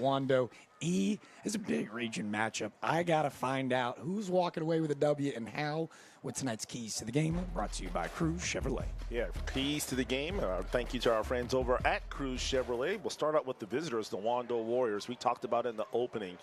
Wando. E is a big region matchup. I got to find out who's walking away with a W and how with tonight's Keys to the Game, brought to you by Cruz Chevrolet. Yeah, Keys to the Game. Thank you to our friends over at Cruz Chevrolet. We'll start out with the visitors, the Wando Warriors. We talked about it in the opening.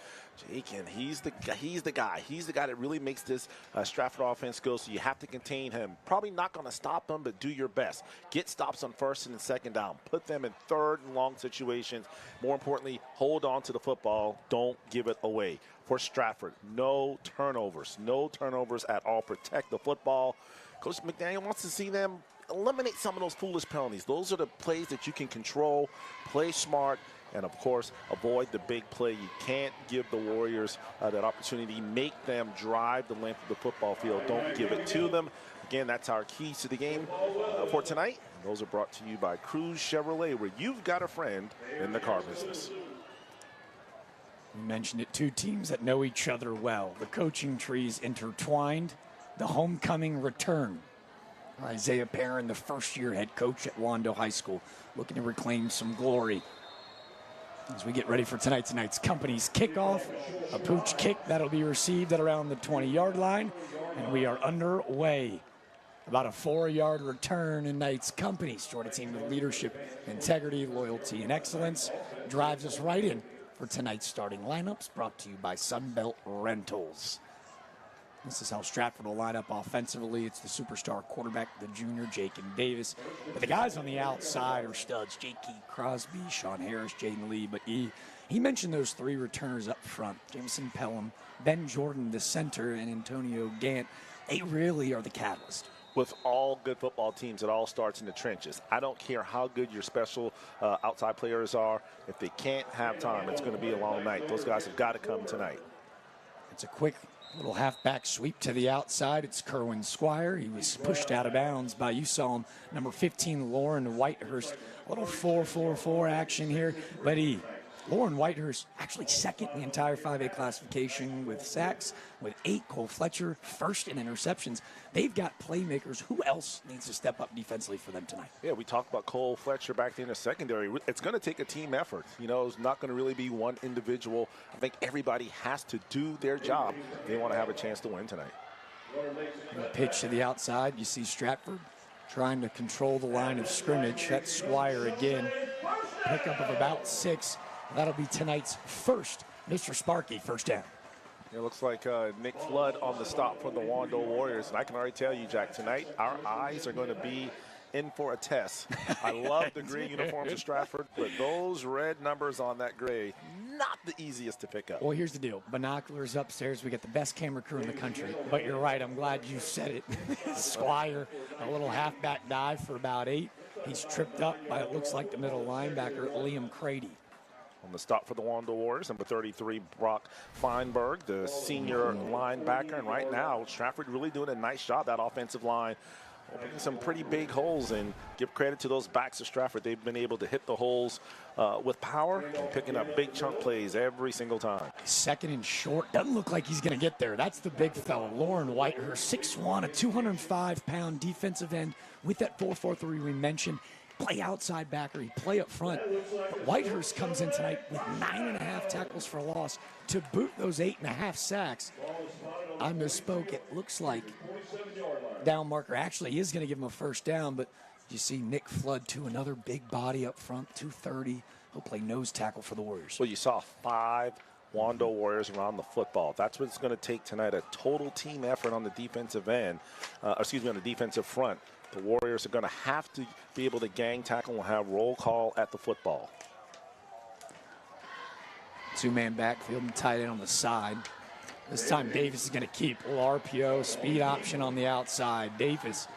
Jake, and he's the guy. He's the guy that really makes this Stratford offense go, so you have to contain him. Probably not going to stop him, but do your best. Get stops on first and second down. Put them in third and long situations. More importantly, hold on to the football. Don't give it away. For Stratford, no turnovers. No turnovers at all. Protect the football. Coach McDaniel wants to see them eliminate some of those foolish penalties. Those are the plays that you can control, play smart, and, of course, avoid the big play. You can't give the Warriors that opportunity. Make them drive the length of the football field. Don't give it to them. Again, that's our Keys to the Game for tonight. And those are brought to you by Cruz Chevrolet, where you've got a friend in the car business. We mentioned it, two teams that know each other well. The coaching trees intertwined. The homecoming return. Isaiah Perrin, the first-year head coach at Wando High School, looking to reclaim some glory. As we get ready for tonight's company's kickoff, a pooch kick that'll be received at around the 20-yard line, and we are underway. About a 4-yard return in Knight's company. Sort of team with leadership, integrity, loyalty, and excellence drives us right in for tonight's starting lineups, brought to you by Sunbelt Rentals. This is how Stratford will line up offensively. It's the superstar quarterback, the junior, Jake and Davis. But the guys on the outside are studs, J.K. Crosby, Sean Harris, Jaden Lee. But he mentioned those three returners up front, Jameson Pelham, Ben Jordan, the center, and Antonio Gant. They really are the catalyst. With all good football teams, it all starts in the trenches. I don't care how good your special outside players are. If they can't have time, it's going to be a long night. Those guys have got to come tonight. It's a quick little halfback sweep to the outside. It's Kerwin Squire. He was pushed out of bounds by, you saw him, number 15, Lauren Whitehurst. A little 4-4-4 action here, but Lauren Whitehurst actually second in the entire 5A classification with sacks, with 8. Cole Fletcher first in interceptions. They've got playmakers. Who else needs to step up defensively for them tonight? Yeah, we talked about Cole Fletcher back there in the secondary. It's going to take a team effort. You know, it's not going to really be one individual. I think everybody has to do their job. They want to have a chance to win tonight. Pitch to the outside. You see Stratford trying to control the line of scrimmage. That's Squire again. Pickup of about 6. That'll be tonight's first Mr. Sparky first down. It looks like Nick Flood on the stop for the Wando Warriors. And I can already tell you, Jack, tonight our eyes are going to be in for a test. I love the gray uniforms of Stratford, but those red numbers on that gray, not the easiest to pick up. Well, here's the deal. Binoculars upstairs. We got the best camera crew in the country. But you're right. I'm glad you said it. Squire, a little halfback dive for about 8. He's tripped up by, it looks like, the middle linebacker, Liam Crady. On the stop for the Wando Warriors, number 33, Brock Feinberg, the senior linebacker. And right now, Stratford really doing a nice job, that offensive line, opening some pretty big holes. And give credit to those backs of Stratford. They've been able to hit the holes with power and picking up big chunk plays every single time. Second and short. Doesn't look like he's going to get there. That's the big fella, Lauren Whitehurst, 6'1", a 205-pound defensive end with that 4.43 we mentioned. Play outside backer, he play up front. But Whitehurst comes in tonight with 9.5 tackles for loss to boot those 8.5 sacks. I misspoke. It looks like down marker actually is going to give him a first down, but you see Nick Flood too, another big body up front, 230. He'll play nose tackle for the Warriors. Well, you saw 5 Wando Warriors around the football. That's what it's going to take tonight, a total team effort on the defensive end, on the defensive front. The Warriors are going to have to be able to gang tackle and have roll call at the football. 2-man backfield and tight end on the side. This time Davis is going to keep a little RPO, speed option on the outside. Davis,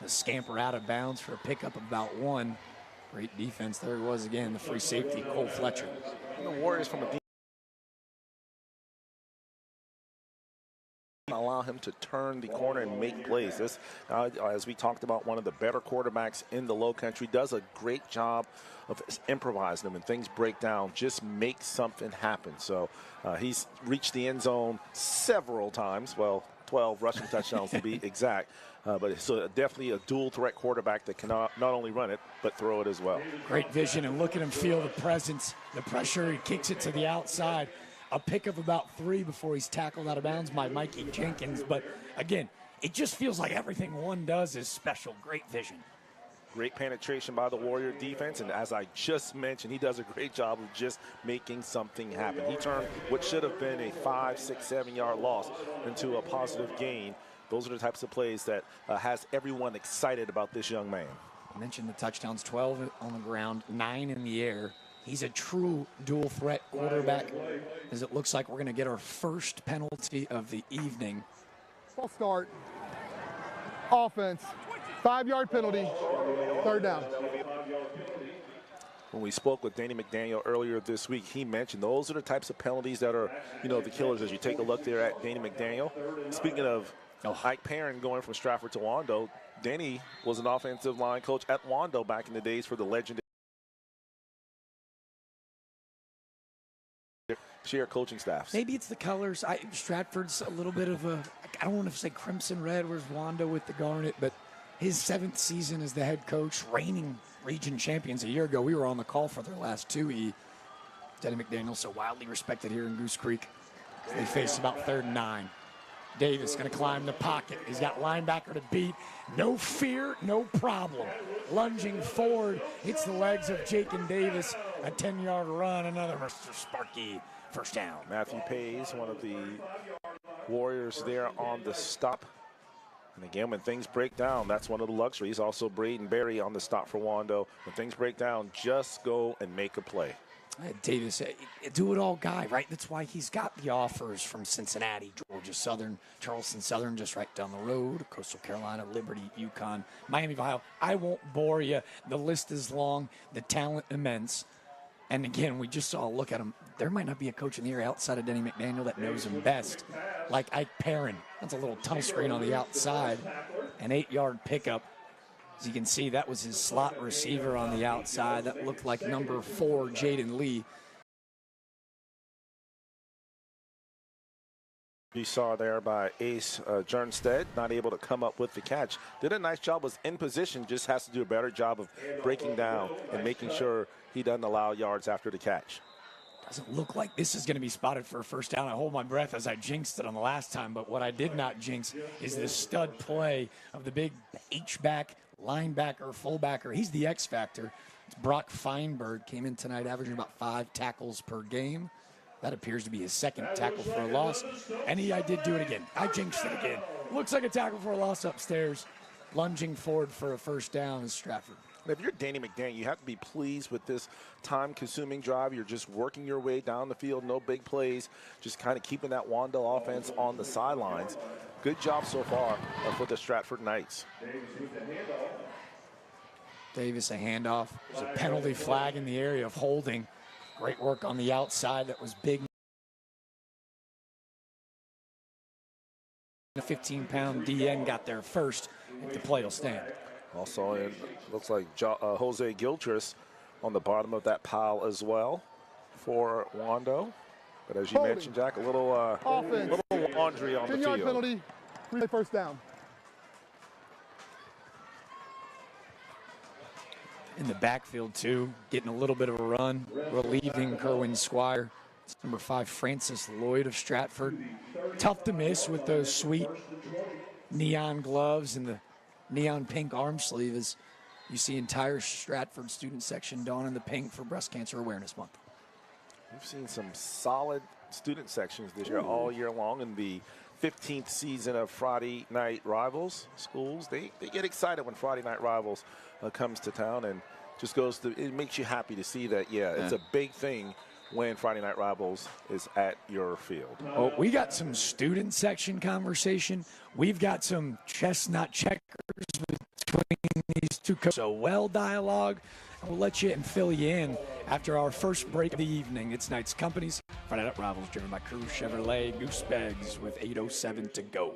the scamper out of bounds for a pickup of about 1. Great defense. There he was again, the free safety, Cole Fletcher. And the Warriors from a allow him to turn the corner and make plays. This, as we talked about, one of the better quarterbacks in the low country, does a great job of improvising them. When things break down, just make something happen. So he's reached the end zone several times. Well, 12 rushing touchdowns to be exact. But it's definitely a dual threat quarterback that can not only run it, but throw it as well. Great vision, and look at him feel the presence, the pressure. He kicks it to the outside. A pick of about 3 before he's tackled out of bounds by Mikey Jenkins. But again, it just feels like everything one does is special. Great vision. Great penetration by the Warrior defense, and as I just mentioned, he does a great job of just making something happen. He turned what should have been a 5, 6, 7-yard loss into a positive gain. Those are the types of plays that has everyone excited about this young man. I mentioned the touchdowns, 12 on the ground, 9 in the air. He's a true dual threat quarterback, as it looks like we're going to get our first penalty of the evening. False start. Offense. 5-yard penalty. 3rd down. When we spoke with Danny McDaniel earlier this week, he mentioned those are the types of penalties that are, the killers. As you take a look there at Danny McDaniel. Speaking of Ike Perrin going from Stratford to Wando, Danny was an offensive line coach at Wando back in the days for the legendary share coaching staffs. Maybe it's the colors. Stratford's a little bit of a, I don't want to say crimson red, where's Wando with the garnet, but his 7th season as the head coach, reigning region champions a year ago. We were on the call for their last 2. Danny McDaniel, so wildly respected here in Goose Creek. They face about 3rd and 9. Davis going to climb the pocket. He's got linebacker to beat. No fear, no problem. Lunging forward, hits the legs of Jake and Davis. A 10-yard run, another Mr. Sparky. First down. Matthew Pays, one of the Warriors there on the stop. And again, when things break down, that's one of the luxuries. Also, Braden Berry on the stop for Wando. When things break down, just go and make a play. Davis, a do-it-all guy, right? That's why he's got the offers from Cincinnati, Georgia Southern, Charleston Southern, just right down the road, Coastal Carolina, Liberty, UConn, Miami of Ohio. I won't bore you. The list is long, the talent immense. And again, we just saw a look at him. There might not be a coach in the area outside of Denny McDaniel that knows him best, like Ike Perrin. That's a little tunnel screen on the outside, an 8-yard pickup. As you can see, that was his slot receiver on the outside. That looked like number 4, Jaden Lee. You saw there by Ace Jernstedt, not able to come up with the catch. Did a nice job, was in position, just has to do a better job of breaking down and making sure he doesn't allow yards after the catch. Doesn't look like this is going to be spotted for a first down. I hold my breath as I jinxed it on the last time, but what I did not jinx is the stud play of the big H-back, linebacker, fullbacker. He's the X factor. It's Brock Feinberg, came in tonight averaging about 5 tackles per game. That appears to be his 2nd tackle for a loss. And I did do it again. I jinxed it again. Looks like a tackle for a loss upstairs. Lunging forward for a first down is Stratford. If you're Danny McDaniel, you have to be pleased with this time-consuming drive. You're just working your way down the field, no big plays, just kind of keeping that Wando offense on the sidelines. Good job so far for the Stratford Knights. Davis, a handoff. There's a penalty flag in the area of holding. Great work on the outside. That was big. The 15-pound DN got there first. If the play will stand. Also, it looks like Jose Gilchrist on the bottom of that pile as well for Wando. But as you mentioned, Jack, a little laundry on the field. 10-yard penalty, relay first down. In the backfield, too, getting a little bit of a run, relieving Kerwin Squire. It's number 5, Francis Lloyd of Stratford. Tough to miss with those sweet neon gloves and the neon pink arm sleeve as you see entire Stratford student section donning the pink for Breast Cancer Awareness Month. We've seen some solid student sections this year, all year long. In the 15th season of Friday Night Rivals, schools, they get excited when Friday Night Rivals comes to town, and just it makes you happy to see that, it's a big thing when Friday Night Rivals is at your field. Well, we got some student section conversation. We've got some chestnut checkers between these two coaches. So well dialogue. We'll let you and fill you in after our first break of the evening. It's Knights Companies. Friday Night Rivals driven by Crew Chevrolet Goose Bags with 8:07 to go.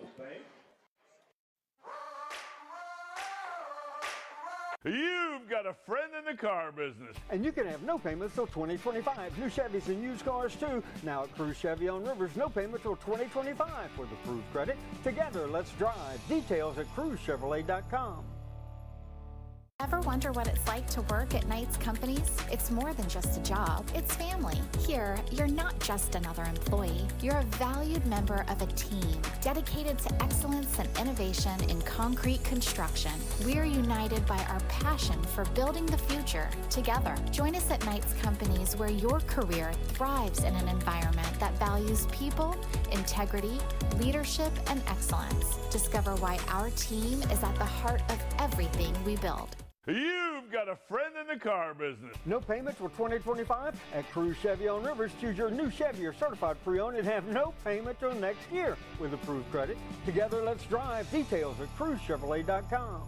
You've got a friend in the car business. And you can have no payments till 2025. New Chevys and used cars too. Now at Cruise Chevy on Rivers, no payment till 2025 with approved credit. Together, let's drive. Details at cruisechevrolet.com. Ever wonder what it's like to work at Knight's Companies? It's more than just a job. It's family. Here, you're not just another employee. You're a valued member of a team dedicated to excellence and innovation in concrete construction. We're united by our passion for building the future together. Join us at Knight's Companies, where your career thrives in an environment that values people, integrity, leadership, and excellence. Discover why our team is at the heart of everything we build. You've got a friend in the car business. No payments for 2025 at Cruise Chevy on Rivers. Choose your new Chevy or certified pre-owned and have no payment till next year with approved credit. Together, let's drive. Details at cruisechevrolet.com.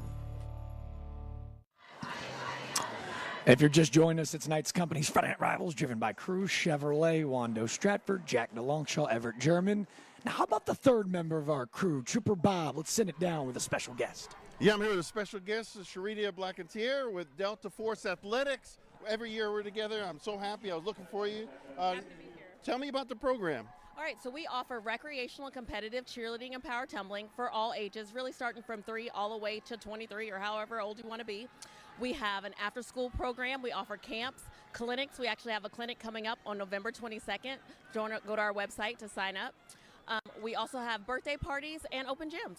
If you're just joining us, it's Knight's Company's Friday Night Rivals, driven by Cruise Chevrolet, Wando Stratford, Jack DeLongchamp, Everett German. Now, how about the third member of our crew, Trooper Bob? Let's send it down with a special guest. Yeah, I'm here with a special guest, Sharidia Blackatier with Delta Force Athletics. Every year we're together. I'm so happy. I was looking for you. Happy to be here. Tell me about the program. All right, so we offer recreational competitive cheerleading and power tumbling for all ages, really starting from 3 all the way to 23 or however old you want to be. We have an after-school program. We offer camps, clinics. We actually have a clinic coming up on November 22nd. Go to our website to sign up. We also have birthday parties and open gyms.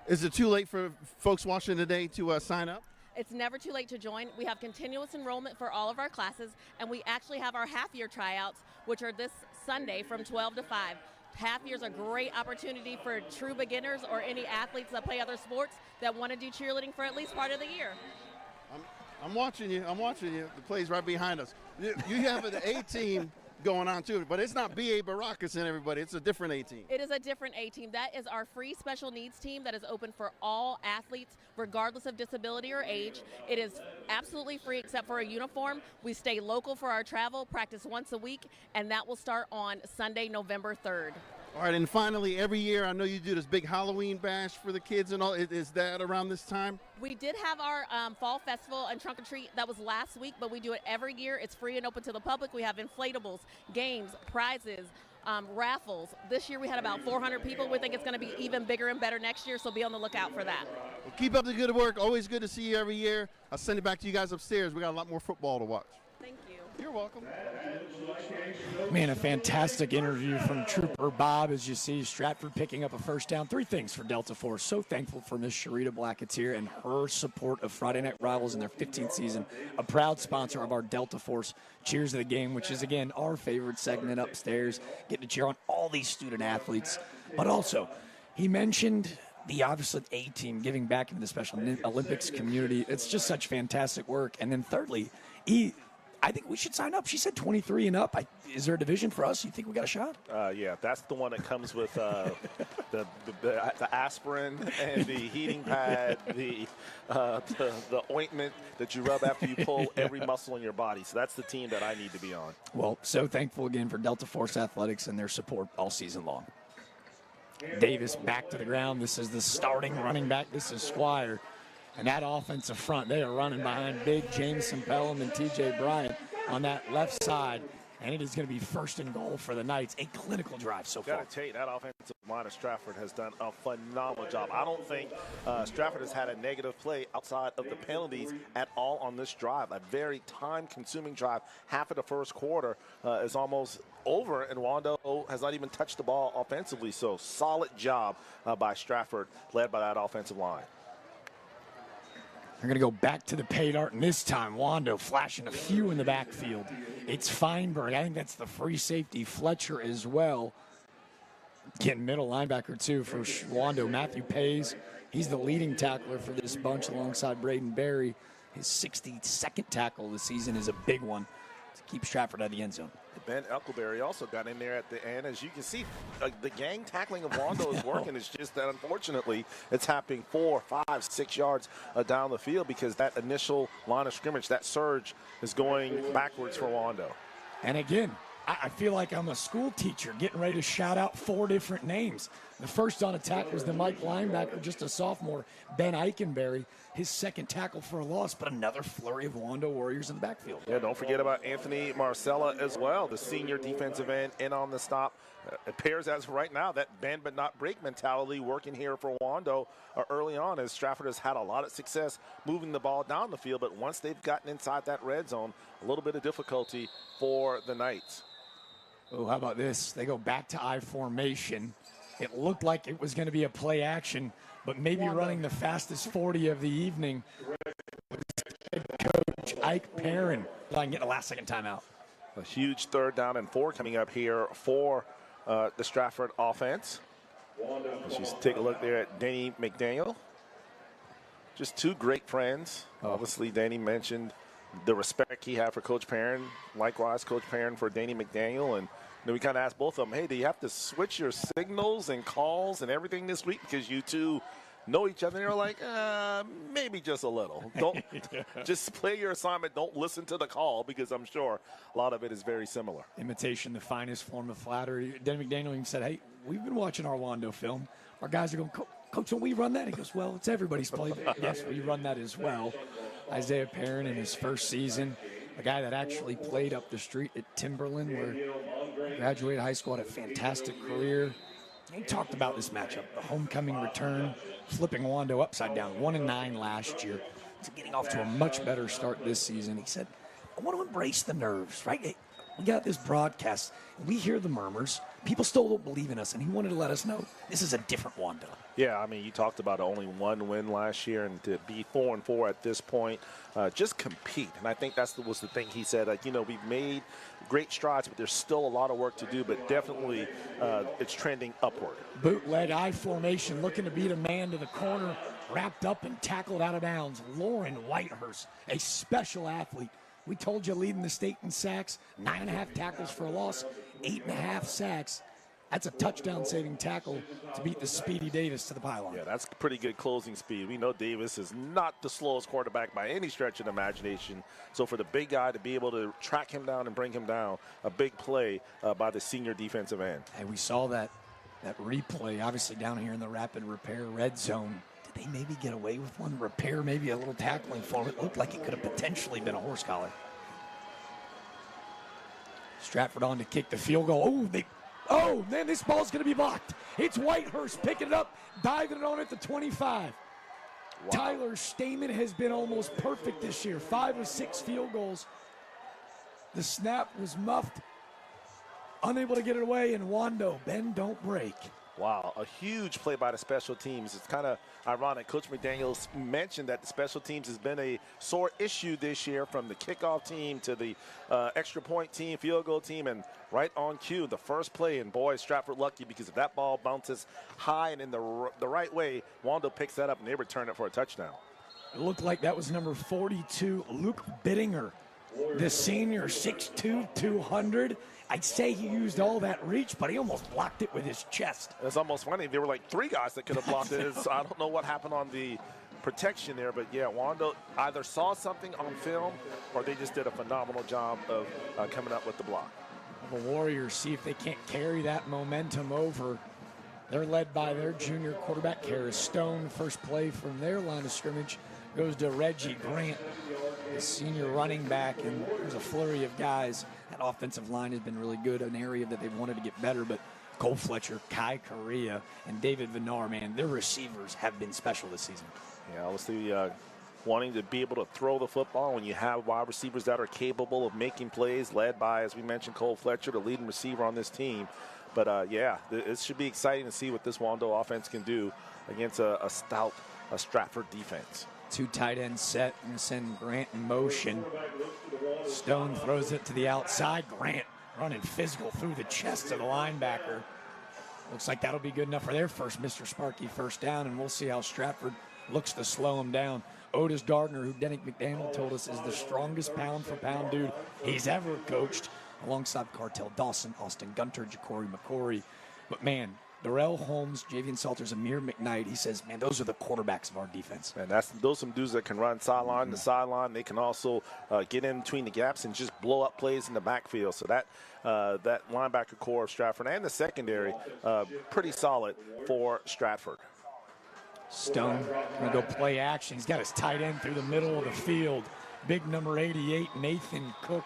Is it too late for folks watching today to sign up? It's never too late to join. We have continuous enrollment for all of our classes, and we actually have our half-year tryouts, which are this Sunday from 12 to 5. Half year's a great opportunity for true beginners or any athletes that play other sports that want to do cheerleading for at least part of the year. I'm watching you. I'm watching you. The play's right behind us. You have an A team going on too, but it's not B.A. Baracus and everybody. It's a different A team. It is a different A team. That is our free special needs team that is open for all athletes, regardless of disability or age. It is absolutely free except for a uniform. We stay local for our travel, practice once a week, and that will start on Sunday, November 3rd. All right, and finally, every year, I know you do this big Halloween bash for the kids and all. Is that around this time? We did have our fall festival and trunk or treat. That was last week, but we do it every year. It's free and open to the public. We have inflatables, games, prizes, raffles. This year we had about 400 people. We think it's going to be even bigger and better next year, so be on the lookout for that. Well, keep up the good work. Always good to see you every year. I'll send it back to you guys upstairs. We got a lot more football to watch. Thank you. You're welcome. Man, a fantastic interview from Trooper Bob. As you see, Stratford picking up a first down. 3 things for Delta Force. So thankful for Miss Sharita Blackatier and her support of Friday Night Rivals in their 15th season. A proud sponsor of our Delta Force Cheers of the Game, which is, again, our favorite segment upstairs, getting to cheer on all these student athletes. But also, he mentioned the obviously A-team giving back into the Special Olympics community. It's just such fantastic work. And then thirdly, I think we should sign up. She said 23 and up. Is there a division for us? You think we got a shot? Yeah, that's the one that comes with the aspirin and the heating pad, the ointment that you rub after you pull every muscle in your body. So that's the team that I need to be on. Well, so thankful again for Delta Force Athletics and their support all season long. Davis back to the ground. This is the starting running back. This is Squire. And that offensive front, they are running behind big Jameson Pelham and T.J. Bryant on that left side. And it is going to be first and goal for the Knights. A clinical drive so far. Got to tell you, that offensive line of Stratford has done a phenomenal job. I don't think Stratford has had a negative play outside of the penalties at all on this drive. A very time-consuming drive. Half of the first quarter is almost over, and Wando has not even touched the ball offensively. So solid job by Stratford, led by that offensive line. They're going to go back to the pay dart, and this time Wando flashing a few in the backfield. It's Feinberg. I think that's the free safety. Fletcher as well. Getting middle linebacker, too, for Wando. Matthew Pays. He's the leading tackler for this bunch alongside Braden Berry. His 62nd tackle this season is a big one to keep Stratford out of the end zone. Ben Elkelberry also got in there at the end. As you can see, the gang tackling of Wando is working. It's just that, unfortunately, it's happening 4, 5, 6 yards down the field because that initial line of scrimmage, that surge, is going backwards for Wando. And again, I feel like I'm a school teacher getting ready to shout out 4 different names. The first on attack was the Mike linebacker, just a sophomore, Ben Eikenberry, his second tackle for a loss, but another flurry of Wando Warriors in the backfield. Yeah, don't forget about Anthony Marcella as well, the senior defensive end in on the stop. It appears as of right now that bend but not break mentality working here for Wando early on, as Stratford has had a lot of success moving the ball down the field, but once they've gotten inside that red zone, a little bit of difficulty for the Knights. Oh, how about this? They go back to I formation. It looked like it was going to be a play action, but maybe running the fastest 40 of the evening. Coach Ike Perrin. I can get the last second timeout. A huge 3rd down and 4 coming up here for the Stratford offense. Let's take a look there at Danny McDaniel. Just 2 great friends. Obviously, Danny mentioned the respect he had for Coach Perrin. Likewise, Coach Perrin for Danny McDaniel. And then we kind of asked both of them, hey, do you have to switch your signals and calls and everything this week because you two know each other? And they're like, maybe just a little. Don't just play your assignment. Don't listen to the call, because I'm sure a lot of it is very similar. Imitation, the finest form of flattery. Danny McDaniel even said, hey, we've been watching our Wando film. Our guys are going, Coach, don't we run that? He goes, well, it's everybody's play. Yes, we run that as well. Isaiah Perrin in his first season, a guy that actually played up the street at Timberland, where he graduated high school, had a fantastic career. He talked about this matchup, the homecoming return, flipping Wando upside down, 1-9 last year. So getting off to a much better start this season. He said, I want to embrace the nerves, right? We got this broadcast. We hear the murmurs. People still don't believe in us, and he wanted to let us know this is a different Wando. Yeah, I mean, you talked about only 1 win last year, and to be 4-4 at this point, just compete. And I think was the thing he said. Like, we've made great strides, but there's still a lot of work to do. But definitely, it's trending upward. Bootleg I formation, looking to beat a man to the corner, wrapped up and tackled out of bounds. Lauren Whitehurst, a special athlete. We told you, leading the state in sacks, 9.5 tackles for a loss, 8.5 sacks. That's a touchdown-saving tackle to beat the speedy Davis to the pylon. Yeah, that's pretty good closing speed. We know Davis is not the slowest quarterback by any stretch of the imagination. So for the big guy to be able to track him down and bring him down, a big play by the senior defensive end. And we saw that replay, obviously down here in the rapid repair red zone. Did they maybe get away with one repair, maybe a little tackling for him? It looked like it could have potentially been a horse collar. Stratford on to kick the field goal. Oh, man, this ball's going to be blocked. It's Whitehurst picking it up, diving it on at the 25. Wow. Tyler Stamen has been almost perfect this year, 5 of 6 field goals. The snap was muffed, unable to get it away, and Wando, bend, don't break. Wow, a huge play by the special teams. It's kind of ironic. Coach McDaniels mentioned that the special teams has been a sore issue this year, from the kickoff team to the extra point team, field goal team, and right on cue, the first play. And boy, Stratford lucky, because if that ball bounces high and in the right way, Wando picks that up and they return it for a touchdown. It looked like that was number 42, Luke Bittinger, the senior, 6'2", 200. I'd say he used all that reach, but he almost blocked it with his chest. It's almost funny. There were like 3 guys that could have blocked it. I don't know what happened on the protection there, but yeah, Wando either saw something on film or they just did a phenomenal job of coming up with the block. The Warriors see if they can't carry that momentum over. They're led by their junior quarterback, Kara Stone. First play from their line of scrimmage goes to Reggie Grant, the senior running back, and there's a flurry of guys. That offensive line has been really good, an area that they've wanted to get better, but Cole Fletcher, Kai Correa, and David Vinar, man, their receivers have been special this season. Yeah, obviously wanting to be able to throw the football when you have wide receivers that are capable of making plays, led by, as we mentioned, Cole Fletcher, the leading receiver on this team. But, yeah, it should be exciting to see what this Wando offense can do against a stout Stratford defense. 2 tight ends set and send Grant in motion. Stone throws it to the outside. Grant running physical through the chest of the linebacker. Looks like that'll be good enough for their first Mr. Sparky first down, and we'll see how Stratford looks to slow him down. Otis Gardner, who Denny McDaniel told us is the strongest pound-for-pound dude he's ever coached, alongside Cartel Dawson, Austin Gunter, Ja'Cory McCory. But, man, Darrell Holmes, Javian Salters, Amir McKnight. He says, man, those are the quarterbacks of our defense. And those some dudes that can run sideline to sideline. They can also get in between the gaps and just blow up plays in the backfield. So that linebacker core of Stratford and the secondary, pretty solid for Stratford. Stone going to go play action. He's got his tight end through the middle of the field. Big number 88, Nathan Cook.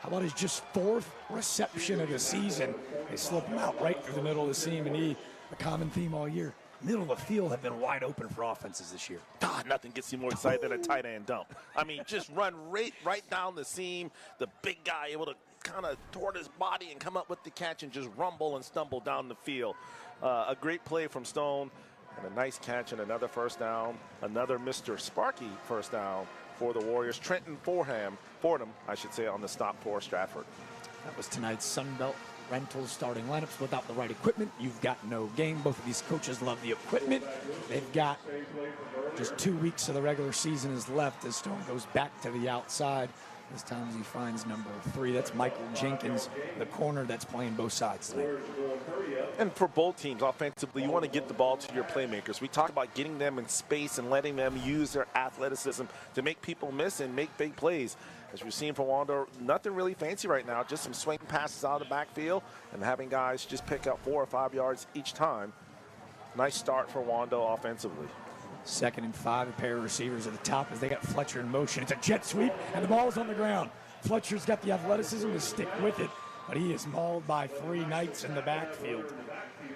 How about his just 4th reception of the season? They slip him out right through the middle of the seam, and a common theme all year. Middle of the field have been wide open for offenses this year. God, nothing gets you more excited than a tight end dump. I mean, just run right down the seam. The big guy able to kind of toward his body and come up with the catch and just rumble and stumble down the field. A great play from Stone. And a nice catch and another first down. Another Mr. Sparky first down for the Warriors. Trenton Fordham, on the stop for Stratford. That was tonight's Sunbelt Rentals starting lineups. Without the right equipment, you've got no game. Both of these coaches love the equipment. They've got just 2 weeks of the regular season is left as Stone goes back to the outside. This time he finds number 3. That's Michael Jenkins, the corner that's playing both sides tonight. And for both teams, offensively, you want to get the ball to your playmakers. We talk about getting them in space and letting them use their athleticism to make people miss and make big plays. As we've seen from Wando, nothing really fancy right now, just some swing passes out of the backfield and having guys just pick up 4 or 5 yards each time. Nice start for Wando offensively. 2nd and 5, a pair of receivers at the top as they got Fletcher in motion. It's a jet sweep, and the ball is on the ground. Fletcher's got the athleticism to stick with it, but he is mauled by 3 Knights in the backfield.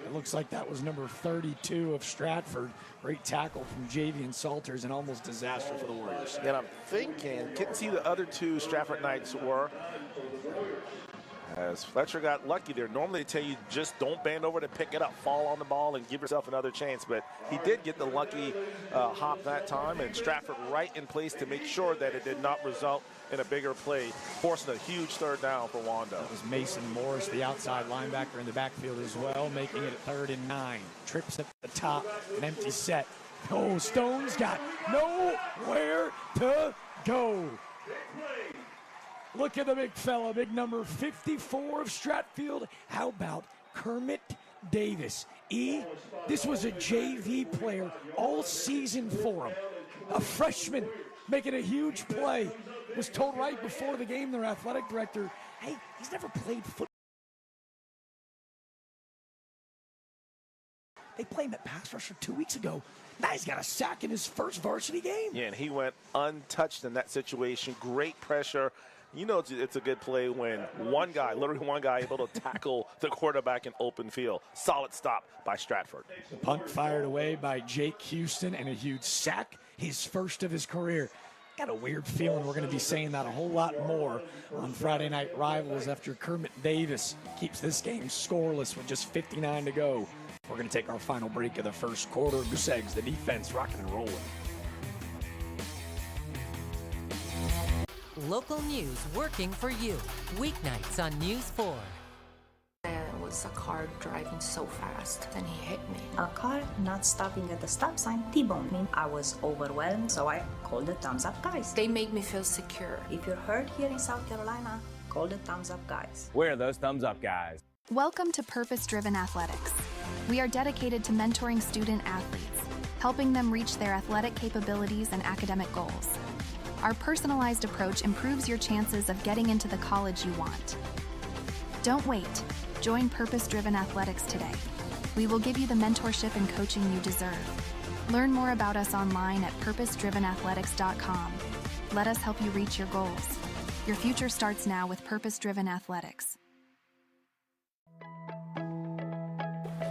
It looks like that was number 32 of Stratford. Great tackle from Javian Salters and almost disaster for the Warriors. And I'm thinking, couldn't see the other 2 Stratford Knights were. As Fletcher got lucky there. Normally they tell you just don't bend over to pick it up, fall on the ball and give yourself another chance. But he did get the lucky hop that time, and Stratford right in place to make sure that it did not result in a bigger play, forcing a huge 3rd down for Wando. That was Mason Morris, the outside linebacker in the backfield as well, making it 3rd and 9. Trips at the top, an empty set. Oh, Stone's got nowhere to go. Look at the big fella, big number 54 of Stratfield. How about Kermit Davis? This was a JV player all season for him. A freshman making a huge play. Was told right before the game, their athletic director, hey, he's never played football. They played him at pass rusher 2 weeks ago. Now he's got a sack in his first varsity game. Yeah, and he went untouched in that situation. Great pressure. You know it's a good play when literally one guy, able to tackle the quarterback in open field. Solid stop by Stratford. The punt fired away by Jake Houston and a huge sack, his first of his career. Got a weird feeling we're going to be saying that a whole lot more on Friday Night Rivals after Kermit Davis keeps this game scoreless with just 59 to go. We're going to take our final break of the first quarter. Goose Eggs, the defense, rocking and rolling. Local news working for you. Weeknights on News 4. There was a car driving so fast, and he hit me. A car not stopping at the stop sign T-boned me. I was overwhelmed, so I called the Thumbs Up Guys. They make me feel secure. If you're hurt here in South Carolina, call the Thumbs Up Guys. We're those Thumbs Up Guys. Welcome to Purpose Driven Athletics. We are dedicated to mentoring student athletes, helping them reach their athletic capabilities and academic goals. Our personalized approach improves your chances of getting into the college you want. Don't wait. Join Purpose Driven Athletics today. We will give you the mentorship and coaching you deserve. Learn more about us online at purposedrivenathletics.com. Let us help you reach your goals. Your future starts now with Purpose Driven Athletics.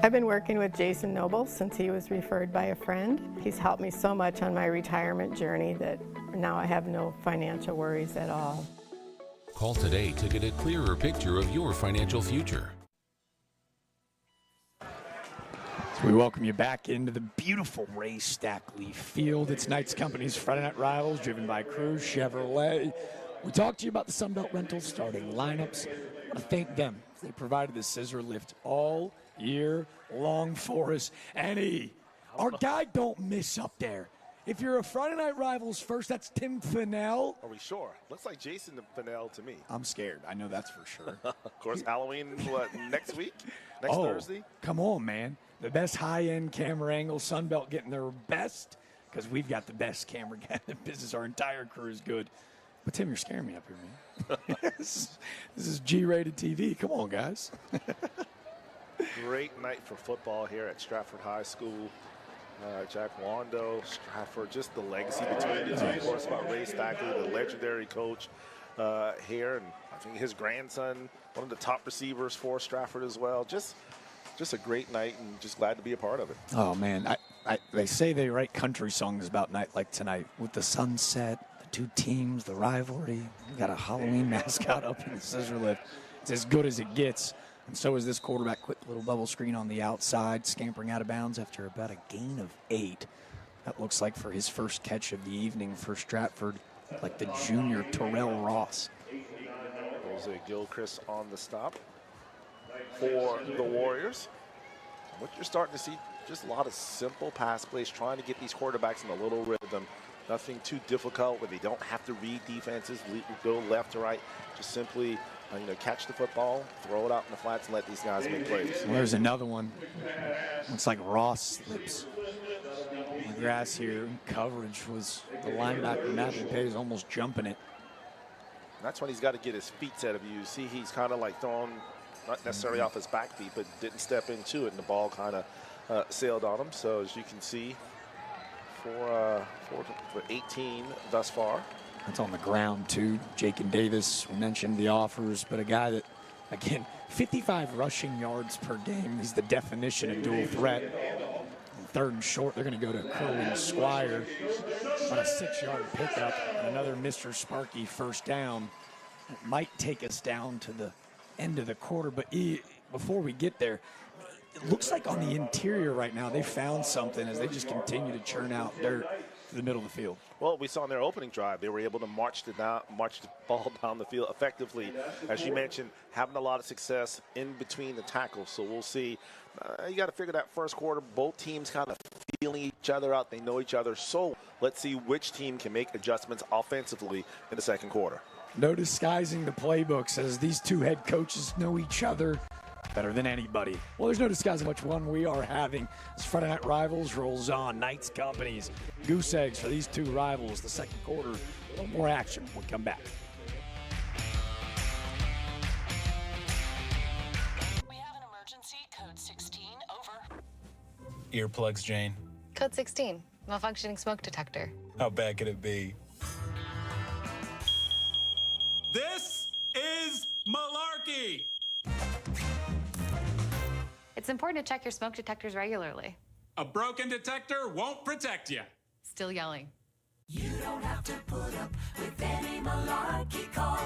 I've been working with Jason Noble since he was referred by a friend. He's helped me so much on my retirement journey that now I have no financial worries at all. Call today to get a clearer picture of your financial future. So we welcome you back into the beautiful Ray Stackley Field. It's Knights Company's Friday Night Rivals, driven by Cruz Chevrolet. We talked to you about the Sunbelt Rentals starting lineups. I want to thank them. They provided the scissor lift all year long for us. And our guy don't miss up there. If you're a Friday Night Rivals first, that's Tim Fennell. Are we sure? Looks like Jason Fennell to me. I'm scared. I know that's for sure. Of course, Halloween, next week? Next Thursday? Come on, man. the best high-end camera angle. Sunbelt getting their best because we've got the best camera guy in the business. Our entire crew is good. But, Tim, you're scaring me up here, man. This is G-rated TV. Come on, guys. Great night for football here at Stratford High School. Jack Wando, Stratford, just the legacy between the two. Of course, about Ray Stackley, the legendary coach here, and I think his grandson, one of the top receivers for Stratford as well. Just a great night, and just glad to be a part of it. Oh, man. They say they write country songs about a night like tonight with the sunset, the two teams, the rivalry. We got a Halloween mascot up in the scissor lift. It's as good as it gets. And so is this quarterback. Quick little bubble screen on the outside, scampering out of bounds after about a gain of 8. That looks like for his first catch of the evening for Stratford, like the junior Terrell Ross. There's a Gilchrist on the stop for the Warriors. What you're starting to see, just a lot of simple pass plays, trying to get these quarterbacks in a little rhythm. Nothing too difficult where they don't have to read defenses, go left to right. Just simply catch the football, throw it out in the flats, and let these guys make plays. Well, there's another one. Looks like Ross slips on the grass here. Coverage was the linebacker, Matthew Payne, almost jumping it. And that's when he's got to get his feet set. If you see, he's kind of like thrown, not necessarily off his back feet, but didn't step into it, and the ball kind of sailed on him. So as you can see, for 18 thus far. That's on the ground, too. Jake and Davis, we mentioned the offers, but a guy that, again, 55 rushing yards per game. He's the definition of dual threat. And 3rd and short, they're going to go to Kerwin Squire on a 6-yard pickup. And another Mr. Sparky first down. It might take us down to the end of the quarter, but before we get there, it looks like on the interior right now they found something as they just continue to churn out dirt to the middle of the field. Well, we saw in their opening drive, they were able to march the ball down the field effectively. As you mentioned, having a lot of success in between the tackles. So we'll see. You got to figure that first quarter, both teams kind of feeling each other out. They know each other. So let's see which team can make adjustments offensively in the second quarter. No disguising the playbooks as these two head coaches know each other better than anybody. Well, there's no disguising how much fun we are having as Friday Night Rivals rolls on. Knights Companies, goose eggs for these two rivals. The second quarter, a little more action. We'll come back. We have an emergency. Code 16, over. Earplugs, Jane. Code 16, malfunctioning smoke detector. How bad could it be? This is malarkey. It's important to check your smoke detectors regularly. A broken detector won't protect you. Still yelling. You don't have to put up with any malarkey. Call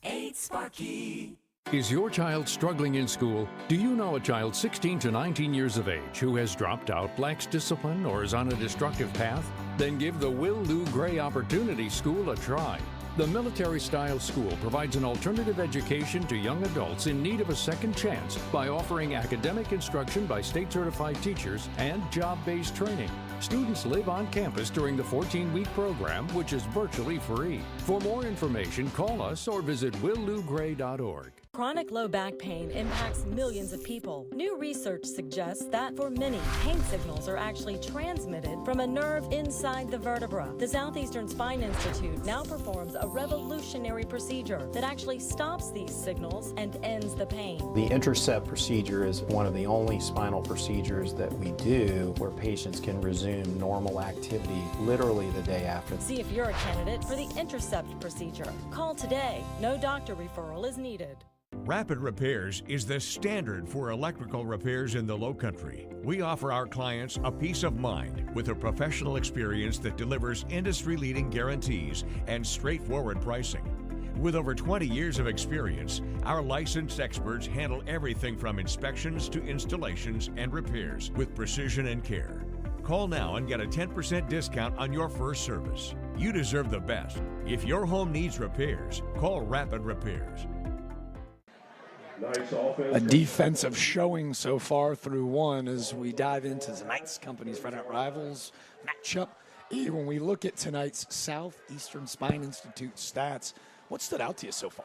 888-8-SPARKY. Is your child struggling in school? Do you know a child 16 to 19 years of age who has dropped out, lacks discipline, or is on a destructive path? Then give the Will Lou Gray Opportunity School a try. The military-style school provides an alternative education to young adults in need of a second chance by offering academic instruction by state-certified teachers and job-based training. Students live on campus during the 14-week program, which is virtually free. For more information, call us or visit willlougray.org. Chronic low back pain impacts millions of people. New research suggests that for many, pain signals are actually transmitted from a nerve inside the vertebra. The Southeastern Spine Institute now performs a revolutionary procedure that actually stops these signals and ends the pain. The intercept procedure is one of the only spinal procedures that we do where patients can resume normal activity literally the day after. See if you're a candidate for the intercept procedure. Call today. No doctor referral is needed. Rapid Repairs is the standard for electrical repairs in the Lowcountry. We offer our clients a peace of mind with a professional experience that delivers industry-leading guarantees and straightforward pricing. With over 20 years of experience, our licensed experts handle everything from inspections to installations and repairs with precision and care. Call now and get a 10% discount on your first service. You deserve the best. If your home needs repairs, call Rapid Repairs. A defensive showing so far through one as we dive into tonight's Company's Friday Night Rivals matchup. When we look at tonight's Southeastern Spine Institute stats, what stood out to you so far?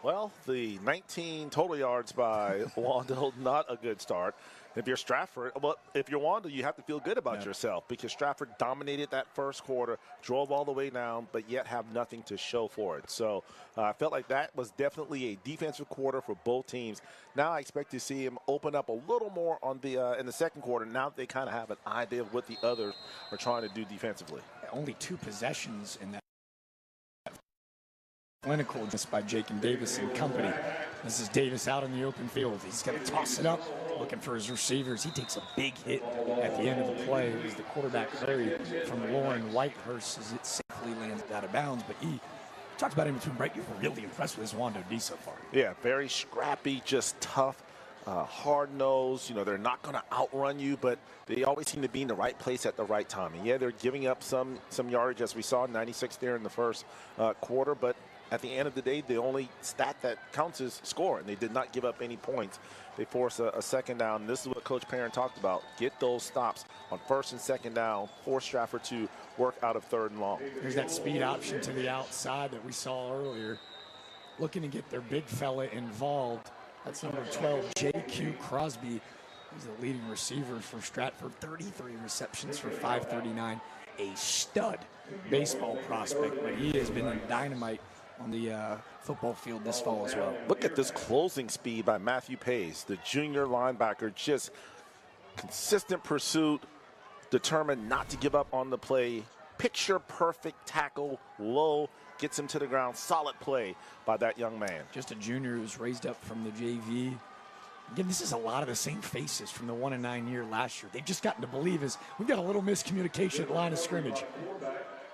Well, the 19 total yards by Wando, not a good start. If you're Stratford, well, if you're Wando, you have to feel good about yourself because Stratford dominated that first quarter, drove all the way down, but yet have nothing to show for it. So I felt like that was definitely a defensive quarter for both teams. Now I expect to see him open up a little more on the in the second quarter. Now they kind of have an idea of what the others are trying to do defensively. Only 2 possessions in that. Clinical just by Jake and Davis and company. This is Davis out in the open field. He's going to toss it up, looking for his receivers. He takes a big hit at the end of the play. It was the quarterback carry from Lauren Whitehurst as it safely lands out of bounds. But he talked about him between right. You were really impressed with his Wando D so far. Yeah, very scrappy, just tough, hard-nosed. You know, they're not going to outrun you, but they always seem to be in the right place at the right time. And yeah, they're giving up some yardage, as we saw, 96 there in the first quarter, but at the end of the day, the only stat that counts is score, and they did not give up any points. They force a second down. This is what Coach Perrin talked about. Get those stops on first and second down, force Stratford to work out of third and long. There's that speed option to the outside that we saw earlier. Looking to get their big fella involved. That's number 12, J.Q. Crosby. He's the leading receiver for Stratford. 33 receptions for 539. A stud baseball prospect, but he has been a dynamite on the football field this fall as well. Look at this closing speed by Matthew Pace, the junior linebacker. Just consistent pursuit, determined not to give up on the play. Picture perfect tackle, low, gets him to the ground. Solid play by that young man. Just a junior who's raised up from the JV. Again, this is a lot of the same faces from the 1-9 year last year. They've just gotten to believe is we've got a little miscommunication at line of scrimmage.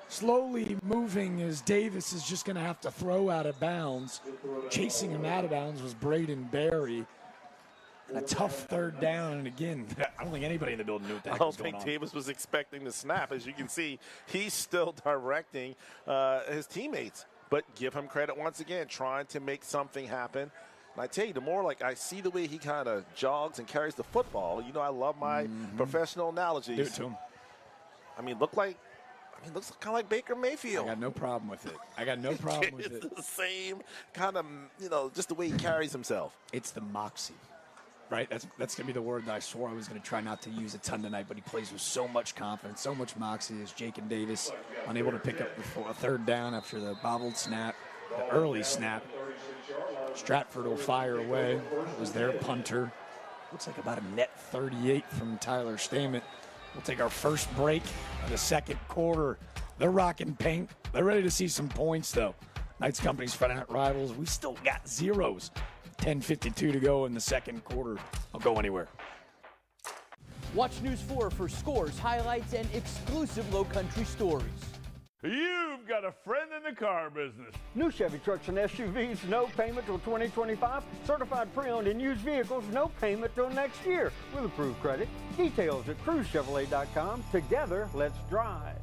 Slowly moving as Davis is just going to have to throw out of bounds. Chasing him out of bounds was Braden Berry. And a tough third down. And again, I don't think anybody in the building knew what the heck was going on. I don't think Davis was expecting the snap. As you can see, he's still directing his teammates. But give him credit once again, trying to make something happen. And I tell you, the more like I see the way he kind of jogs and carries the football, you know, I love my professional analogies. Do it to him. I mean, looks kind of like Baker Mayfield. I got no problem with it. I got no problem with it. It's the same kind of, you know, just the way he carries himself. It's the moxie, right? That's going to be the word that I swore I was going to try not to use a ton tonight, but he plays with so much confidence, so much moxie as Jake and Davis unable to pick up a third down after the bobbled snap, the early snap. Stratford will fire away. It was their punter. Looks like about a net 38 from Tyler Stamett. We'll take our first break of the second quarter. They're rocking paint. They're ready to see some points, though. Knights Company's Friday Night Rivals. We still got zeros. 10:52 to go in the second quarter. I'll go anywhere. Watch News 4 for scores, highlights, and exclusive Low Country stories. You've got a friend in the car business. New Chevy trucks and SUVs, no payment till 2025. Certified pre-owned and used vehicles, no payment till next year with approved credit. Details at cruisechevrolet.com. Together, let's drive.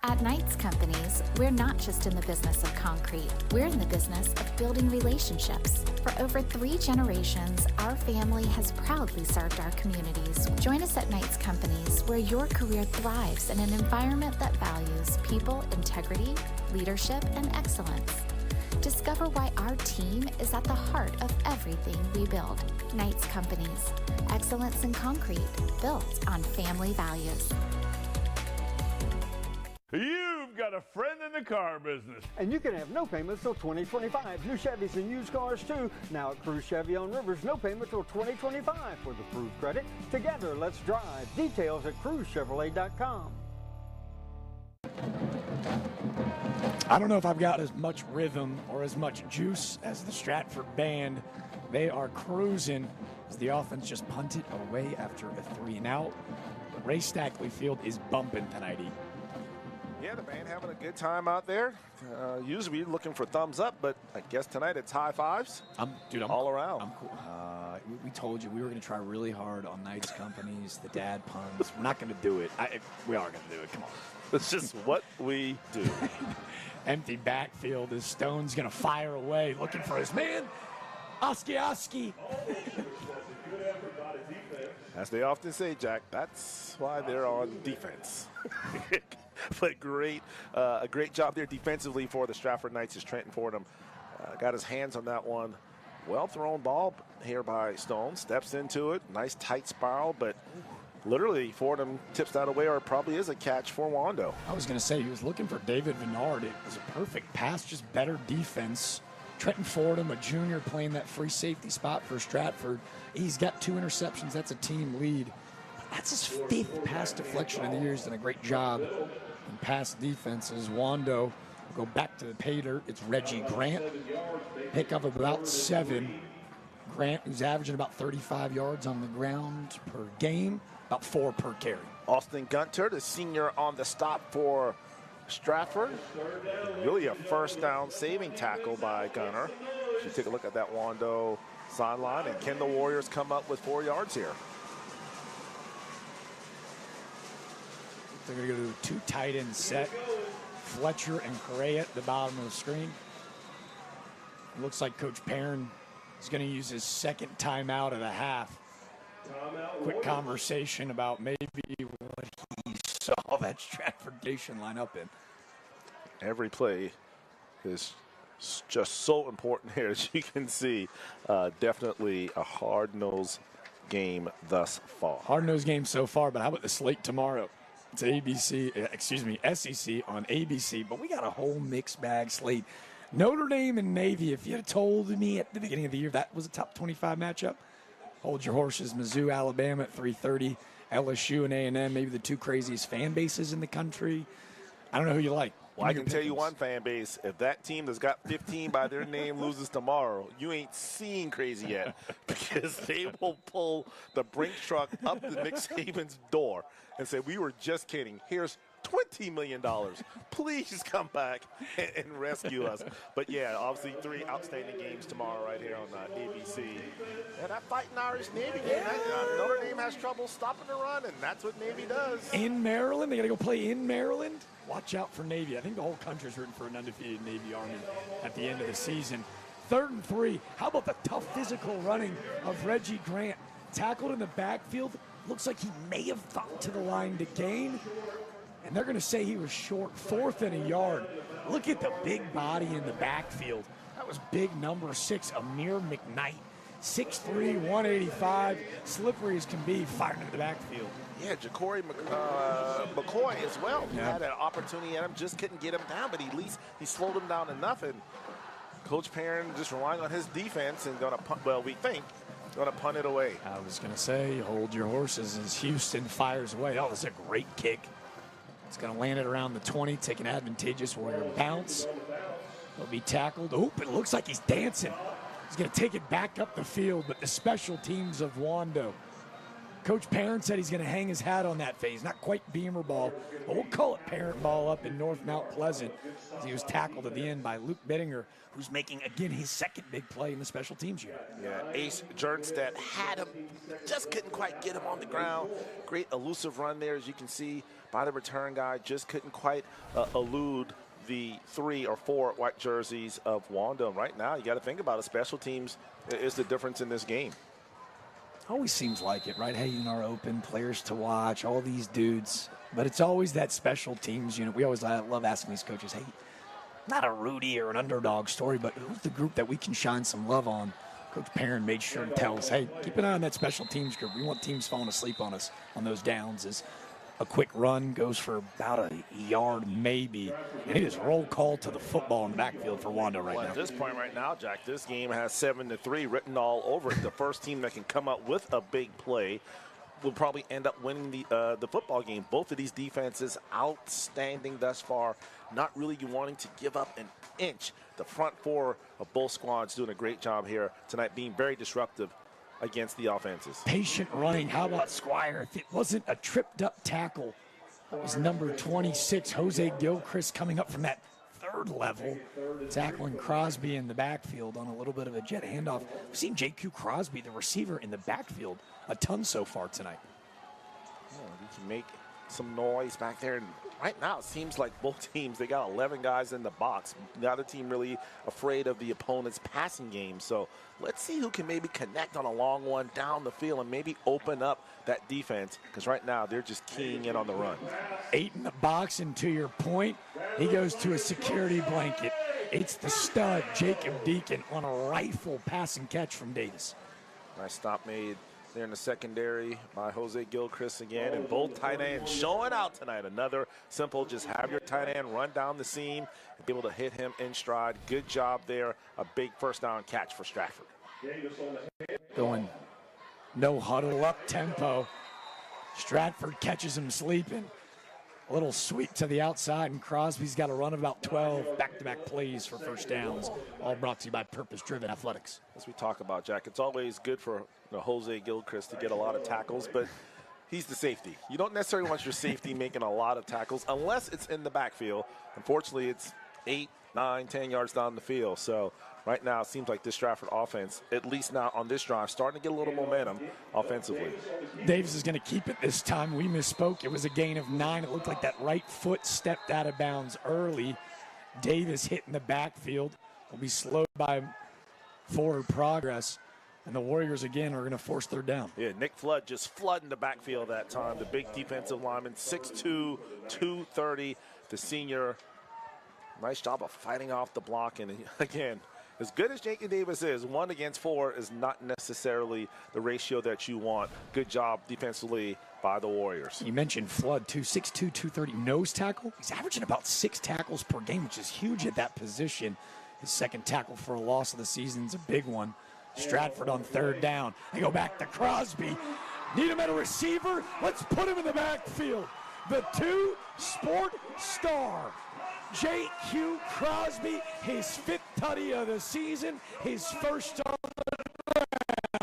At Knights Companies, we're not just in the business of concrete. We're in the business of building relationships. For over 3 generations, our family has proudly served our communities. Join us at Knights Companies, where your career thrives in an environment that values people, integrity, leadership, and excellence. Discover why our team is at the heart of everything we build. Knights Companies, excellence in concrete, built on family values. You've got a friend in the car business. And you can have no payments till 2025. New Chevys and used cars too. Now at Cruise Chevy on Rivers, no payment till 2025 with approved credit. Together, let's drive. Details at cruisechevrolet.com. I don't know if I've got as much rhythm or as much juice as the Stratford band. They are cruising as the offense just punted away after a 3-and-out. Ray Stackley Field is bumping tonight. Yeah, the band having a good time out there. Usually looking for thumbs up, but I guess tonight it's high fives. I'm all around. I'm cool. We told you we were going to try really hard on Knights Companies, the dad puns. We're not going to do it. We are going to do it. Come on. It's just what we do. Empty backfield as Stone's going to fire away, looking for his man. Oski. As they often say, Jack, that's why they're on defense. But a great job there defensively for the Stratford Knights as Trenton Fordham got his hands on that one. Well thrown ball here by Stone. Steps into it. Nice tight spiral, but literally Fordham tips that away, or it probably is a catch for Wando. I was going to say he was looking for David Vennard. It was a perfect pass, just better defense. Trenton Fordham, a junior, playing that free safety spot for Stratford. He's got 2 interceptions. That's a team lead. That's his 5th pass deflection of the year. He's done a great job in pass defenses. Wando will go back to the pay dirt. It's Reggie Grant. Pick up about 7. Grant, who's averaging about 35 yards on the ground per game, about 4 per carry. Austin Gunter, the senior on the stop for Stratford. Really a first down saving tackle by Gunter. You take a look at that Wando sideline, and can the Warriors come up with 4 yards here? They're going to go to a 2 tight end set. Fletcher and Correa at the bottom of the screen. It looks like Coach Perrin is going to use his 2nd timeout of the half. Quick conversation about maybe what he saw that Stratford Nation line up in. Every play is just so important here, as you can see. Definitely a hard-nosed game thus far. Hard-nosed game so far, but how about the slate tomorrow? It's SEC on ABC, but we got a whole mixed bag slate. Notre Dame and Navy, if you had told me at the beginning of the year that was a top 25 matchup, hold your horses. Mizzou, Alabama at 3:30, LSU and A&M, maybe the 2 craziest fan bases in the country. I don't know who you like. Well, I can tell you one fan base, if that team that's got 15 by their name loses tomorrow, you ain't seen crazy yet, because they will pull the Brink truck up to Nick Saban's door and say, we were just kidding. Here's $20 million. Please come back and rescue us. But, yeah, obviously 3 outstanding games tomorrow right here on ABC. And that Fighting Irish Navy game, Notre Dame has trouble stopping the run, and that's what Navy does. In Maryland, they got to go play in Maryland. Watch out for Navy. I think the whole country's rooting for an undefeated Navy Army at the end of the season. 3rd and 3. How about the tough physical running of Reggie Grant? Tackled in the backfield. Looks like he may have thought to the line to gain. And they're going to say he was short. 4th and a yard. Look at the big body in the backfield. That was big number 6, Amir McKnight. 6'3", 185, slippery as can be, fired into the backfield. Yeah, Ja'Cory McCoy as well. He had an opportunity at him, just couldn't get him down, but at least he slowed him down enough. And Coach Perrin just relying on his defense and going to punt, well, we think, going to punt it away. I was going to say, hold your horses as Houston fires away. Oh, that's a great kick. It's going to land it around the 20, take an advantageous Warrior bounce. He'll be tackled. Oop, it looks like he's dancing. He's going to take it back up the field, but the special teams of Wando. Coach Perrin said he's going to hang his hat on that phase. Not quite Beamer ball, but we'll call it Parent ball up in North Mount Pleasant. He was tackled at the end by Luke Bettinger, who's making, again, his 2nd big play in the special teams unit. Yeah, Ace Jernstedt had him, just couldn't quite get him on the ground. Great elusive run there, as you can see, by the return guy. Just couldn't quite elude the 3 or 4 white jerseys of Wando. Right now, you got to think about it. Special teams is the difference in this game. Always seems like it, right? Hayden are open, players to watch, all these dudes. But it's always that special teams unit. We always love asking these coaches, hey, not a Rudy or an underdog story, but who's the group that we can shine some love on? Coach Perrin made sure to tell us, hey, keep an eye on that special teams group. We want teams falling asleep on us on those downs. As a quick run goes for about a yard maybe. And it is roll call to the football in the backfield for Wando right now. At this point right now, Jack, this game has 7-3 written all over it. The first team that can come up with a big play will probably end up winning the football game. Both of these defenses outstanding thus far, not really wanting to give up an inch. The front 4 of both squads doing a great job here tonight, being very disruptive against the offenses. Patient running. How about Squire? If it wasn't a tripped up tackle, that was number 26, Jose Gilchrist, coming up from that 3rd level, tackling Crosby in the backfield on a little bit of a jet handoff. We've seen J.Q. Crosby, the receiver, in the backfield a ton so far tonight. He can make some noise back there. And right now, it seems like both teams, they got 11 guys in the box. The other team really afraid of the opponent's passing game. So let's see who can maybe connect on a long one down the field and maybe open up that defense, because right now they're just keying in on the run. 8 in the box, and to your point, he goes to a security blanket. It's the stud, Jacob Deacon, on a rifle pass and catch from Davis. Nice stop made there in the secondary by Jose Gilchrist again, and both tight ends showing out tonight. Another simple, just have your tight end run down the seam and be able to hit him in stride. Good job there. A big first down catch for Stratford. Going no huddle up tempo. Stratford catches him sleeping. A little sweep to the outside, and Crosby's got a run of about 12 back-to-back plays for first downs, all brought to you by Purpose Driven Athletics. As we talk about, Jack, it's always good for Jose Gilchrist to get a lot of tackles, but he's the safety. You don't necessarily want your safety making a lot of tackles unless it's in the backfield. Unfortunately, it's 8, 9, 10 yards down the field. So right now, it seems like this Stratford offense, at least now on this drive, starting to get a little momentum offensively. Davis is going to keep it this time. We misspoke. It was a gain of 9. It looked like that right foot stepped out of bounds early. Davis hit in the backfield. Will be slowed by forward progress. And the Warriors, again, are going to force third down. Yeah, Nick Flood just flooding the backfield that time. The big defensive lineman, 6'2", 230. The senior, nice job of fighting off the block. And again, as good as Jacob Davis is, 1 against 4 is not necessarily the ratio that you want. Good job defensively by the Warriors. You mentioned Flood, too. 6'2", 230 nose tackle. He's averaging about 6 tackles per game, which is huge at that position. His second tackle for a loss of the season is a big one. Stratford on third down. They go back to Crosby. Need him at a receiver? Let's put him in the backfield. The 2-sport star, J.Q. Crosby, his 5th tutty of the season, his first on the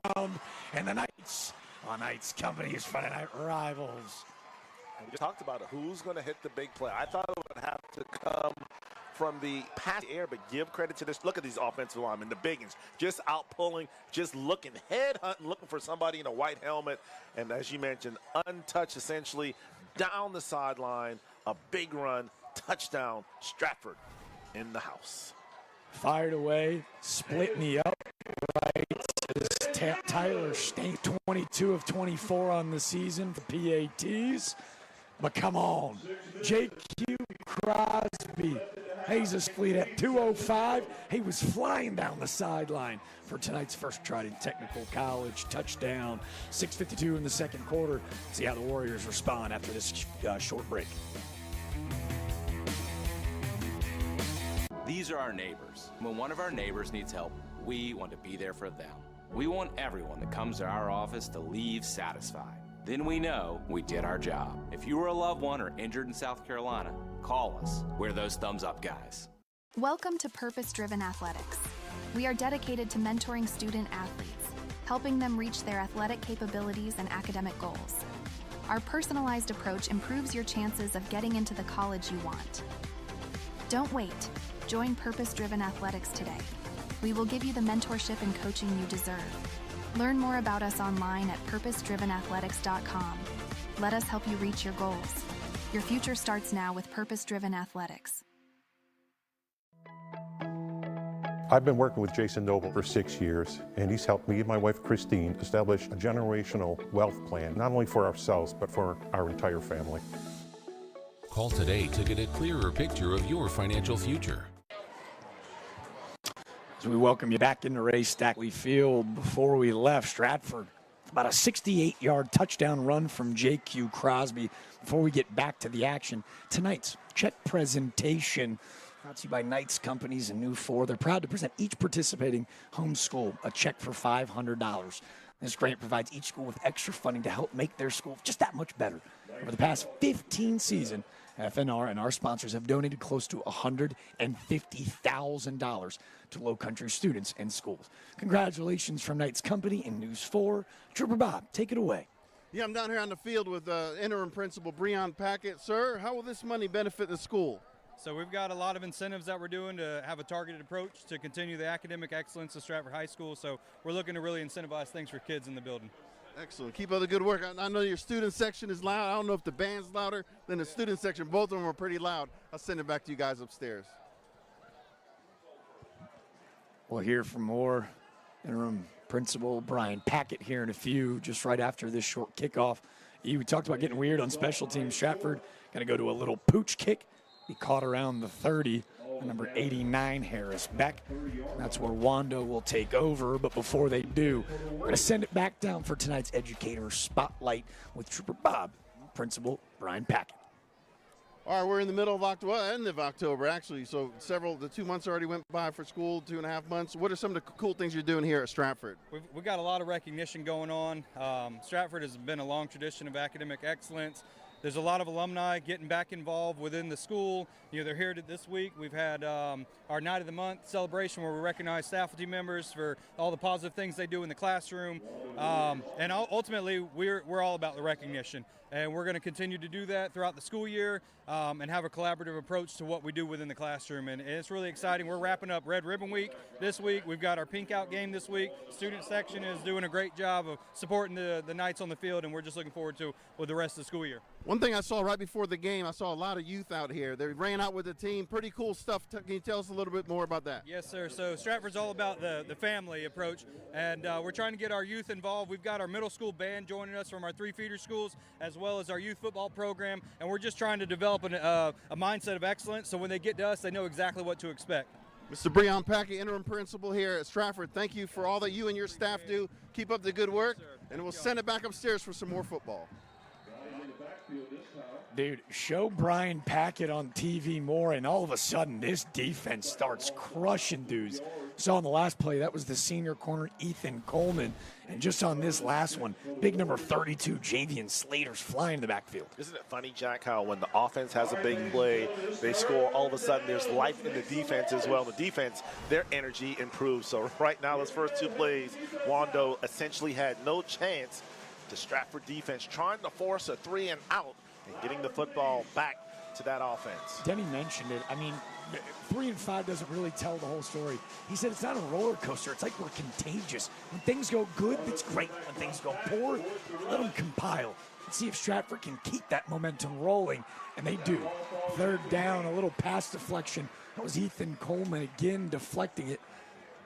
ground. And the Knights, on Knights Company's Friday Night Rivals. We just talked about it. Who's going to hit the big play? I thought it would have to come from the pass air, but give credit to this. Look at these offensive linemen, the biggins, just out pulling, just looking, head hunting, looking for somebody in a white helmet. And as you mentioned, untouched essentially down the sideline, a big run, touchdown, Stratford in the house. Fired away, split me up right. Tyler Stank, 22 of 24 on the season for PATs. But come on, J.Q. Crosby. Hayes' fleet at 2:05. He was flying down the sideline for tonight's first Trident Technical College touchdown. 6:52 in the second quarter. See how the Warriors respond after this short break. These are our neighbors. When one of our neighbors needs help, we want to be there for them. We want everyone that comes to our office to leave satisfied. Then we know we did our job. If you were a loved one or injured in South Carolina, call us. We're those thumbs up guys. Welcome to Purpose Driven Athletics. We are dedicated to mentoring student athletes, helping them reach their athletic capabilities and academic goals. Our personalized approach improves your chances of getting into the college you want. Don't wait. Join Purpose Driven Athletics today. We will give you the mentorship and coaching you deserve. Learn more about us online at purposedrivenathletics.com. Let us help you reach your goals. Your future starts now with Purpose Driven Athletics. I've been working with Jason Noble for 6 years, and he's helped me and my wife Christine establish a generational wealth plan, not only for ourselves, but for our entire family. Call today to get a clearer picture of your financial future. As we welcome you back into Ray Stackley Field, before we left Stratford, about a 68-yard touchdown run from J.Q. Crosby. Before we get back to the action, tonight's check presentation brought to you by Knights Companies and New 4. They're proud to present each participating home school a check for $500. This grant provides each school with extra funding to help make their school just that much better. Over the past 15 seasons, FNR and our sponsors have donated close to $150,000 to Low Country students and schools. Congratulations from Knights Company and News 4. Trooper Bob, take it away. Yeah, I'm down here on the field with interim principal Breon Packett. Sir, how will this money benefit the school? So we've got a lot of incentives that we're doing to have a targeted approach to continue the academic excellence of Stratford High School. So we're looking to really incentivize things for kids in the building. Excellent. Keep up the good work. I know your student section is loud. I don't know if the band's louder than the student section. Both of them are pretty loud. I'll send it back to you guys upstairs. We'll hear from more interim principal Brian Packett here in a few, just right after this short kickoff. We talked about getting weird on special teams. Stratford going to go to a little pooch kick. He caught around the 30. number 89, Harris Beck. That's where Wando will take over. But before they do, we're going to send it back down for tonight's Educator Spotlight with Trooper Bob, Principal Brian Packett. All right, we're in the middle of October, end of October, actually. So the 2 months already went by for school, 2.5 months. What are some of the cool things you're doing here at Stratford? We've got a lot of recognition going on. Stratford has been a long tradition of academic excellence. There's a lot of alumni getting back involved within the school. You know, they're here this week. We've had our Night of the Month celebration where we recognize faculty members for all the positive things they do in the classroom. And ultimately, we're all about the recognition. And we're going to continue to do that throughout the school year and have a collaborative approach to what we do within the classroom. And it's really exciting. We're wrapping up Red Ribbon Week this week. We've got our Pink Out game this week. Student section is doing a great job of supporting the Knights on the field, and we're just looking forward to with the rest of the school year. One thing I saw right before the game, I saw a lot of youth out here. They ran out with the team. Pretty cool stuff. Can you tell us a little bit more about that? Yes, sir. So Stratford's all about the family approach, and we're trying to get our youth involved. We've got our middle school band joining us from our 3 feeder schools, as well as our youth football program, and we're just trying to develop a mindset of excellence so when they get to us, they know exactly what to expect. Mr. Brian Packett, interim principal here at Stratford, thank you for all that you and your staff do. Keep up the good work, and we'll send it back upstairs for some more football. Dude, show Brian Packett on TV more, and all of a sudden, this defense starts crushing dudes. Saw in the last play, that was the senior corner, Ethan Coleman. And just on this last one, big number 32, Javian Slater's flying in the backfield. Isn't it funny, Jack, how when the offense has a big play, they score, all of a sudden there's life in the defense as well. The defense, their energy improves. So right now, those first 2 plays, Wando essentially had no chance. The Stratford defense trying to force a 3 and out and getting the football back to that offense. Denny mentioned it. I mean, 3 and 5 doesn't really tell the whole story. He said it's not a roller coaster. It's like we're contagious. When things go good, it's great. When things go poor, let them compile. Let's see if Stratford can keep that momentum rolling, and they do. 3rd down, a little pass deflection. That was Ethan Coleman again deflecting it.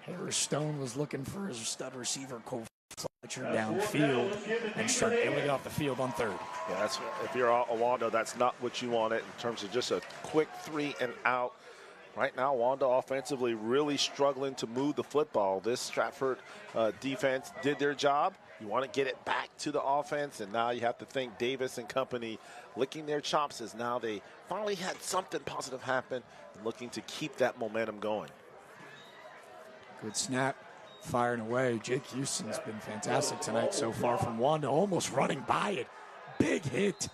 Harris Stone was looking for his stud receiver, Cole Fletcher, downfield, and started able to get off the field on 3rd. Yeah, that's, if you're a Wando, that's not what you wanted in terms of just a quick 3 and out. Right now, Wando offensively really struggling to move the football. This Stratford defense did their job. You want to get it back to the offense, and now you have to think Davis and company licking their chops as now they finally had something positive happen and looking to keep that momentum going. Good snap, firing away. Jake Houston's been fantastic tonight so far from Wando, almost running by it. Big hit,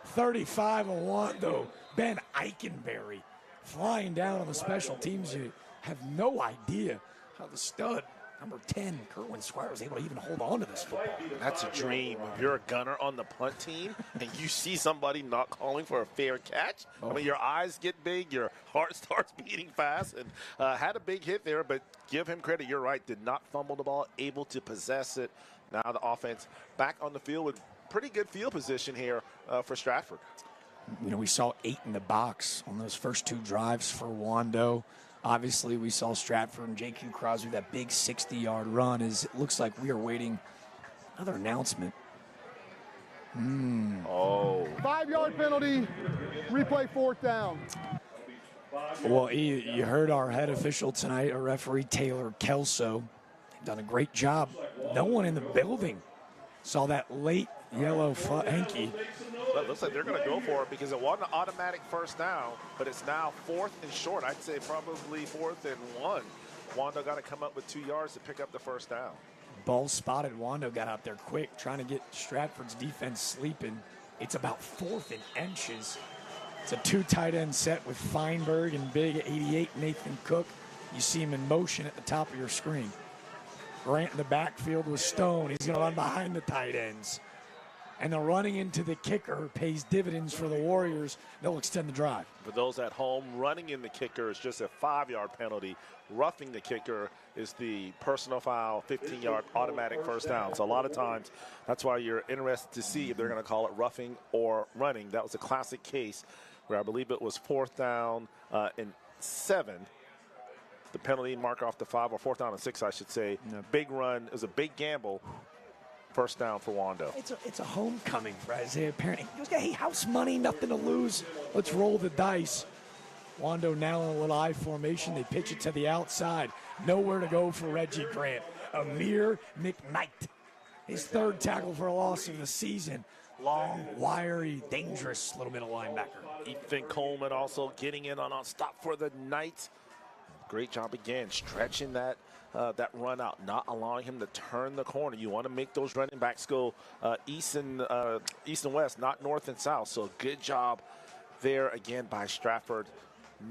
35 of Wando. Ben Eikenberry flying down on the special teams. You have no idea how the stud, number 10, Kerwin Squire, was able to even hold on to this football. That's a dream. If you're a gunner on the punt team and you see somebody not calling for a fair catch, I mean, your eyes get big, your heart starts beating fast, and had a big hit there, but give him credit. You're right, did not fumble the ball, able to possess it. Now the offense back on the field with pretty good field position here for Stratford. You know, we saw 8 in the box on those first 2 drives for Wando. Obviously, we saw Stratford and J.Q. Crosby, that big 60-yard run. It looks like we are waiting another announcement. 5-yard penalty, replay 4th down. Well, you heard our head official tonight, our referee Taylor Kelso. They've done a great job. No one in the building saw that late yellow hanky. But it looks like they're going to go for it because it wasn't an automatic first down, but it's now 4th and short. I'd say probably 4th and 1. Wando got to come up with 2 yards to pick up the first down. Ball spotted. Wando got out there quick, trying to get Stratford's defense sleeping. It's about 4th and inches. It's a 2 tight end set with Feinberg and big 88 Nathan Cook. You see him in motion at the top of your screen. Grant in the backfield with Stone. He's going to run behind the tight ends. And the running into the kicker pays dividends for the Warriors. They'll extend the drive. For those at home, running in the kicker is just a 5-yard penalty. Roughing the kicker is the personal foul, 15-yard automatic first down. So a lot of times, that's why you're interested to see if they're going to call it roughing or running. That was a classic case where I believe it was 4th down and 7. The penalty mark off the 5, or 4th down and 6, I should say. No. Big run. It was a big gamble. First down for Wando. It's a homecoming for Isaiah Parent. He goes, hey, house money, nothing to lose. Let's roll the dice. Wando now in a little I formation. They pitch it to the outside. Nowhere to go for Reggie Grant. Amir McKnight, his third tackle for a loss of the season. Long, wiry, dangerous little middle linebacker. Ethan Coleman also getting in on a stop for the Knights. Great job again, stretching that run out, not allowing him to turn the corner. You want to make those running backs go east and west, not north and south. So good job there again by Stratford.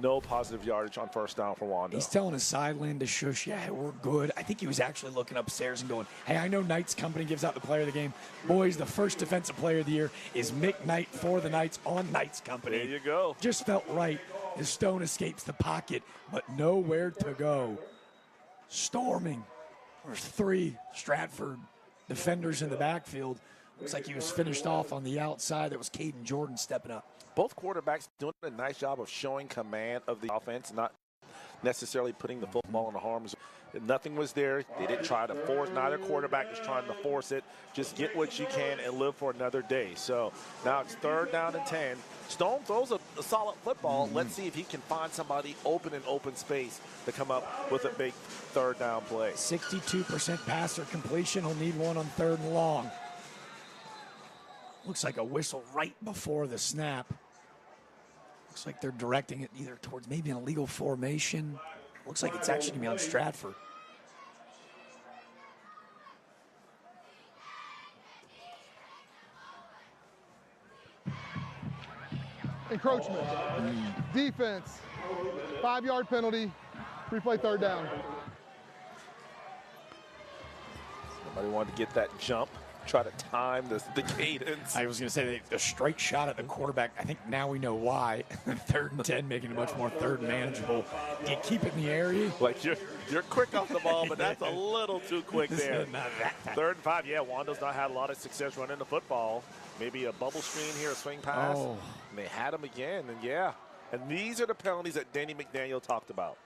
No positive yardage on first down for Wando. He's telling his sideline to shush. Yeah, we're good. I think he was actually looking upstairs and going, hey, I know Knights Company gives out the player of the game. Boys, the first defensive player of the year is McKnight for the Knights on Knights Company. There you go. Just felt right as Stone escapes the pocket, but nowhere to go. Storming. There's 3 Stratford defenders in the backfield. Looks like he was finished off on the outside. That was Caden Jordan stepping up. Both quarterbacks doing a nice job of showing command of the offense, not necessarily putting the football in the arms. Nothing was there. They didn't try to force. Neither quarterback was trying to force it. Just get what you can and live for another day. So now it's 3rd down and 10. Stone throws a solid football. Let's see if he can find somebody open in open space to come up with a big 3rd down play. 62% passer completion. He'll need one on 3rd and long. Looks like a whistle right before the snap. Looks like they're directing it either towards maybe an illegal formation. Looks like it's actually going to be on Stratford. Encroachment. Defense. 5-yard penalty. Replay 3rd down. Somebody wanted to get that jump. Try to time the cadence. I was going to say a straight shot at the quarterback. I think now we know why. 3rd and 10, making it much more 3rd and manageable. Do you keep it in the area? Like you're quick off the ball, but that's a little too quick there. 3rd and 5. Yeah, Wando's not had a lot of success running the football. Maybe a bubble screen here, a swing pass. Oh. And they had him again, and yeah. And these are the penalties that Danny McDaniel talked about.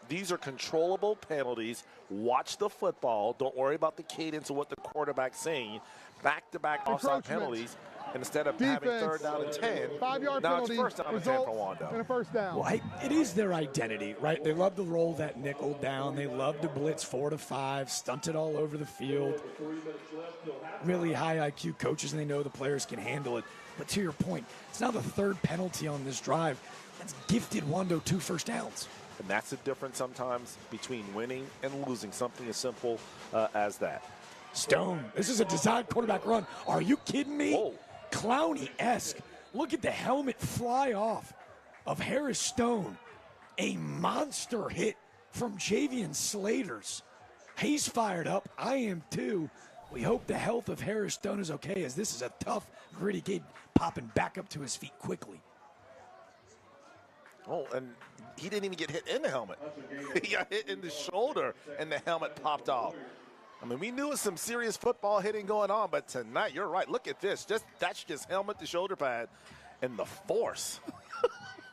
These are controllable penalties. Watch the football. Don't worry about the cadence of what the quarterback's saying. Back-to-back offside penalties. And instead of having 3rd down and 10, 5-yard now penalty, it's 1st down and 10 for Wando. And a 1st down. Well, it is their identity, right? They love to roll that nickel down. They love to blitz 4 to 5, stunt it all over the field. Really high IQ coaches, and they know the players can handle it. But to your point, it's now the 3rd penalty on this drive. That's gifted Wando 2 first downs. And that's the difference sometimes between winning and losing, something as simple as that. Stone, this is a designed quarterback run. Are you kidding me? Whoa. Clowney-esque. Look at the helmet fly off of Harris Stone. A monster hit from Javian Slaters. He's fired up. I am too. We hope the health of Harris Stone is okay, as this is a tough, gritty kid popping back up to his feet quickly. Oh, and he didn't even get hit in the helmet. He got hit in the shoulder, and the helmet popped off. I mean, we knew it was some serious football hitting going on, but tonight, you're right. Look at this. That's just helmet to shoulder pad, and the force.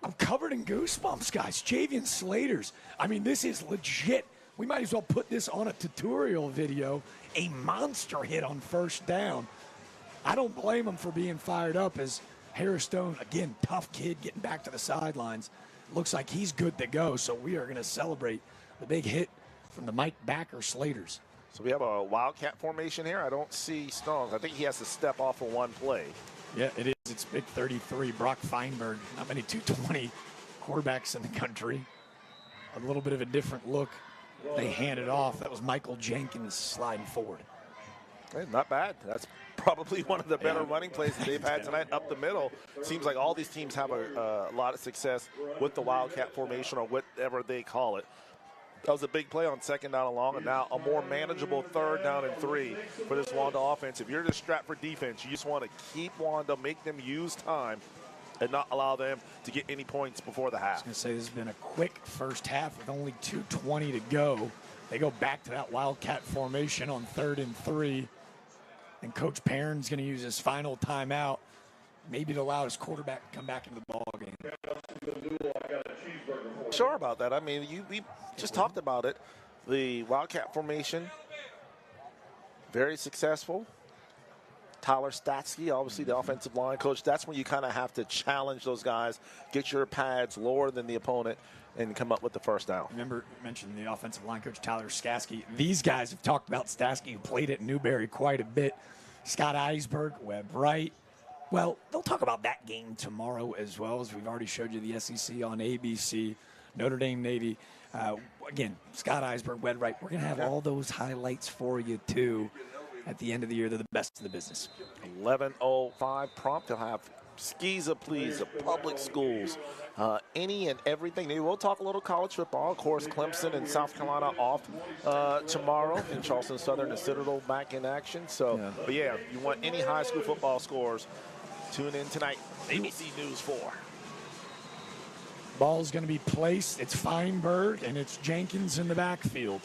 I'm covered in goosebumps, guys. Javian Slaters. I mean, this is legit. We might as well put this on a tutorial video. A monster hit on 1st down. I don't blame him for being fired up, as Harris Stone, again, tough kid getting back to the sidelines. Looks like he's good to go, so we are going to celebrate the big hit from the Mike Backer Slaters. So we have a Wildcat formation here. I don't see Stones. I think he has to step off for one play. Yeah, it is. It's big 33. Brock Feinberg, not many 220 quarterbacks in the country. A little bit of a different look. They hand it off. That was Michael Jenkins sliding forward. Hey, not bad. That's probably one of the better running plays that they've had tonight up the middle. Seems like all these teams have a lot of success with the Wildcat formation, or whatever they call it. That was a big play on 2nd down and long, and now a more manageable 3rd down and 3 for this Wando offense. If you're the Stratford defense, you just want to keep Wando, make them use time, and not allow them to get any points before the half. I was going to say, this has been a quick first half with only 2:20 to go. They go back to that Wildcat formation on 3rd and 3. And Coach Perrin's going to use his final timeout, maybe to allow his quarterback to come back into the ball game. Sure about that. I mean, we just talked about it. The Wildcat formation, very successful. Tyler Statsky, obviously the offensive line coach. That's when you kind of have to challenge those guys, get your pads lower than the opponent, and come up with the first down. Remember, you mentioned the offensive line coach, Tyler Statsky. These guys have talked about Statsky, who played at Newberry quite a bit. Scott Eisberg, Webb Wright. Well, they'll talk about that game tomorrow as well, as we've already showed you the SEC on ABC, Notre Dame Navy. Again, Scott Eisberg, Webb Wright. We're going to have all those highlights for you, too. At the end of the year, they're the best in the business. 11:05 prompt. They'll have Skiza, please, the public schools, any and everything. They will talk a little college football. Of course, Clemson and South Carolina off tomorrow, and Charleston Southern and Citadel back in action. So, But yeah, if you want any high school football scores, tune in tonight. ABC News 4. Ball's going to be placed. It's Feinberg, and it's Jenkins in the backfield.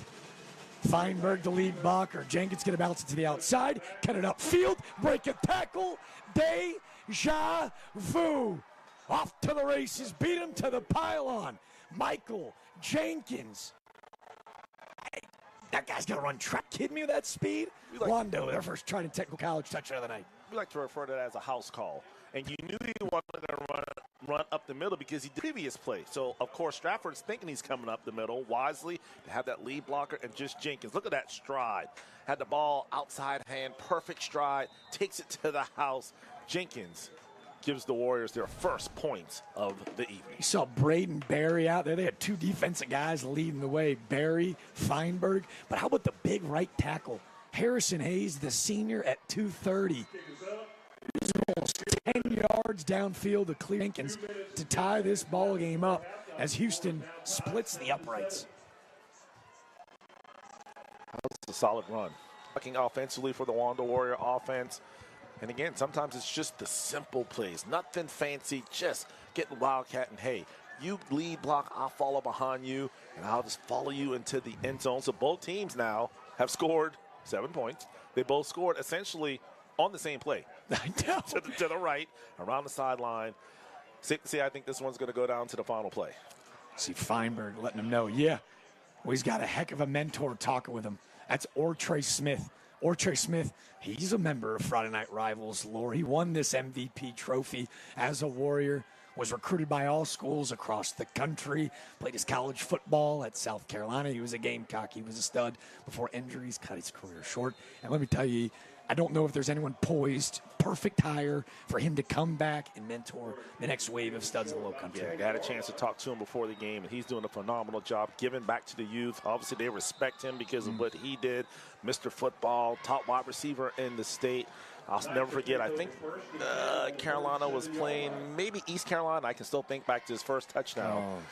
Feinberg, the lead blocker. Jenkins going to bounce it to the outside, cut it upfield, break a tackle. Deja vu. Off to the races, beat him to the pylon. Michael Jenkins. Hey, that guy's going to run track. Kidding me with that speed? Wando, their first try to technical college touchdown of the night. We like to refer to that as a house call. And you knew he wanted to run up the middle because he did previous play. So, of course, Stratford's thinking he's coming up the middle wisely to have that lead blocker and just Jenkins. Look at that stride. Had the ball outside hand, perfect stride, takes it to the house. Jenkins gives the Warriors their first points of the evening. You saw Braden Berry out there. They had two defensive guys leading the way, Berry, Feinberg. But how about the big right tackle? Harrison Hayes, the senior, at 230. 10 yards downfield to clear Jenkins to tie this ball game up as Houston splits the uprights. That's a solid run. Looking offensively for the Wando Warrior offense. And again, sometimes it's just the simple plays. Nothing fancy, just getting Wildcat and, hey, you lead block, I'll follow behind you, and I'll just follow you into the end zone. So both teams now have scored 7 points. They both scored essentially on the same play. I know. to the right, around the sideline. Safe to say, I think this one's going to go down to the final play. See Feinberg letting him know, well, he's got a heck of a mentor talking with him. That's Ortre Smith. Ortre Smith, he's a member of Friday Night Rivals lore. He won this MVP trophy as a Warrior, was recruited by all schools across the country, played his college football at South Carolina. He was a Gamecock. He was a stud before injuries cut his career short. And let me tell you, I don't know if there's anyone poised, perfect hire for him to come back and mentor the next wave of studs in the low country. Yeah, I had a chance to talk to him before the game, and he's doing a phenomenal job giving back to the youth. Obviously, they respect him because of what he did. Mr. Football, top wide receiver in the state. I'll never forget, I think Carolina was playing, maybe East Carolina. I can still think back to his first touchdown.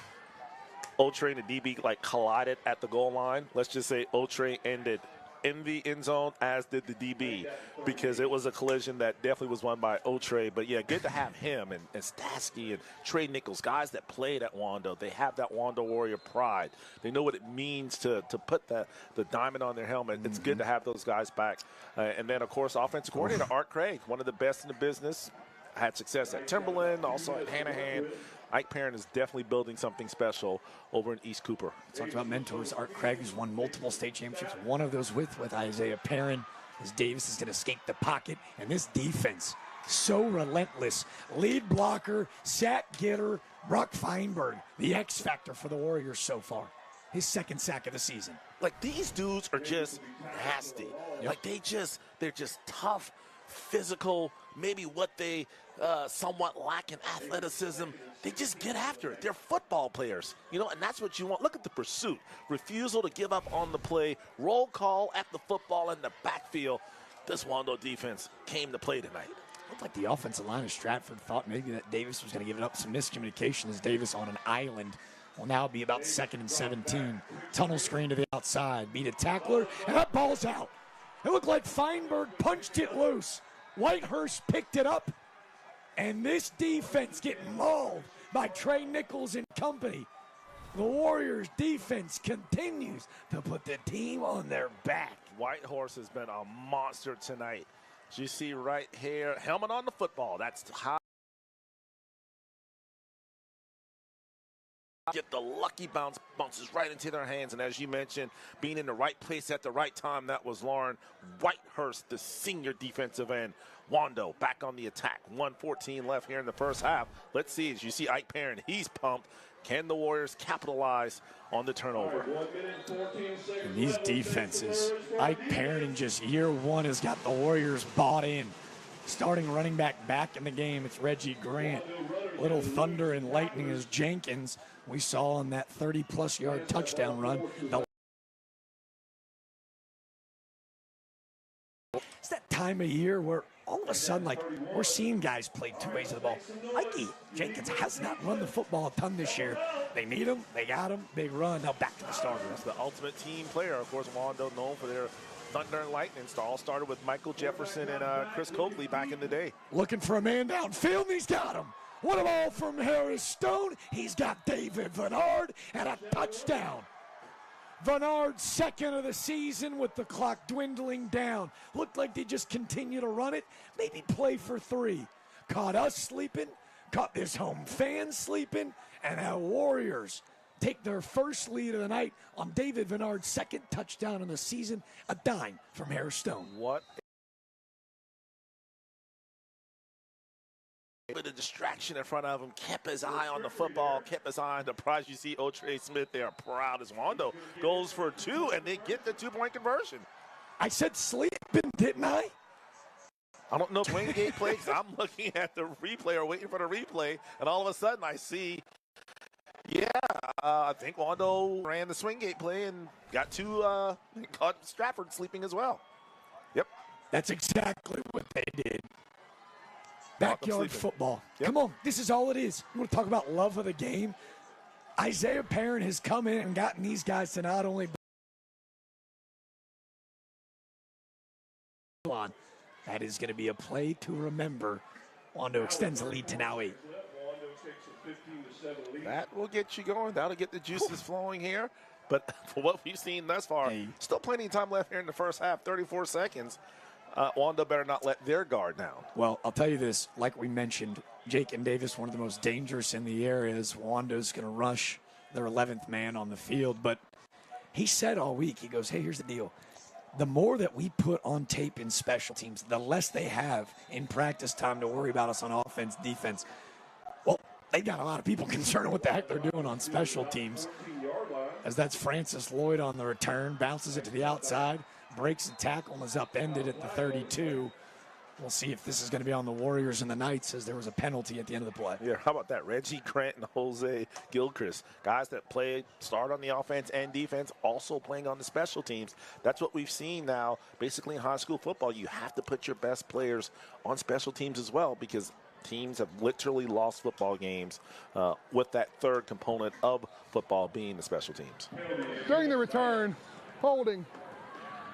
Otre and the DB collided at the goal line. Let's just say Otre ended in the end zone, as did the DB, because it was a collision that definitely was won by Otre. But yeah, good to have him and Statsky and Trey Nichols, guys that played at Wando. They have that Wando Warrior pride. They know what it means to put the diamond on their helmet. It's good to have those guys back. And then, of course, offensive coordinator Art Craig, one of the best in the business, had success at Timberland, also at Hanahan. Ike Perrin is definitely building something special over in East Cooper. Talked about mentors. Art Craig has won multiple state championships. One of those with Isaiah Perrin, as Davis is going to escape the pocket. And this defense, so relentless. Lead blocker, sack getter, Brock Feinberg, the X factor for the Warriors so far. His second sack of the season. Like, these dudes are just nasty. Like, they're just tough, physical, maybe what they somewhat lack in athleticism. They just get after it. They're football players, and that's what you want. Look at the pursuit. Refusal to give up on the play. Roll call at the football in the backfield. This Wando defense came to play tonight. Looked like the offensive line of Stratford thought maybe that Davis was going to give it up. Some miscommunication as Davis on an island will now be about 2nd and 17. Tunnel screen to the outside. Beat a tackler, and that ball's out. It looked like Feinberg punched it loose. Whitehurst picked it up. And this defense getting mauled by Trey Nichols and company. The Warriors' defense continues to put the team on their back. Whitehorse has been a monster tonight. As you see right here, helmet on the football. That's high. get the lucky bounces right into their hands. And as you mentioned, being in the right place at the right time, that was Lauren Whitehurst, the senior defensive end. Wando back on the attack. 1:14 left here in the first half. Let's see, as you see Ike Perrin, he's pumped. Can the Warriors capitalize on the turnover? And these defenses, Ike Perrin in just year one has got the Warriors bought in. Starting running back in the game, it's Reggie Grant. Little thunder and lightning is Jenkins. We saw on that 30-plus yard touchdown run. It's that time of year where all of a sudden, like, we're seeing guys play two ways of the ball. Mikey Jenkins has not run the football a ton this year. They need him. They got him. Big run. Now back to the starters. That's the ultimate team player. Of course, Wando known for their thunder and lightning. All started with Michael Jefferson and Chris Coakley back in the day. Looking for a man downfield, and he's got him. What a ball from Harris Stone. He's got David Vennard and a touchdown. Vennard, second of the season with the clock dwindling down. Looked like they just continue to run it, maybe play for three. Caught us sleeping, caught this home fan sleeping, and now Warriors take their first lead of the night on David Vennard's second touchdown in the season, a dime from Harris Stone. What with a distraction in front of him, kept his eye on the football, kept his eye on the prize. You see Otrey Smith there, proud as Wando goes for two, and they get the two-point conversion. I said sleeping, didn't I? I don't know swing gate play because I'm looking at the replay or waiting for the replay, and all of a sudden I see, I think Wando ran the swing gate play and got caught Stratford sleeping as well. Yep. That's exactly what they did. Backyard football. Yep. Come on, this is all it is. You want to talk about love of the game? Isaiah Perrin has come in and gotten these guys to not only on. That is going to be a play to remember. Wando extends the lead to now 8. That will get you going. That'll get the juices flowing here. But for what we've seen thus far, still plenty of time left here in the first half, 34 seconds. Wando better not let their guard down. Well, I'll tell you this, like we mentioned, Jake and Davis, one of the most dangerous in the areas. Wando's going to rush their 11th man on the field. But he said all week, he goes, hey, here's the deal. The more that we put on tape in special teams, the less they have in practice time to worry about us on offense, defense. Well, they got a lot of people concerned with what the heck they're doing on special teams. As that's Francis Lloyd on the return, bounces it to the outside. Breaks the tackle and is upended at the 32. We'll see if this is going to be on the Warriors and the Knights, as there was a penalty at the end of the play. Yeah, how about that? Reggie Grant and Jose Gilchrist, guys that start on the offense and defense, also playing on the special teams. That's what we've seen now, basically in high school football. You have to put your best players on special teams as well, because teams have literally lost football games with that third component of football being the special teams. During the return, holding.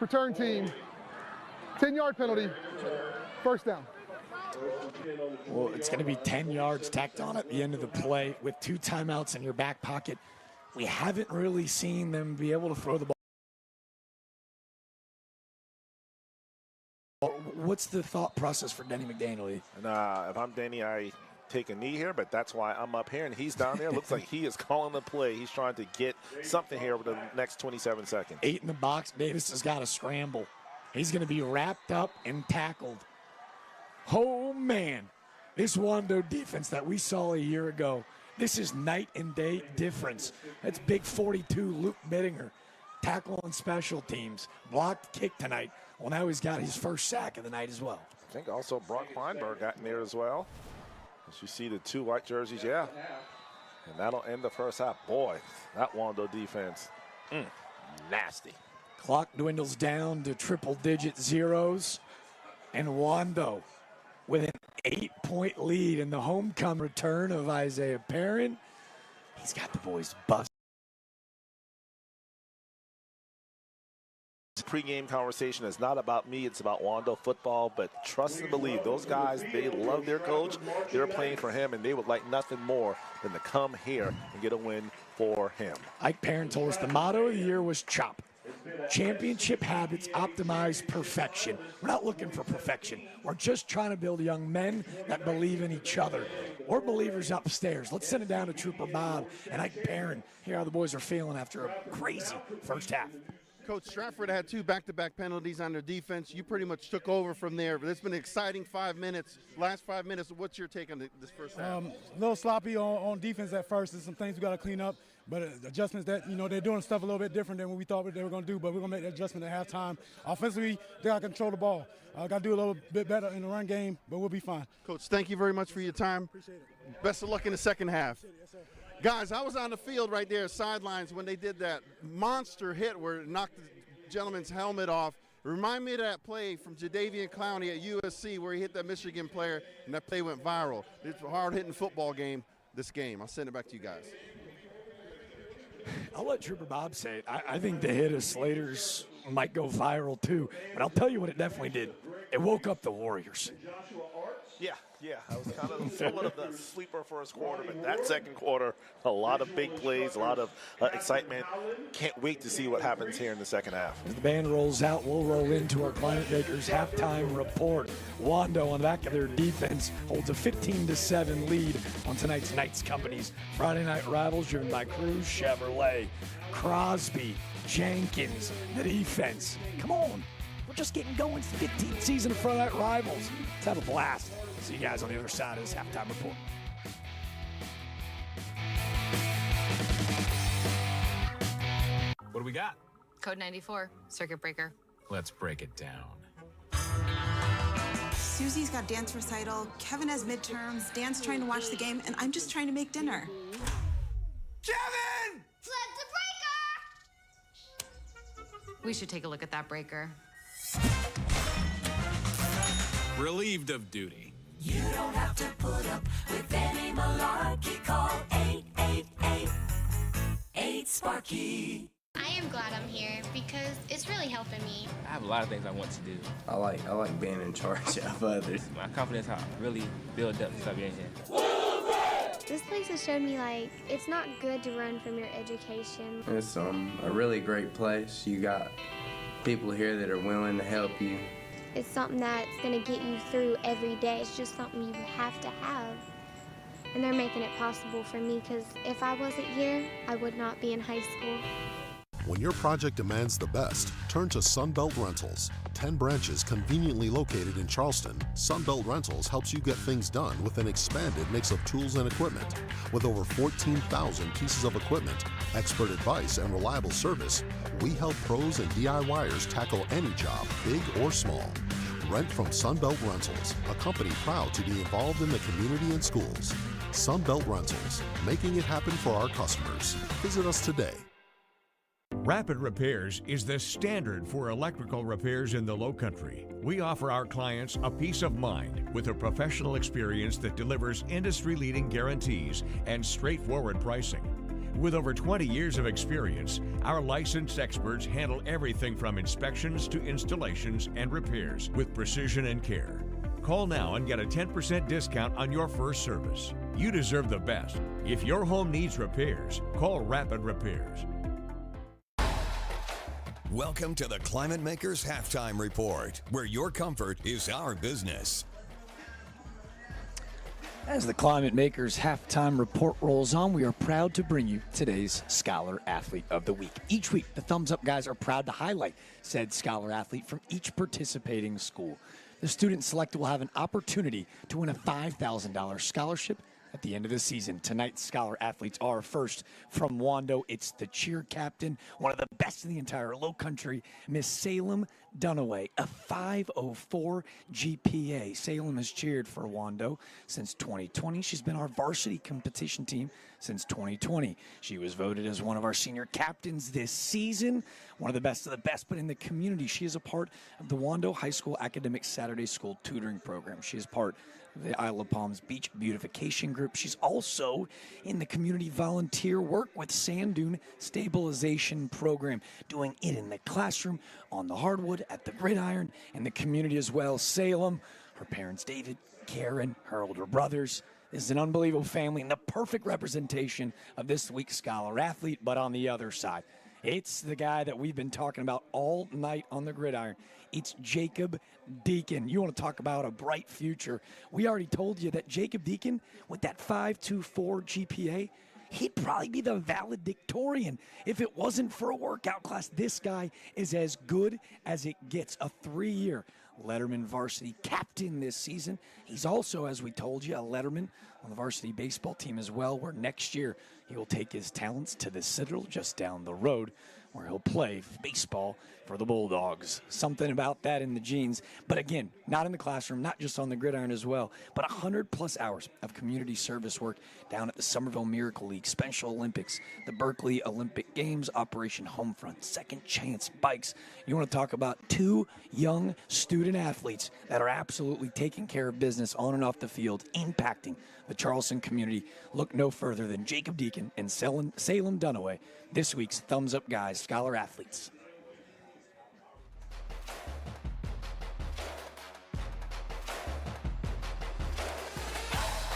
Return team, 10-yard penalty, first down. Well, it's going to be 10 yards tacked on at the end of the play with 2 timeouts in your back pocket. We haven't really seen them be able to throw the ball. What's the thought process for Denny McDaniel? If I'm Denny, I take a knee here, but that's why I'm up here and he's down there. Looks like he is calling the play. He's trying to get something here over the next 27 seconds. 8 in the box. Davis has got to scramble. He's going to be wrapped up and tackled. Oh, man. This Wando defense that we saw a year ago, this is night and day difference. That's big 42 Luke Bittinger. Tackle on special teams. Blocked kick tonight. Well, now he's got his first sack of the night as well. I think also Brock Feinberg got in there as well. As you see the 2 white jerseys, and that'll end the first half. Boy, that Wando defense, nasty. Clock dwindles down to triple-digit zeros, and Wando with an 8-point lead in the homecoming return of Isaiah Perrin. He's got the boys buzzed. Pre-game conversation is not about me, it's about Wando football, but trust and believe those guys, they love their coach, they're playing for him, and they would like nothing more than to come here and get a win for him. Ike Perrin told us the motto of the year was CHOP. Championship habits optimize perfection. We're not looking for perfection. We're just trying to build young men that believe in each other. We're believers upstairs. Let's send it down to Trooper Bob and Ike Perrin. Hear how the boys are feeling after a crazy first half. Coach, Stratford had 2 back-to-back penalties on their defense. You pretty much took over from there, but it's been an exciting 5 minutes. Last 5 minutes, what's your take on this first half? A little sloppy on defense at first. There's some things we got to clean up, but adjustments that, they're doing stuff a little bit different than what we thought they were going to do, but we're going to make that adjustment at halftime. Offensively, they got to control the ball. Got to do a little bit better in the run game, but we'll be fine. Coach, thank you very much for your time. Appreciate it. Best of luck in the second half. Yes, sir. Guys, I was on the field right there, sidelines, when they did that monster hit where it knocked the gentleman's helmet off. Remind me of that play from Jadeveon Clowney at USC where he hit that Michigan player, and that play went viral. It's a hard-hitting football game, this game. I'll send it back to you guys. I'll let Trooper Bob say it. I think the hit of Slater's might go viral too, but I'll tell you what it definitely did. It woke up the Warriors. Yeah, I was kind of somewhat of the sleeper first quarter, but that second quarter, a lot of big plays, a lot of excitement. Can't wait to see what happens here in the second half. As the band rolls out, we'll roll into our Climate Makers halftime report. Wando on the back of their defense holds a 15-7 lead on tonight's Knights Company's Friday Night Rivals, driven by Cruz Chevrolet. Crosby, Jenkins, the defense. Come on. We're just getting going. It's the 15th season of Friday Night Rivals. Let's have a blast. See you guys on the other side of this halftime report. What do we got? Code 94, circuit breaker. Let's break it down. Susie's got dance recital, Kevin has midterms, Dan's trying to watch the game, and I'm just trying to make dinner. Kevin! Flip the breaker! We should take a look at that breaker. Relieved of duty. You don't have to put up with any malarkey. Call 888-8-SPARKY. I am glad I'm here because it's really helping me. I have a lot of things I want to do. I like being in charge of others. My confidence really built up since I've been here. This place has shown me, it's not good to run from your education. It's a really great place. You got people here that are willing to help you. It's something that's going to get you through every day. It's just something you have to have. And they're making it possible for me because if I wasn't here, I would not be in high school. When your project demands the best, turn to Sunbelt Rentals. 10 branches conveniently located in Charleston, Sunbelt Rentals helps you get things done with an expanded mix of tools and equipment. With over 14,000 pieces of equipment, expert advice, and reliable service, we help pros and DIYers tackle any job, big or small. Rent from Sunbelt Rentals, a company proud to be involved in the community and schools. Sunbelt Rentals, making it happen for our customers. Visit us today. Rapid Repairs is the standard for electrical repairs in the Lowcountry. We offer our clients a peace of mind with a professional experience that delivers industry-leading guarantees and straightforward pricing. With over 20 years of experience, our licensed experts handle everything from inspections to installations and repairs with precision and care. Call now and get a 10% discount on your first service. You deserve the best. If your home needs repairs, call Rapid Repairs. Welcome to the Climate Makers Halftime Report, where your comfort is our business. As the Climate Makers Halftime Report rolls on, we are proud to bring you today's Scholar Athlete of the Week. Each week, the Thumbs Up guys are proud to highlight said Scholar Athlete from each participating school. The student selected will have an opportunity to win a $5,000 scholarship at the end of the season. Tonight's Scholar Athletes are first from Wando. It's the cheer captain, one of the best in the entire Lowcountry, Miss Salem Dunaway, a 504 GPA. Salem has cheered for Wando since 2020. She's been our varsity competition team since 2020. She was voted as one of our senior captains this season, one of the best, but in the community. She is a part of the Wando High School Academic Saturday School Tutoring Program. She is part of the Isle of Palms Beach Beautification Group. She's also in the community volunteer work with Sand Dune Stabilization Program, doing it in the classroom, on the hardwood, at the gridiron, and the community as well. Salem, her parents David, Karen, her older brothers. This is an unbelievable family and the perfect representation of this week's Scholar Athlete. But on the other side, It's the guy that we've been talking about all night on the gridiron. It's Jacob Deacon. You want to talk about a bright future. We already told you that Jacob Deacon, with that 5.24 GPA, he'd probably be the valedictorian if it wasn't for a workout class. This guy is as good as it gets. A 3-year Letterman varsity captain this season. He's also, as we told you, a Letterman on the varsity baseball team as well, where next year he will take his talents to the Citadel just down the road, where he'll play baseball for the Bulldogs. Something about that in the genes. But again, not in the classroom, not just on the gridiron as well, but 100+ hours of community service work down at the Somerville Miracle League, Special Olympics, the Berkeley Olympic Games, Operation Homefront, Second Chance Bikes. You want to talk about 2 young student athletes that are absolutely taking care of business on and off the field, impacting the Charleston community. Look no further than Jacob Deacon and Salem Dunaway, this week's Thumbs Up Guys Scholar Athletes.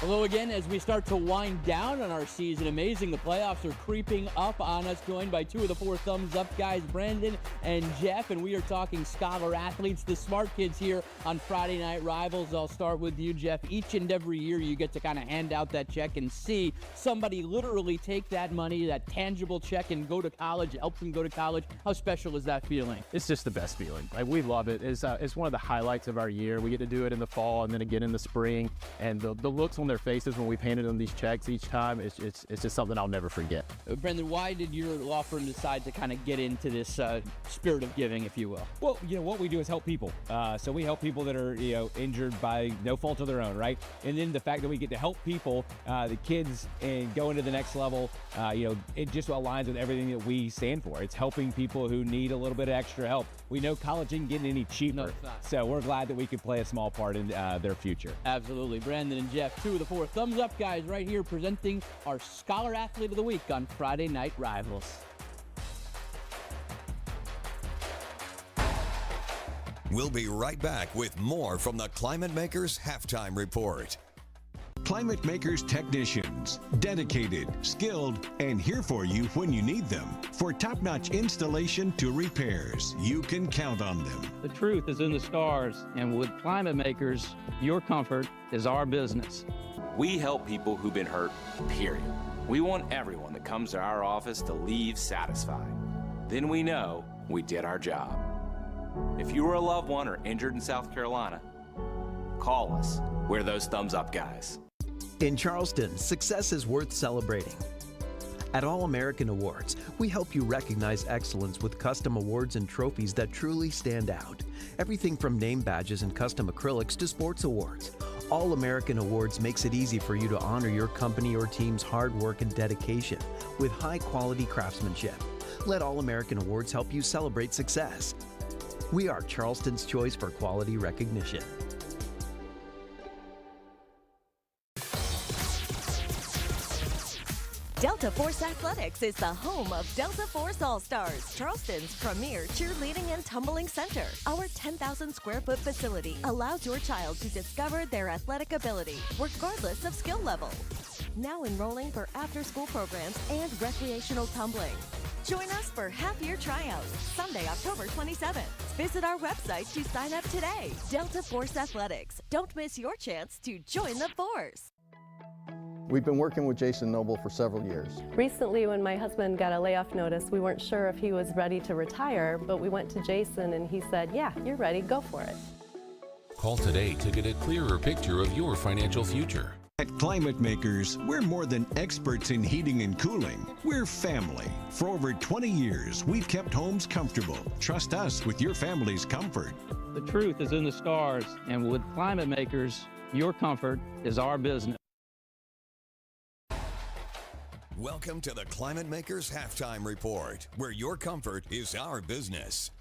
Hello again as we start to wind down on our season. Amazing. The playoffs are creeping up on us, joined by 2 of the 4 thumbs up guys, Brandon and Jeff, and we are talking scholar athletes, the smart kids here on Friday Night Rivals. I'll start with you, Jeff. Each and every year you get to kind of hand out that check and see somebody literally take that money, that tangible check, and go to college, help them go to college. How special is that feeling? It's just the best feeling. Like, we love it. It's one of the highlights of our year. We get to do it in the fall and then again in the spring, and the looks on their faces when we painted on these checks each time, it's just something I'll never forget. Brendan, why did your law firm decide to kind of get into this spirit of giving, if you will? Well, what we do is help people. So we help people that are, injured by no fault of their own, right? And then the fact that we get to help people, the kids, and go into the next level, it just aligns with everything that we stand for. It's helping people who need a little bit of extra help. We know college isn't getting any cheaper, No, it's not. So we're glad that we could play a small part in their future. Absolutely. Brandon and Jeff, 2 of the 4 thumbs up guys right here presenting our Scholar Athlete of the Week on Friday Night Rivals. We'll be right back with more from the Climate Makers Halftime Report. Climate Makers technicians, dedicated, skilled, and here for you when you need them. For top-notch installation to repairs, you can count on them. The truth is in the stars, and with Climate Makers, your comfort is our business. We help people who've been hurt, period. We want everyone that comes to our office to leave satisfied. Then we know we did our job. If you were a loved one or injured in South Carolina, call us. We're those thumbs up guys. In Charleston, success is worth celebrating. At All American Awards, we help you recognize excellence with custom awards and trophies that truly stand out. Everything from name badges and custom acrylics to sports awards. All American Awards makes it easy for you to honor your company or team's hard work and dedication with high-quality craftsmanship. Let All American Awards help you celebrate success. We are Charleston's choice for quality recognition. Delta Force Athletics is the home of Delta Force All-Stars, Charleston's premier cheerleading and tumbling center. Our 10,000 square foot facility allows your child to discover their athletic ability, regardless of skill level. Now enrolling for after-school programs and recreational tumbling. Join us for half-year tryouts, Sunday, October 27th. Visit our website to sign up today. Delta Force Athletics. Don't miss your chance to join the force. We've been working with Jason Noble for several years. Recently, when my husband got a layoff notice, we weren't sure if he was ready to retire, but we went to Jason and he said, yeah, you're ready, go for it. Call today to get a clearer picture of your financial future. At Climate Makers, we're more than experts in heating and cooling. We're family. For over 20 years, we've kept homes comfortable. Trust us with your family's comfort. The truth is in the stars, and with Climate Makers, your comfort is our business. Welcome to the Climate Makers Halftime Report, where your comfort is our business.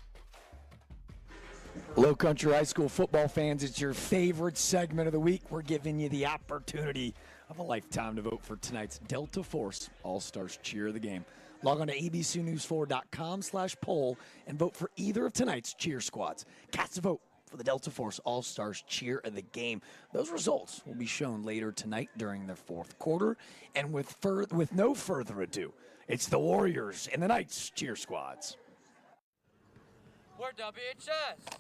Low Country High School football fans, it's your favorite segment of the week. We're giving you the opportunity of a lifetime to vote for tonight's Delta Force All-Stars Cheer of the Game. Log on to abcnews4.com/poll and vote for either of tonight's cheer squads. Cast a vote for the Delta Force All-Stars Cheer of the Game. Those results will be shown later tonight during the fourth quarter. And with no further ado, It's the Warriors and the Knights cheer squads. We're WHS.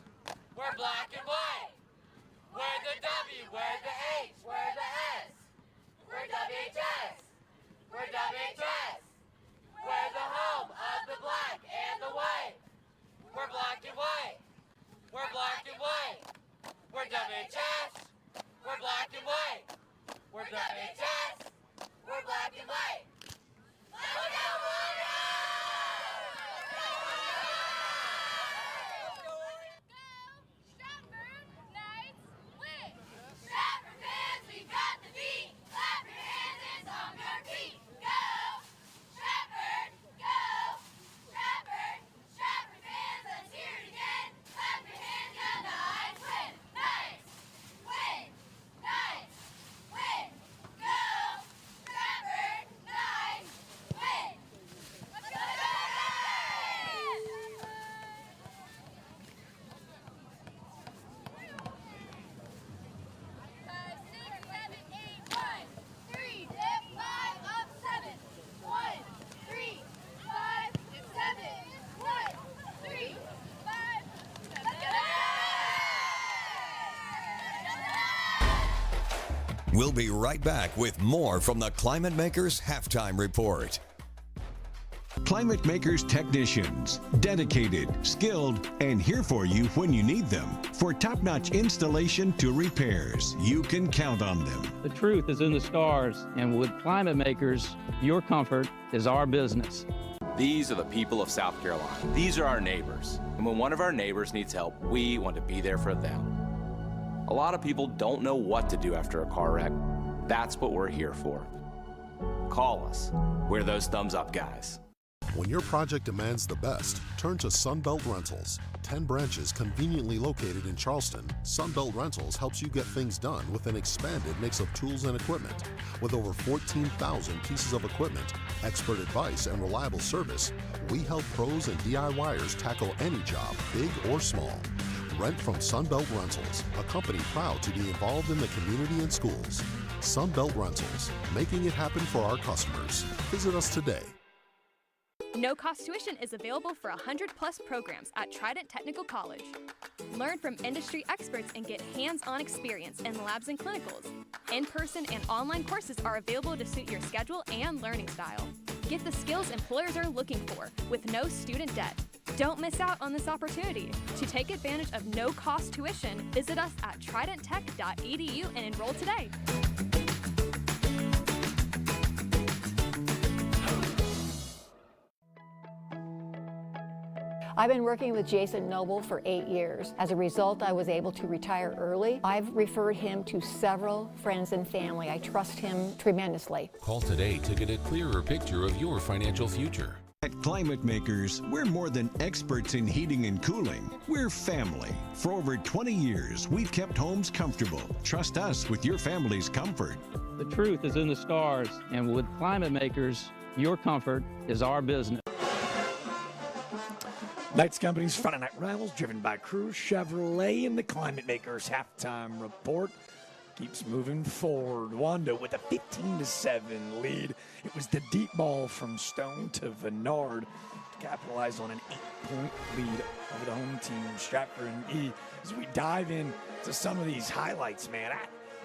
We're black and white. We're the W, we're the H, we're the S. We're WHS. We're WHS. We're the home of the black and the white. We're black and white. We're black and white. We're WHS. We're black and white. We're WHS. We're black and white. Let's go, Warriors! Stratford Knights win! Stratford fans, we've got the beat! Clap your hands and stomp your feet! Go! Stratford! Go! Stratford! Stratford fans, let's hear it again! Clap your hands, the Knights win! Knights win! Knights win! Go! Stratford Knights win! Let's go! We'll be right back with more from the Climate Makers Halftime Report. Climate Makers technicians, dedicated, skilled, and here for you when you need them. For top-notch installation to repairs, you can count on them. The truth is in the stars, and with Climate Makers, your comfort is our business. These are the people of South Carolina. These are our neighbors. And when one of our neighbors needs help, we want to be there for them. A lot of people don't know what to do after a car wreck. That's what we're here for. Call us. We're those thumbs up guys. When your project demands the best, turn to Sunbelt Rentals. 10 branches conveniently located in Charleston, Sunbelt Rentals helps you get things done with an expanded mix of tools and equipment. With over 14,000 pieces of equipment, expert advice, and reliable service, we help pros and DIYers tackle any job, big or small. Rent from Sunbelt Rentals, a company proud to be involved in the community and schools. Sunbelt Rentals, making it happen for our customers. Visit us today. No-cost tuition is available for 100-plus programs at Trident Technical College. Learn from industry experts and get hands-on experience in labs and clinicals. In-person and online courses are available to suit your schedule and learning style. Get the skills employers are looking for with no student debt. Don't miss out on this opportunity. To take advantage of no-cost tuition, visit us at tridenttech.edu and enroll today. I've been working with Jason Noble for 8 years. As a result, I was able to retire early. I've referred him to several friends and family. I trust him tremendously. Call today to get a clearer picture of your financial future. At Climate Makers, we're more than experts in heating and cooling. We're family. For over 20 years, we've kept homes comfortable. Trust us with your family's comfort. The truth is in the stars, and with Climate Makers, your comfort is our business. Knights Company's Friday Night Rivals, driven by Cruz Chevrolet, and the Climate Makers Halftime Report keeps moving forward. Wando with a 15-7 lead. It was the deep ball from Stone to Vennard to capitalize on an 8-point lead over the home team, Stratford and E. As we dive in to some of these highlights, man, I'm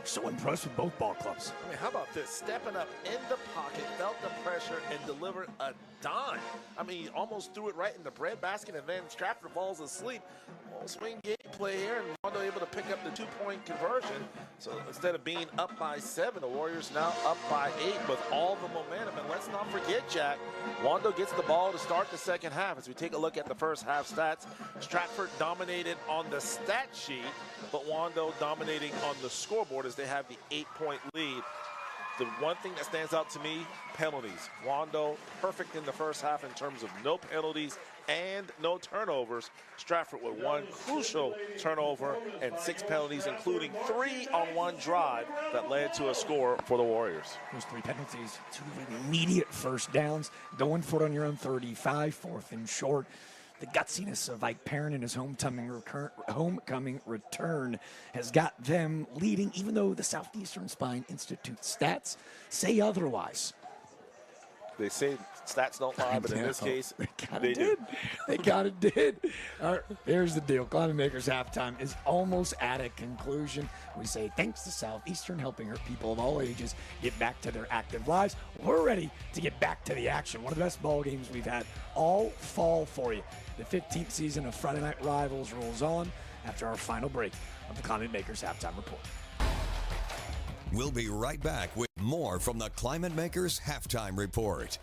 so impressed with both ball clubs. I mean, how about this? Stepping up in the pocket, felt the pressure, and delivered a dime. I mean, he almost threw it right in the breadbasket, and then Stratford falls asleep. Well, swing game play here, and Wando able to pick up the 2-point conversion. So instead of being up by 7, the Warriors now up by 8 with all the momentum. And let's not forget, Jack, Wando gets the ball to start the second half. As we take a look at the first half stats, Stratford dominated on the stat sheet, but Wando dominating on the scoreboard as they have the 8-point lead. The one thing that stands out to me, penalties. Wando perfect in the first half in terms of no penalties and no turnovers. Stratford with one crucial turnover and 6 penalties, including 3 on one drive that led to a score for the Warriors. Those 3 penalties, 2 immediate first downs, going for it on your own 35, 4th and short. The gutsiness of Ike Perrin in his homecoming return has got them leading, even though the Southeastern Spine Institute stats say otherwise. They say stats don't lie, but in this case, They did. They kind of did. All right, here's the deal. Climate Makers halftime is almost at a conclusion. We say thanks to Southeastern helping our people of all ages get back to their active lives. We're ready to get back to the action. One of the best ball games we've had all fall for you. The 15th season of Friday Night Rivals rolls on after our final break of the Climate Makers halftime report. We'll be right back with more from the Climate Makers Halftime Report.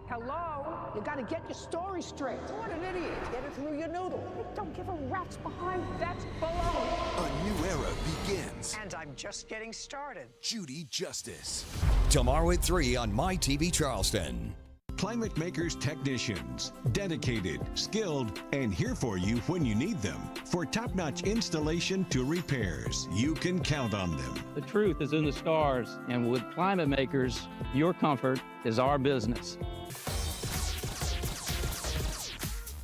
Hello? You gotta get your story straight. What an idiot. Get it through your noodle. Don't give a rat's behind. That's baloney. A new era begins. And I'm just getting started. Judy Justice. Tomorrow at 3 on My TV Charleston. Climate Makers technicians, dedicated, skilled, and here for you when you need them. For top-notch installation to repairs, you can count on them. The truth is in the stars, and with Climate Makers, your comfort is our business.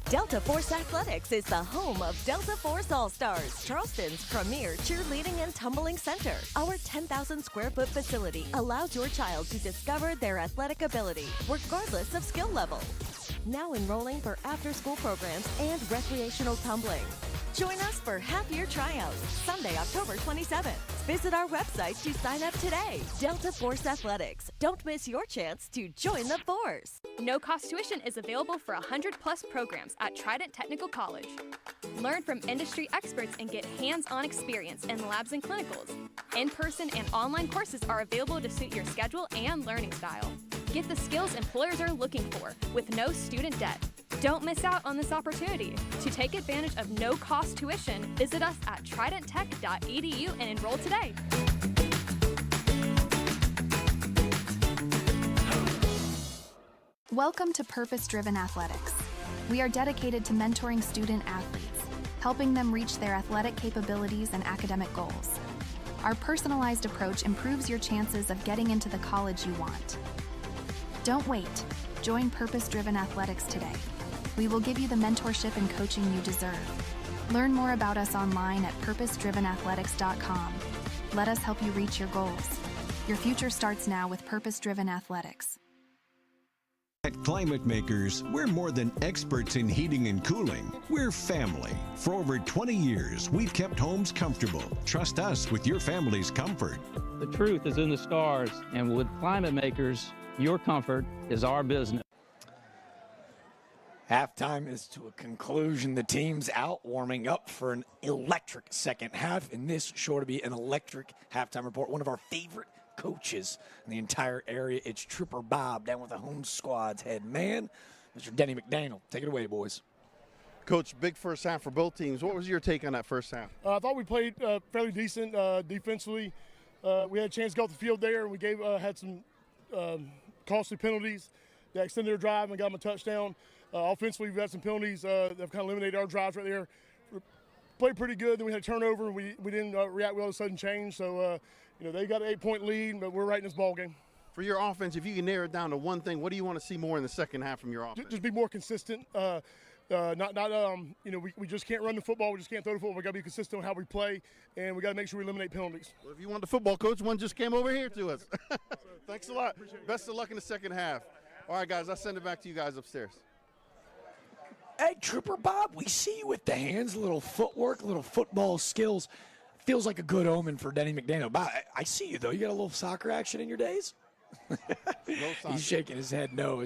Delta Force Athletics is the home of Delta Force All-Stars, Charleston's premier cheerleading and tumbling center. Our 10,000 square foot facility allows your child to discover their athletic ability, regardless of skill level. Now enrolling for after-school programs and recreational tumbling. Join us for half-year tryouts, Sunday, October 27th. Visit our website to sign up today. Delta Force Athletics. Don't miss your chance to join the Force. No-cost tuition is available for 100-plus programs at Trident Technical College. Learn from industry experts and get hands-on experience in labs and clinicals. In-person and online courses are available to suit your schedule and learning style. Get the skills employers are looking for with no student debt. Don't miss out on this opportunity. To take advantage of no-cost tuition, visit us at tridenttech.edu and enroll today. Welcome to Purpose Driven Athletics. We are dedicated to mentoring student athletes, helping them reach their athletic capabilities and academic goals. Our personalized approach improves your chances of getting into the college you want. Don't wait. Join Purpose Driven Athletics today. We will give you the mentorship and coaching you deserve. Learn more about us online at purposedrivenathletics.com. Let us help you reach your goals. Your future starts now with Purpose Driven Athletics. At Climate Makers, we're more than experts in heating and cooling. We're family. For over 20 years, we've kept homes comfortable. Trust us with your family's comfort. The truth is in the stars, and with Climate Makers, your comfort is our business. Halftime is to a conclusion. The team's out warming up for an electric second half, and this sure to be an electric halftime report. One of our favorite coaches in the entire area. It's Trooper Bob down with the home squad's head man, Mr. Denny McDaniel. Take it away, boys. Coach, big first half for both teams. What was your take on that first half? I thought we played fairly decent defensively. We had a chance to go off the field there, and we had some costly penalties that extended their drive and got them a touchdown. Offensively, we've had some penalties that have kind of eliminated our drives right there. We played pretty good. Then we had a turnover, and we didn't react well to sudden change. So, they got an 8-point lead, but we're right in this ball game. For your offense, if you can narrow it down to one thing, what do you want to see more in the second half from your offense? Just be more consistent. We just can't run the football. We just can't throw the football. We got to be consistent on how we play, and we got to make sure we eliminate penalties. Well, if you want the football coach, one just came over here to us. Thanks a lot. Best of luck in the second half. All right, guys, I'll send it back to you guys upstairs. Hey, Trooper Bob, we see you with the hands, a little footwork, a little football skills. Feels like a good omen for Denny McDaniel. Bob, I see you, though. You got a little soccer action in your days? He's shaking his head no.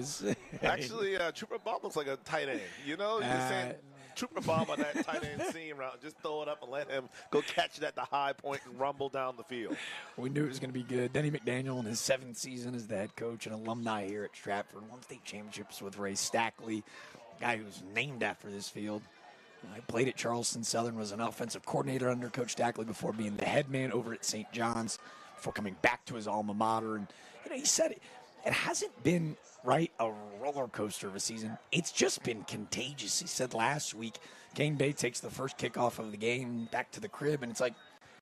Actually, Trooper Bob looks like a tight end. You're saying Trooper Bob on that tight end seam route. Just throw it up and let him go catch it at the high point and rumble down the field. We knew it was going to be good. Denny McDaniel in his 7th season as the head coach and alumni here at Stratford. Won state championships with Ray Stackley, a guy who's named after this field. I played at Charleston Southern, was an offensive coordinator under Coach Stackley before being the head man over at St. John's, before coming back to his alma mater. And he said it hasn't been, right, a roller coaster of a season. It's just been contagious. He said last week, game day takes the first kickoff of the game back to the crib, and it's like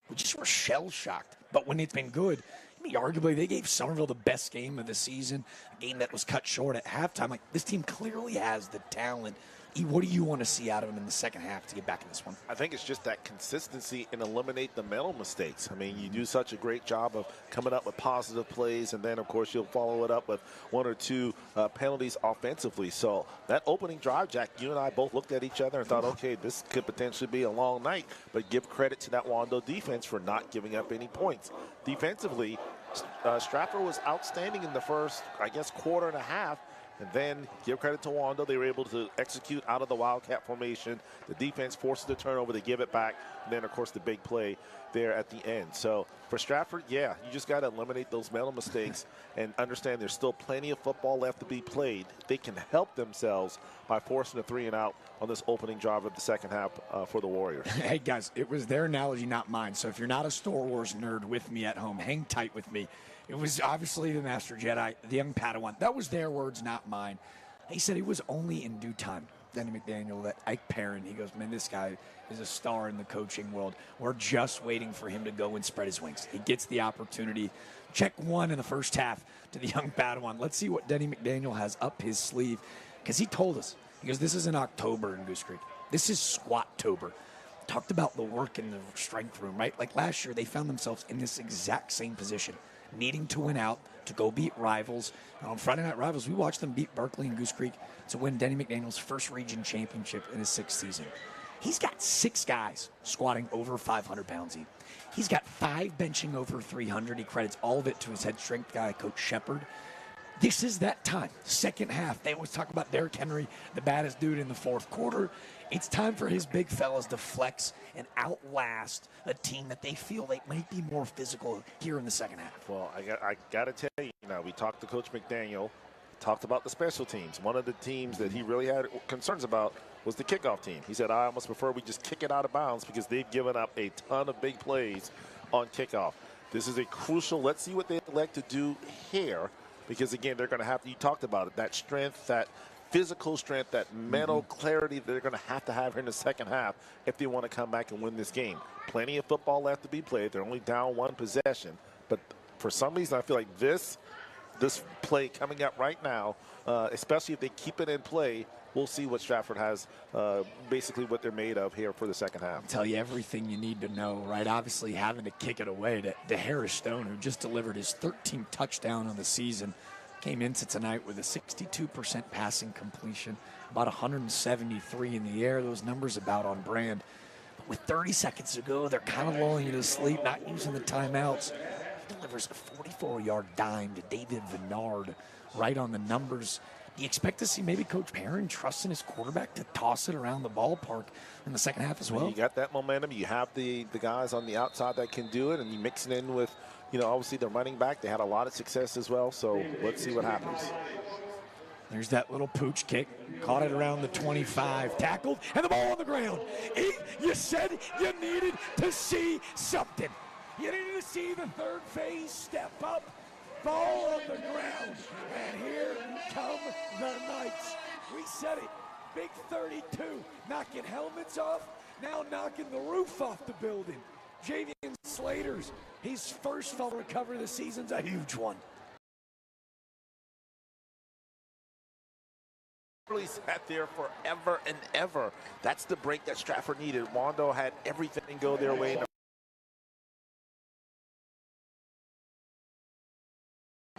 we just were shell-shocked. But when it's been good, arguably they gave Somerville the best game of the season, a game that was cut short at halftime. Like, this team clearly has the talent What do you want to see out of him in the second half to get back in this one? I think it's just that consistency and eliminate the mental mistakes. I mean, you do such a great job of coming up with positive plays, and then, of course, you'll follow it up with one or two penalties offensively. So that opening drive, Jack, you and I both looked at each other and thought, okay, this could potentially be a long night, but give credit to that Wando defense for not giving up any points. Defensively, Stratford was outstanding in the first, I guess, quarter and a half. And then give credit to Wando. They were able to execute out of the Wildcat formation. The defense forces the turnover. They give it back. And then, of course, the big play there at the end. So for Stratford, yeah, you just got to eliminate those mental mistakes and understand there's still plenty of football left to be played. They can help themselves by forcing a 3-and-out on this opening drive of the second half for the Warriors. Hey, guys, it was their analogy, not mine. So if you're not a Star Wars nerd with me at home, hang tight with me. It was obviously the Master Jedi, the young Padawan. That was their words, not mine. He said it was only in due time. Denny McDaniel, that Ike Perrin, he goes, man, this guy is a star in the coaching world. We're just waiting for him to go and spread his wings. He gets the opportunity. Check one in the first half to the young Padawan. Let's see what Denny McDaniel has up his sleeve. Because he told us, he goes, this is in October in Goose Creek. This is Squat-tober. Talked about the work in the strength room, right? Like last year, they found themselves in this exact same position, needing to win out, to go beat rivals. And on Friday Night Rivals, we watched them beat Berkeley and Goose Creek to win Denny McDaniel's first region championship in his 6th season. He's got 6 guys squatting over 500 pounds each. He's got 5 benching over 300. He credits all of it to his head strength guy, Coach Shepard. This is that time. Second half, they always talk about Derrick Henry, the baddest dude in the fourth quarter. It's time for his big fellas to flex and outlast a team that they feel they might be more physical here in the second half. Well, I got to tell you, we talked to Coach McDaniel, talked about the special teams. One of the teams that he really had concerns about was the kickoff team. He said, I almost prefer we just kick it out of bounds because they've given up a ton of big plays on kickoff. This is a crucial, let's see what they elect to do here, because, again, they're going to have to, you talked about it, that strength, that physical strength, that mental clarity they're going to have here in the second half if they want to come back and win this game. Plenty of football left to be played. They're only down 1 possession. But for some reason, I feel like this play coming up right now, especially if they keep it in play, we'll see what Stratford has, basically what they're made of here for the second half. I'll tell you everything you need to know, right? Obviously, having to kick it away to Harris Stone, who just delivered his 13th touchdown on the season, came into tonight with a 62% passing completion, about 173 in the air. Those numbers about on brand. But with 30 seconds to go, they're kind of lulling you to sleep, not using the timeouts. He delivers a 44-yard dime to David Vennard, right on the numbers. Do you expect to see maybe Coach Perrin trusting his quarterback to toss it around the ballpark in the second half as well? You got that momentum. You have the guys on the outside that can do it, and you mix it in with, obviously the running back. They had a lot of success as well, so let's see what happens. There's that little pooch kick. Caught it around the 25. Tackled, and the ball on the ground. You said you needed to see something. You needed to see the third phase step up. Ball on the ground, and here come the Knights. We said it, big 32, knocking helmets off, now knocking the roof off the building. Javian Slater's, his first fumble recovery of the season's a huge one. Really sat there forever and ever. That's the break that Stratford needed. Wando had everything go their way.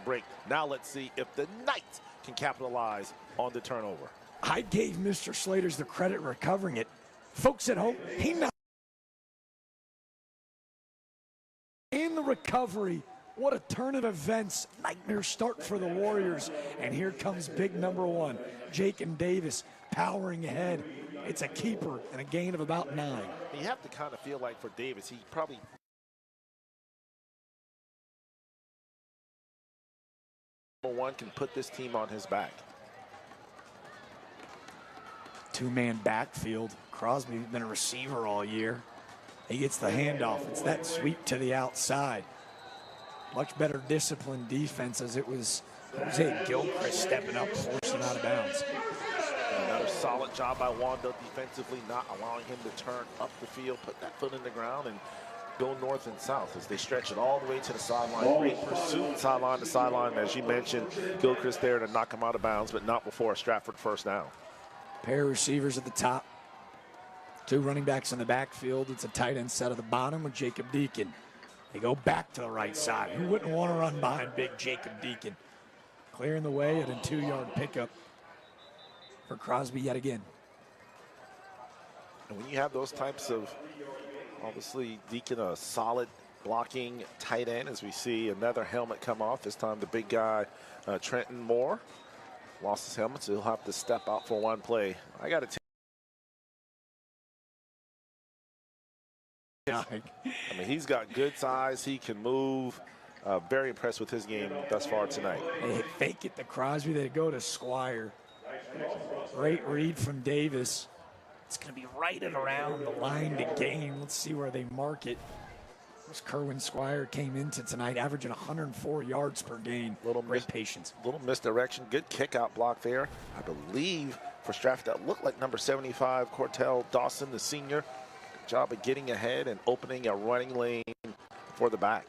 Break. Now let's see if the Knights can capitalize on the turnover. I gave Mr. Slater's the credit recovering it. Folks at home, he knocked in the recovery. What a turn of events. Nightmare start for the Warriors. And here comes big number 1, Jake and Davis powering ahead. It's a keeper and a gain of about 9. You have to kind of feel like for Davis, he probably one can put this team on his back. 2-man backfield. Crosby's been a receiver all year. He gets the handoff. It's that sweep to the outside. Much better disciplined defense as it was Jose Gilchrist stepping up, forcing out of bounds. Another solid job by Wando defensively, not allowing him to turn up the field, put that foot in the ground, and go north and south as they stretch it all the way to the sideline. Great pursuit, sideline to sideline. As you mentioned, Gilchrist there to knock him out of bounds, but not before a Stratford first down. Pair of receivers at the top. 2 running backs in the backfield. It's a tight end set at the bottom with Jacob Deacon. They go back to the right side. Who wouldn't want to run behind big Jacob Deacon? Clearing the way at a 2-yard pickup for Crosby yet again. And when you have those types of, obviously, Deacon, a solid blocking tight end, as we see another helmet come off. This time the big guy, Trenton Moore, lost his helmet, so he'll have to step out for one play. I got to I mean, he's got good size. He can move. Very impressed with his game thus far tonight. They fake it to Crosby. They go to Squire. Great read from Davis. It's going to be right at around the line to gain. Let's see where they mark it. Kerwin Squire came into tonight averaging 104 yards per gain. Great patience. Little misdirection. Good kick out block there. I believe for Stratford that looked like number 75, Cortell Dawson, the senior. Good job of getting ahead and opening a running lane for the back.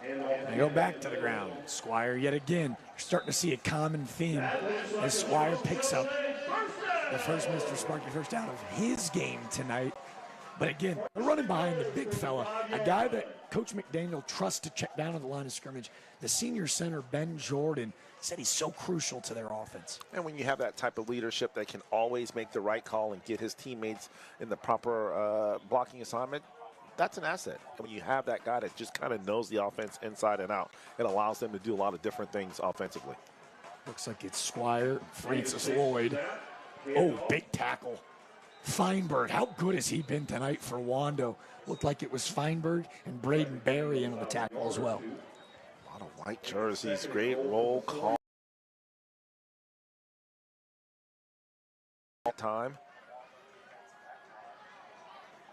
They go back to the ground. Squire yet again. You're starting to see a common theme as Squire picks up the first Mr. Sparky first down of his game tonight. But again, they're running behind the big fella, a guy that Coach McDaniel trusts to check down on the line of scrimmage. The senior center, Ben Jordan, said he's so crucial to their offense. And when you have that type of leadership that can always make the right call and get his teammates in the proper blocking assignment, that's an asset. And when you have that guy that just kind of knows the offense inside and out, it allows them to do a lot of different things offensively. Looks like it's Squire, Francis Lloyd. Oh, big tackle. Feinberg, how good has he been tonight for Wando? Looked like it was Feinberg and Braden Berry in on the tackle as well. A lot of white jerseys, great roll call time.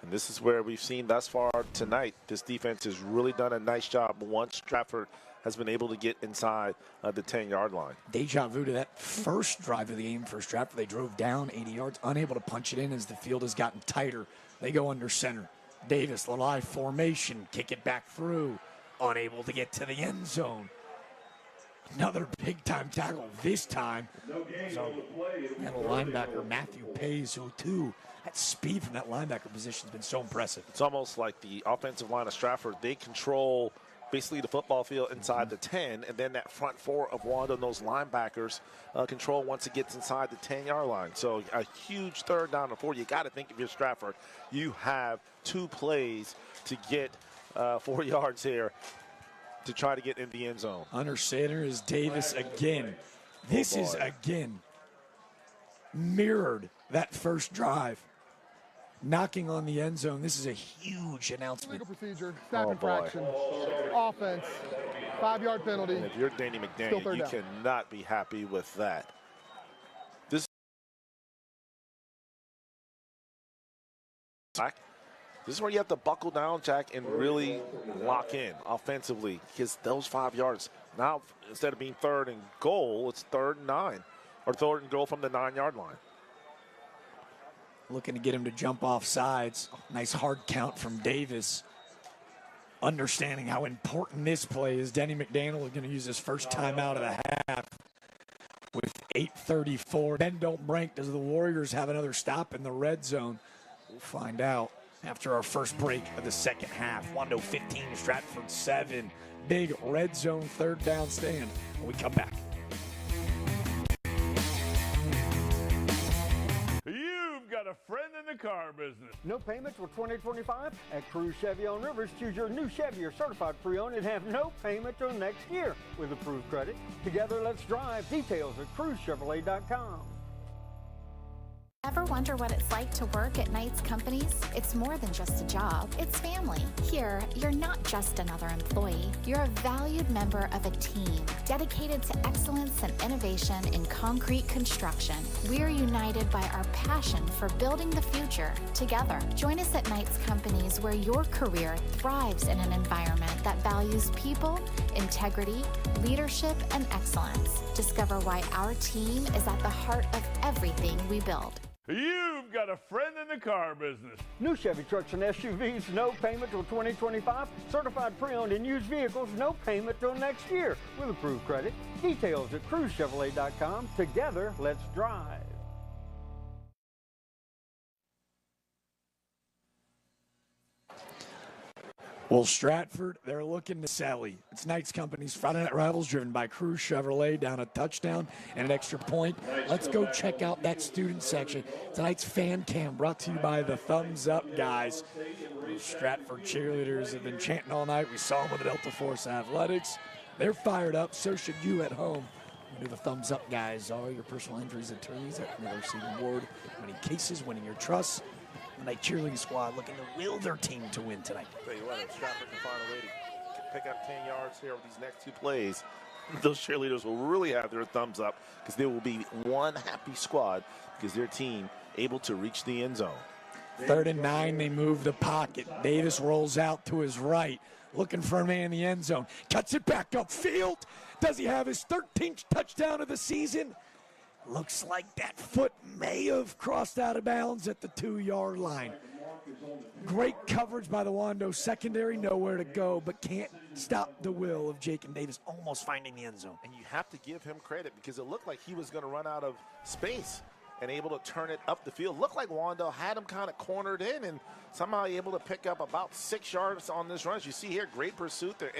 And this is where we've seen thus far tonight, this defense has really done a nice job once Stratford has been able to get inside the 10-yard line. Deja vu to that first drive of the game for Stratford. They drove down 80 yards, unable to punch it in as the field has gotten tighter. They go under center. Davis, little I formation, kick it back through, unable to get to the end zone. Another big-time tackle this time. So, and a linebacker, Matthew Pays, who too, that speed from that linebacker position has been so impressive. It's almost like the offensive line of Stratford, they control basically the football field inside the 10, and then that front 4 of Wando and those linebackers control once it gets inside the 10-yard line. So a huge third down and 4. You got to think if you're Stratford, you have 2 plays to get 4 yards here to try to get in the end zone. Under center is Davis again. This is again mirrored that first drive. Knocking on the end zone. This is a huge announcement. Legal procedure, snap infraction, offense, 5-yard penalty. And if you're Danny McDaniel, you cannot be happy with that. This is where you have to buckle down, Jack, and really lock in offensively, because those 5 yards, now instead of being 3rd and goal, it's 3rd and 9, or 3rd and goal from the 9-yard line. Looking to get him to jump off sides. Nice hard count from Davis. Understanding how important this play is. Denny McDaniel is going to use his first timeout of the half with 8:34. Then don't break. Does the Warriors have another stop in the red zone? We'll find out after our first break of the second half. Wando 15, Stratford 7. Big red zone 3rd down stand when we come back. Got a friend in the car business. No payments for 2025? At Cruz Chevy on Rivers, choose your new Chevy or certified pre-owned and have no payment till next year with approved credit. Together, let's drive. Details at cruzchevrolet.com. Ever wonder what it's like to work at Knight's Companies? It's more than just a job. It's family. Here, you're not just another employee. You're a valued member of a team dedicated to excellence and innovation in concrete construction. We're united by our passion for building the future together. Join us at Knight's Companies, where your career thrives in an environment that values people, integrity, leadership, and excellence. Discover why our team is at the heart of everything we build. You've got a friend in the car business. New Chevy trucks and SUVs, no payment till 2025. Certified pre-owned and used vehicles, no payment till next year with approved credit. Details at cruzchevrolet.com. Together, let's drive. Well, Stratford, they're looking to Sally. It's Knights Company's Friday Night Rivals, driven by Crew Chevrolet, down a touchdown and an extra point. Let's go check out that student section. Tonight's fan cam brought to you by the Thumbs Up guys. Those Stratford cheerleaders have been chanting all night. We saw them with the Delta Force Athletics. They're fired up. So should you at home. You know the Thumbs Up guys are your personal injuries attorneys at the receiving board. Winning cases, winning your trust. Night cheerleading squad looking to will their team to win tonight. Tell you what, if Stratford can find a way to pick up 10 yards here with these next two plays, those cheerleaders will really have their thumbs up, because they will be one happy squad because their team able to reach the end zone. 3rd and 9, they move the pocket. Davis rolls out to his right, looking for a man in the end zone. Cuts it back upfield. Does he have his 13th touchdown of the season? Looks like that foot may have crossed out of bounds at the 2-yard line. Great coverage by the Wando secondary, nowhere to go, but can't stop the will of Jacob Davis almost finding the end zone. And you have to give him credit, because it looked like he was going to run out of space and able to turn it up the field. Looked like Wando had him kind of cornered in, and somehow able to pick up about 6 yards on this run. As you see here, great pursuit. They're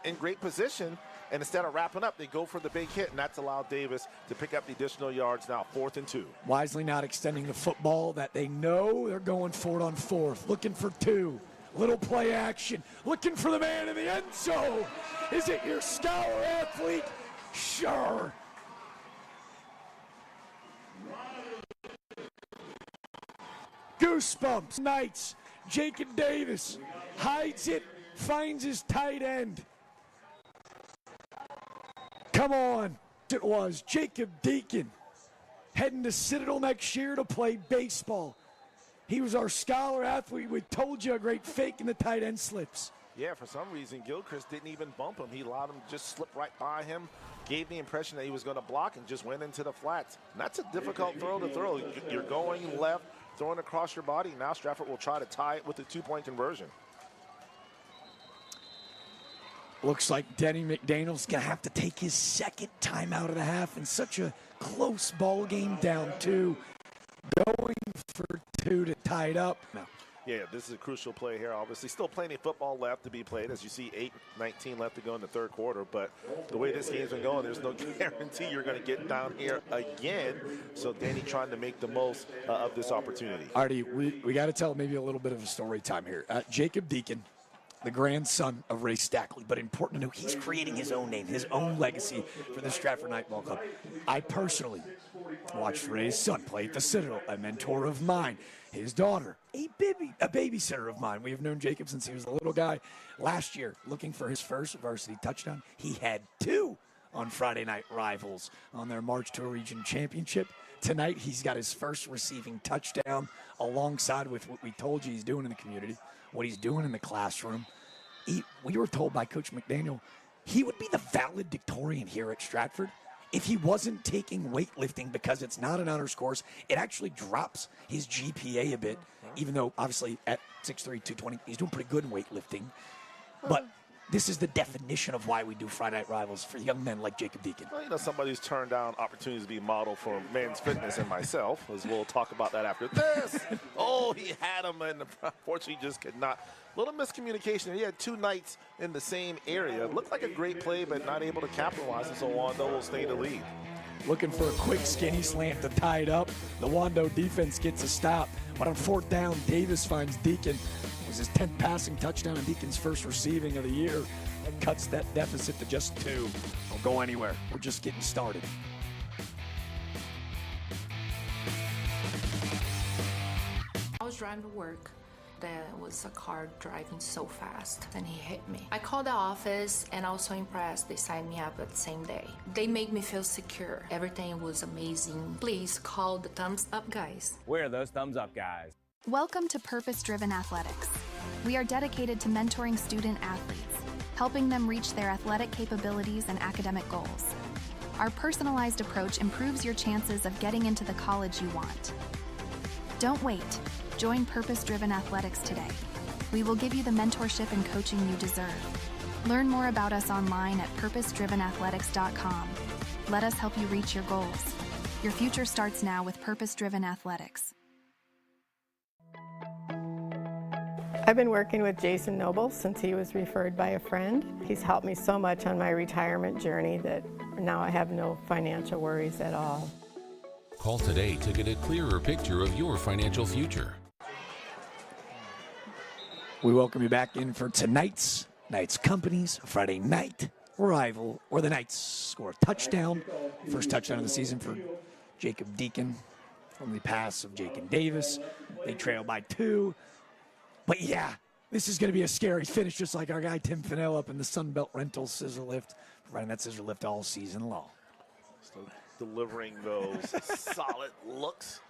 in great position. And instead of wrapping up, they go for the big hit, and that's allowed Davis to pick up the additional yards. Now 4th and 2. Wisely not extending the football that they know they're going for it on 4th. Looking for 2. Little play action. Looking for the man in the end zone. Is it your scholar athlete? Sure. Goosebumps. Knights. Jacob Davis hides it, finds his tight end. Come on. It was Jacob Deacon heading to Citadel next year to play baseball. He was our scholar athlete. We told you, a great fake in the tight end slips. Yeah, for some reason, Gilchrist didn't even bump him. He allowed him to just slip right by him, gave the impression that he was going to block, and just went into the flats. And that's a difficult throw to throw. You're going left, throwing across your body. Now Stratford will try to tie it with a 2-point conversion. Looks like Denny McDaniel's going to have to take his 2nd time out of the half in such a close ball game, down 2. Going for 2 to tie it up. No. Yeah, this is a crucial play here. Obviously, still plenty of football left to be played. As you see, 8:19 left to go in the 3rd quarter. But the way this game's been going, there's no guarantee you're going to get down here again. So Danny trying to make the most of this opportunity. Artie, we got to tell maybe a little bit of a story time here. Jacob Deacon, the grandson of Ray Stackley, but important to know he's creating his own name, his own legacy for the Stratford Knight Ball Club. I personally watched Ray's son play at the Citadel, a mentor of mine. His daughter, a babysitter of mine. We have known Jacob since he was a little guy. Last year, looking for his first varsity touchdown, he had 2 on Friday Night Rivals on their March to a Region Championship. Tonight, he's got his first receiving touchdown alongside with what we told you he's doing in the community, what he's doing in the classroom. We were told by Coach McDaniel he would be the valedictorian here at Stratford if he wasn't taking weightlifting, because it's not an honors course. It actually drops his GPA a bit, even though obviously at 6'3", 220, he's doing pretty good in weightlifting. But this is the definition of why we do Friday Night Rivals for young men like Jacob Deacon. Well, you know, somebody who's turned down opportunities to be model for men's fitness, and myself, as we'll talk about that after this. Oh, he had him, and unfortunately just could not. Little miscommunication. He had 2 Knights in the same area. Looked like a great play, but not able to capitalize, and so Wando will stay in the lead. Looking for a quick skinny slant to tie it up. The Wando defense gets a stop. But on 4th down, Davis finds Deacon. It was his 10th passing touchdown and Deacon's first receiving of the year. And cuts that deficit to just 2. Don't go anywhere. We're just getting started. I was driving to work. There was a car driving so fast, and he hit me. I called the office, and I was so impressed they signed me up at the same day. They made me feel secure. Everything was amazing. Please call the Thumbs Up guys. We're those Thumbs Up guys. Welcome to Purpose Driven Athletics. We are dedicated to mentoring student athletes, helping them reach their athletic capabilities and academic goals. Our personalized approach improves your chances of getting into the college you want. Don't wait. Join Purpose Driven Athletics today. We will give you the mentorship and coaching you deserve. Learn more about us online at purposedrivenathletics.com. Let us help you reach your goals. Your future starts now with Purpose Driven Athletics. I've been working with Jason Noble since he was referred by a friend. He's helped me so much on my retirement journey that now I have no financial worries at all. Call today to get a clearer picture of your financial future. We welcome you back in for tonight's Knights Company's Friday night rival, where the Knights score a touchdown. First touchdown of the season for Jacob Deacon from the pass of Jacob Davis. They trail by 2. But yeah, this is going to be a scary finish, just like our guy Tim Fennell up in the Sunbelt Rentals scissor lift, providing that scissor lift all season long. Still delivering those solid looks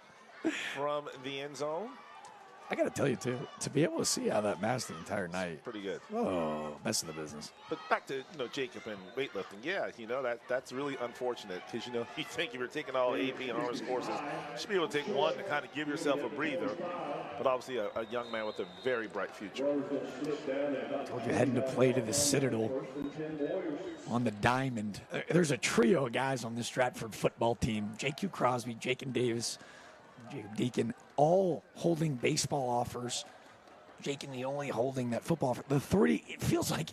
from the end zone. I got to tell you, too, to be able to see how that masked the entire night. Pretty good. Oh, best in the business. But back to, Jacob and weightlifting. Yeah, that's really unfortunate because, you think if you're taking all AP and honors courses, you should be able to take one to kind of give yourself a breather. But obviously a young man with a very bright future. Told you heading to play to the Citadel on the diamond. There's a trio of guys on this Stratford football team. J.Q. Crosby, Jacob Davis, Jacob Deacon, all holding baseball offers. Jacob the only holding that football offer. The 3, it feels like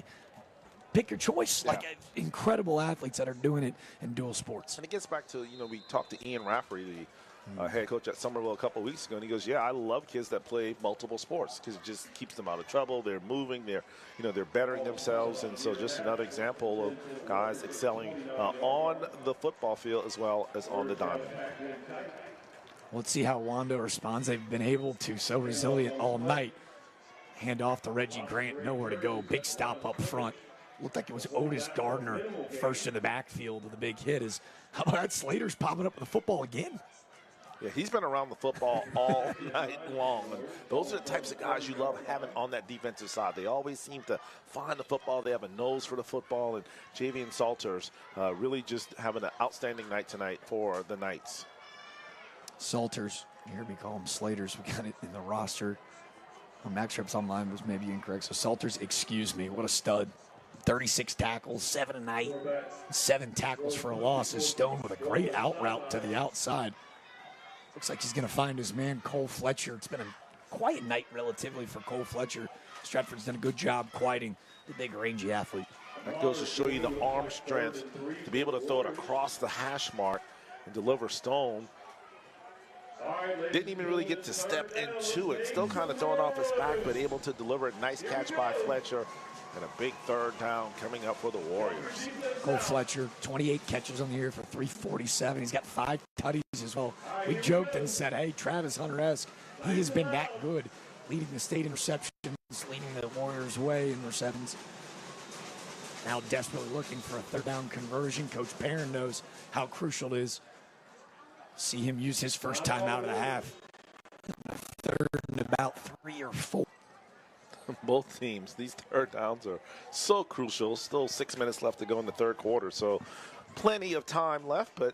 pick your choice. Yeah. Like incredible athletes that are doing it in dual sports. And it gets back to, we talked to Ian Rafferty, the head coach at Somerville a couple of weeks ago, and he goes, yeah, I love kids that play multiple sports because it just keeps them out of trouble. They're moving, they're bettering themselves, and so just another example of guys excelling on the football field as well as on the diamond. Let's see how Wando responds. They've been able to, so resilient all night. Hand off to Reggie Grant, nowhere to go. Big stop up front. Looked like it was Otis Gardner first in the backfield with a big hit. How about that? Slater's popping up with the football again. Yeah, he's been around the football all night long. And those are the types of guys you love having on that defensive side. They always seem to find the football. They have a nose for the football. And Javian Salters really just having an outstanding night tonight for the Knights. Salters, you hear me call them Slaters. We got it in the roster. Max Reps Online was maybe incorrect. So Salters, excuse me, what a stud. 36 tackles, 7 a night, 7 tackles for a loss. Is Stone with a great out route to the outside. Looks like he's going to find his man, Cole Fletcher. It's been a quiet night relatively for Cole Fletcher. Stratford's done a good job quieting the big rangy athlete. That goes to show you the arm strength to be able to throw it across the hash mark and deliver Stone. Didn't even really get to step into it. Still kind of throwing off his back, but able to deliver a nice catch by Fletcher. And a big 3rd down coming up for the Warriors. Cole Fletcher, 28 catches on the year for 347. He's got 5 tutties as well. We joked and said, hey, Travis Hunter-esque, he has been that good, leading the state in receptions, leading the Warriors' way in receptions. Now desperately looking for a 3rd down conversion. Coach Perrin knows how crucial it is. See him use his first time out of the half. 3rd and about 3 or 4. Both teams, these 3rd downs are so crucial. Still 6 minutes left to go in the 3rd quarter, so plenty of time left, but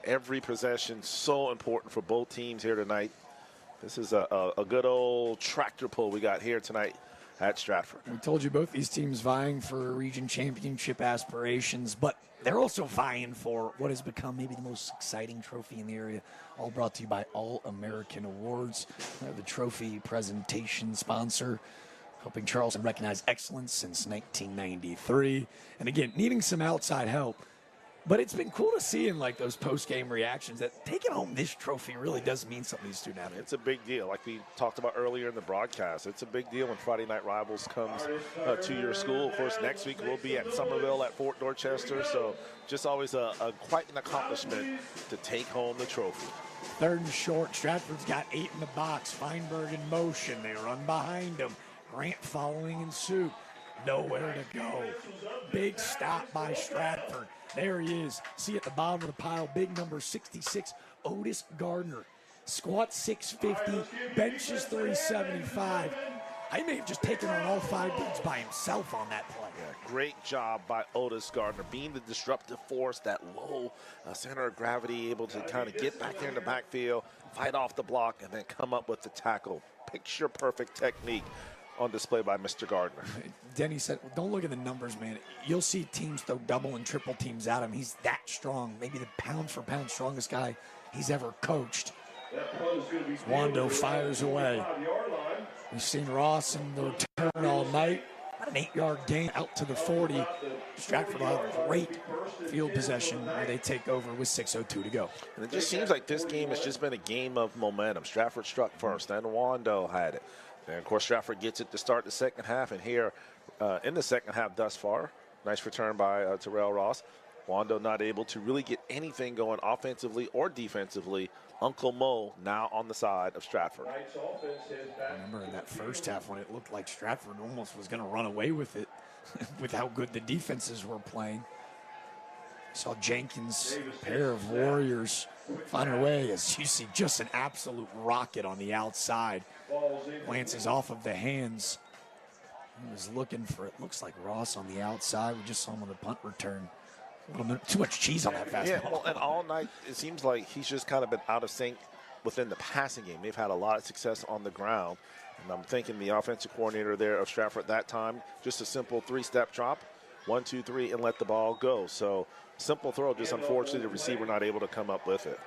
every possession so important for both teams here tonight. This is a good old tractor pull we got here tonight at Stratford. We told you both these teams vying for region championship aspirations, but they're also vying for what has become maybe the most exciting trophy in the area, all brought to you by All-American Awards, the trophy presentation sponsor, helping Charleston recognize excellence since 1993. And again, needing some outside help. But it's been cool to see in like those post-game reactions that taking home this trophy really does mean something to these student athletes. It's a big deal. Like we talked about earlier in the broadcast, it's a big deal when Friday Night Rivals comes to your school. Of course, next week we'll be at Somerville at Fort Dorchester. So just always quite an accomplishment to take home the trophy. 3rd and short. Stratford's got 8 in the box. Feinberg in motion. They run behind him. Grant following in suit. Nowhere to go. Big stop by Stratford. There he is. See at the bottom of the pile, big number 66, Otis Gardner. Squat 650, benches 375. I may have just taken on all 5 dudes by himself on that play. Yeah, great job by Otis Gardner, being the disruptive force, that low center of gravity, able to kind of get back there in the backfield, fight off the block, and then come up with the tackle. Picture-perfect technique on display by Mr. Gardner. Denny said, well, don't look at the numbers, man. You'll see teams throw double and triple teams at him. He's that strong, maybe the pound-for-pound strongest guy he's ever coached. Wando fires away. We've seen Ross in the return all night. About an 8-yard gain out to the 40. Stratford will have great field possession where they take over with 6:02 to go. And it just seems like this game has just been a game of momentum. Stratford struck first, then Wando had it. And, of course, Stratford gets it to start the second half. And here in the second half thus far, nice return by Terrell Ross. Wando not able to really get anything going offensively or defensively. Uncle Mo now on the side of Stratford. I remember in that first half when it looked like Stratford almost was going to run away with it with how good the defenses were playing. Saw Jenkins, a pair of Warriors, find a way as you see just an absolute rocket on the outside. Glances off of the hands. He was looking for, it looks like Ross on the outside. We just saw him on the punt return. A little bit too much cheese on that fastball. Yeah, well, and all night it seems like he's just kind of been out of sync within the passing game. They've had a lot of success on the ground. And I'm thinking the offensive coordinator there of Stratford at that time, just a simple 3-step drop, 1, 2, 3, and let the ball go. So simple throw, just unfortunately the receiver not able to come up with it.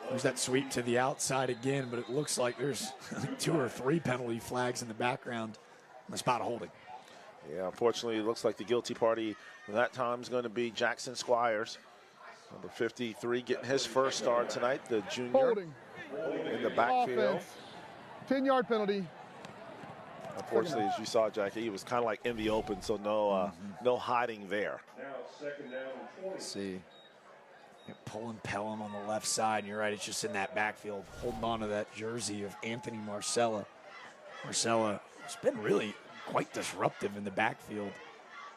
There's that sweep to the outside again, but it looks like there's 2 or 3 penalty flags in the background on the spot of holding. Yeah, unfortunately, it looks like the guilty party that time is going to be Jackson Squires, number 53, getting his first start tonight, the junior. Holding. In the backfield. 10-yard penalty. Unfortunately, as you saw, Jackie, he was kind of like in the open, so no hiding there. Let's see. Pulling Pelham on the left side, and you're right, it's just in that backfield, holding on to that jersey of Anthony Marcella. Marcella has been really quite disruptive in the backfield.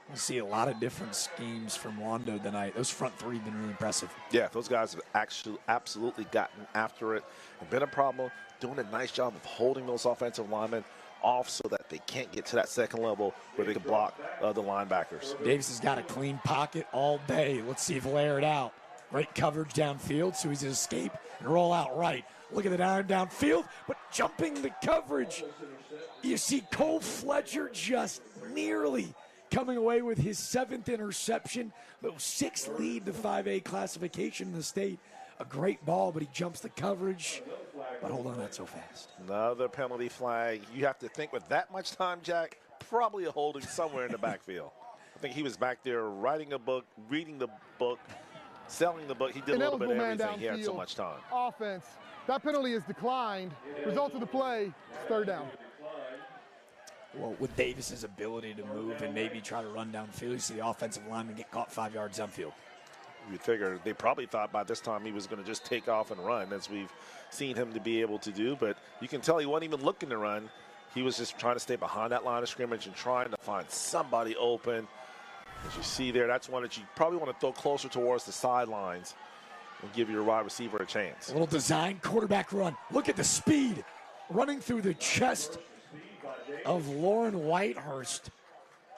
We'll see a lot of different schemes from Wando tonight. Those front three have been really impressive. Yeah, those guys have actually absolutely gotten after it and been a problem, doing a nice job of holding those offensive linemen off so that they can't get to that second level where they can block the linebackers. Davis has got a clean pocket all day. Let's see if layer it out. Great coverage downfield, so he's going to escape and roll out right. Look at the downfield, but jumping the coverage. You see Cole Fletcher just nearly coming away with his 7th interception, but 6th lead to 5A classification in the state. A great ball, but he jumps the coverage. But hold on, not so fast. Another penalty flag. You have to think with that much time, Jack, probably a holding somewhere in the backfield. I think he was back there writing a book, reading the book, selling the book. He did a little bit of everything. He had so much time. Offense. That penalty is declined. Result of the play, 3rd down. Well, with Davis's ability to move and maybe try to run downfield, you see the offensive lineman get caught 5 yards downfield. You'd figure they probably thought by this time he was going to just take off and run, as we've seen him to be able to do. But you can tell he wasn't even looking to run. He was just trying to stay behind that line of scrimmage and trying to find somebody open. As you see there, that's one that you probably want to throw closer towards the sidelines and give your wide receiver a chance. A little design quarterback run. Look at the speed running through the chest of Lauren Whitehurst.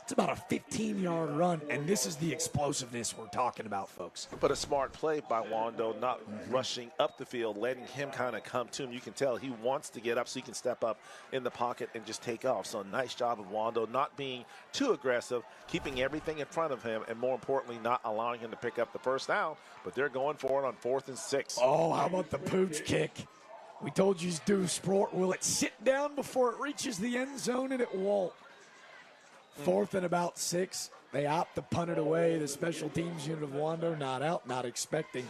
It's about a 15-yard run, and this is the explosiveness we're talking about, folks. But a smart play by Wando, not rushing up the field, letting him kind of come to him. You can tell he wants to get up so he can step up in the pocket and just take off. So nice job of Wando not being too aggressive, keeping everything in front of him, and more importantly, not allowing him to pick up the first down. But they're going for it on 4th and 6. Oh, how about the pooch kick? We told you to do sport. Will it sit down before it reaches the end zone? And it won't. 4th and about 6. They opt to punt it away. The special teams unit of Wando not out, not expecting.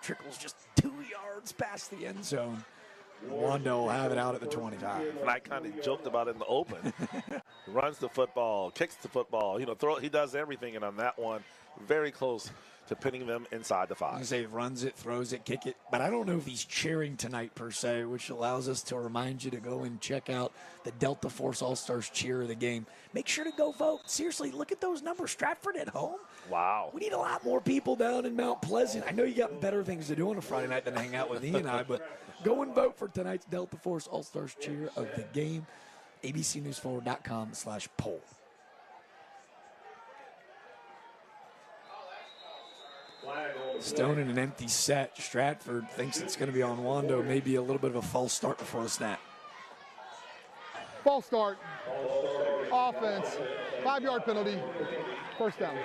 Trickles just 2 yards past the end zone. Wando will have it out at the 25. And I kind of joked about it in the open. He runs the football, kicks the football, he does everything. And on that one, very close to pinning them inside the 5. I say runs it, throws it, kick it. But I don't know if he's cheering tonight per se, which allows us to remind you to go and check out the Delta Force All-Stars cheer of the game. Make sure to go vote. Seriously, look at those numbers. Stratford at home. Wow. We need a lot more people down in Mount Pleasant. I know you got better things to do on a Friday night than hang out with E and I, but go and vote for tonight's Delta Force All-Stars cheer of the game. abcnewsforward.com/poll. Stone in an empty set. Stratford thinks it's going to be on Wando. Maybe a little bit of a false start before the snap. False start. Offense. 5-yard penalty. 1st down.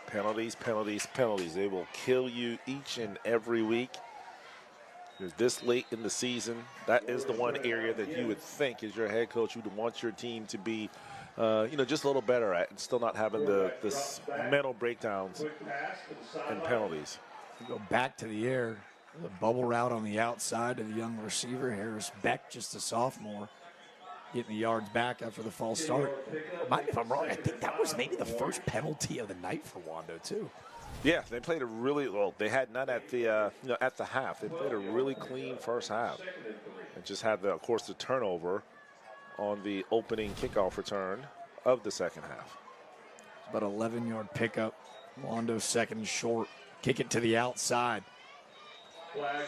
Penalties, penalties, penalties. They will kill you each and every week. You're this late in the season. That is the one area that you would think as your head coach would want your team to be, just a little better at, and still not having the mental breakdowns and penalties. Go back to the air. The bubble route on the outside of the young receiver, Harris Beck, just a sophomore, getting the yards back after the false start. If I'm wrong, I think that was maybe the first penalty of the night for Wando, too. Yeah, they played a really well. They had none at the at the half. They played a really clean first half, and just had of course the turnover on the opening kickoff return of the second half. It's about an 11-yard pickup. Wando second and short. Kick it to the outside.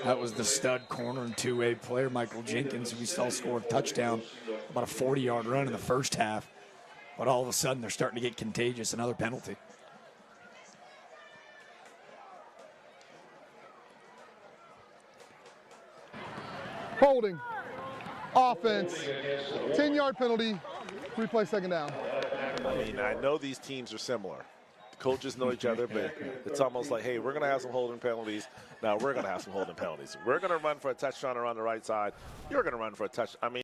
That was the stud corner and two-way player, Michael Jenkins, who we saw score a touchdown, about a 40-yard run in the first half. But all of a sudden, they're starting to get contagious. Another penalty. Holding. Offense. 10-yard penalty. Replay second down. I mean, I know these teams are similar. Coaches know each other, but it's almost like, hey, we're going to have some holding penalties. Now we're going to have some holding penalties. We're going to run for a touchdown around the right side. You're going to run for a touch. I mean,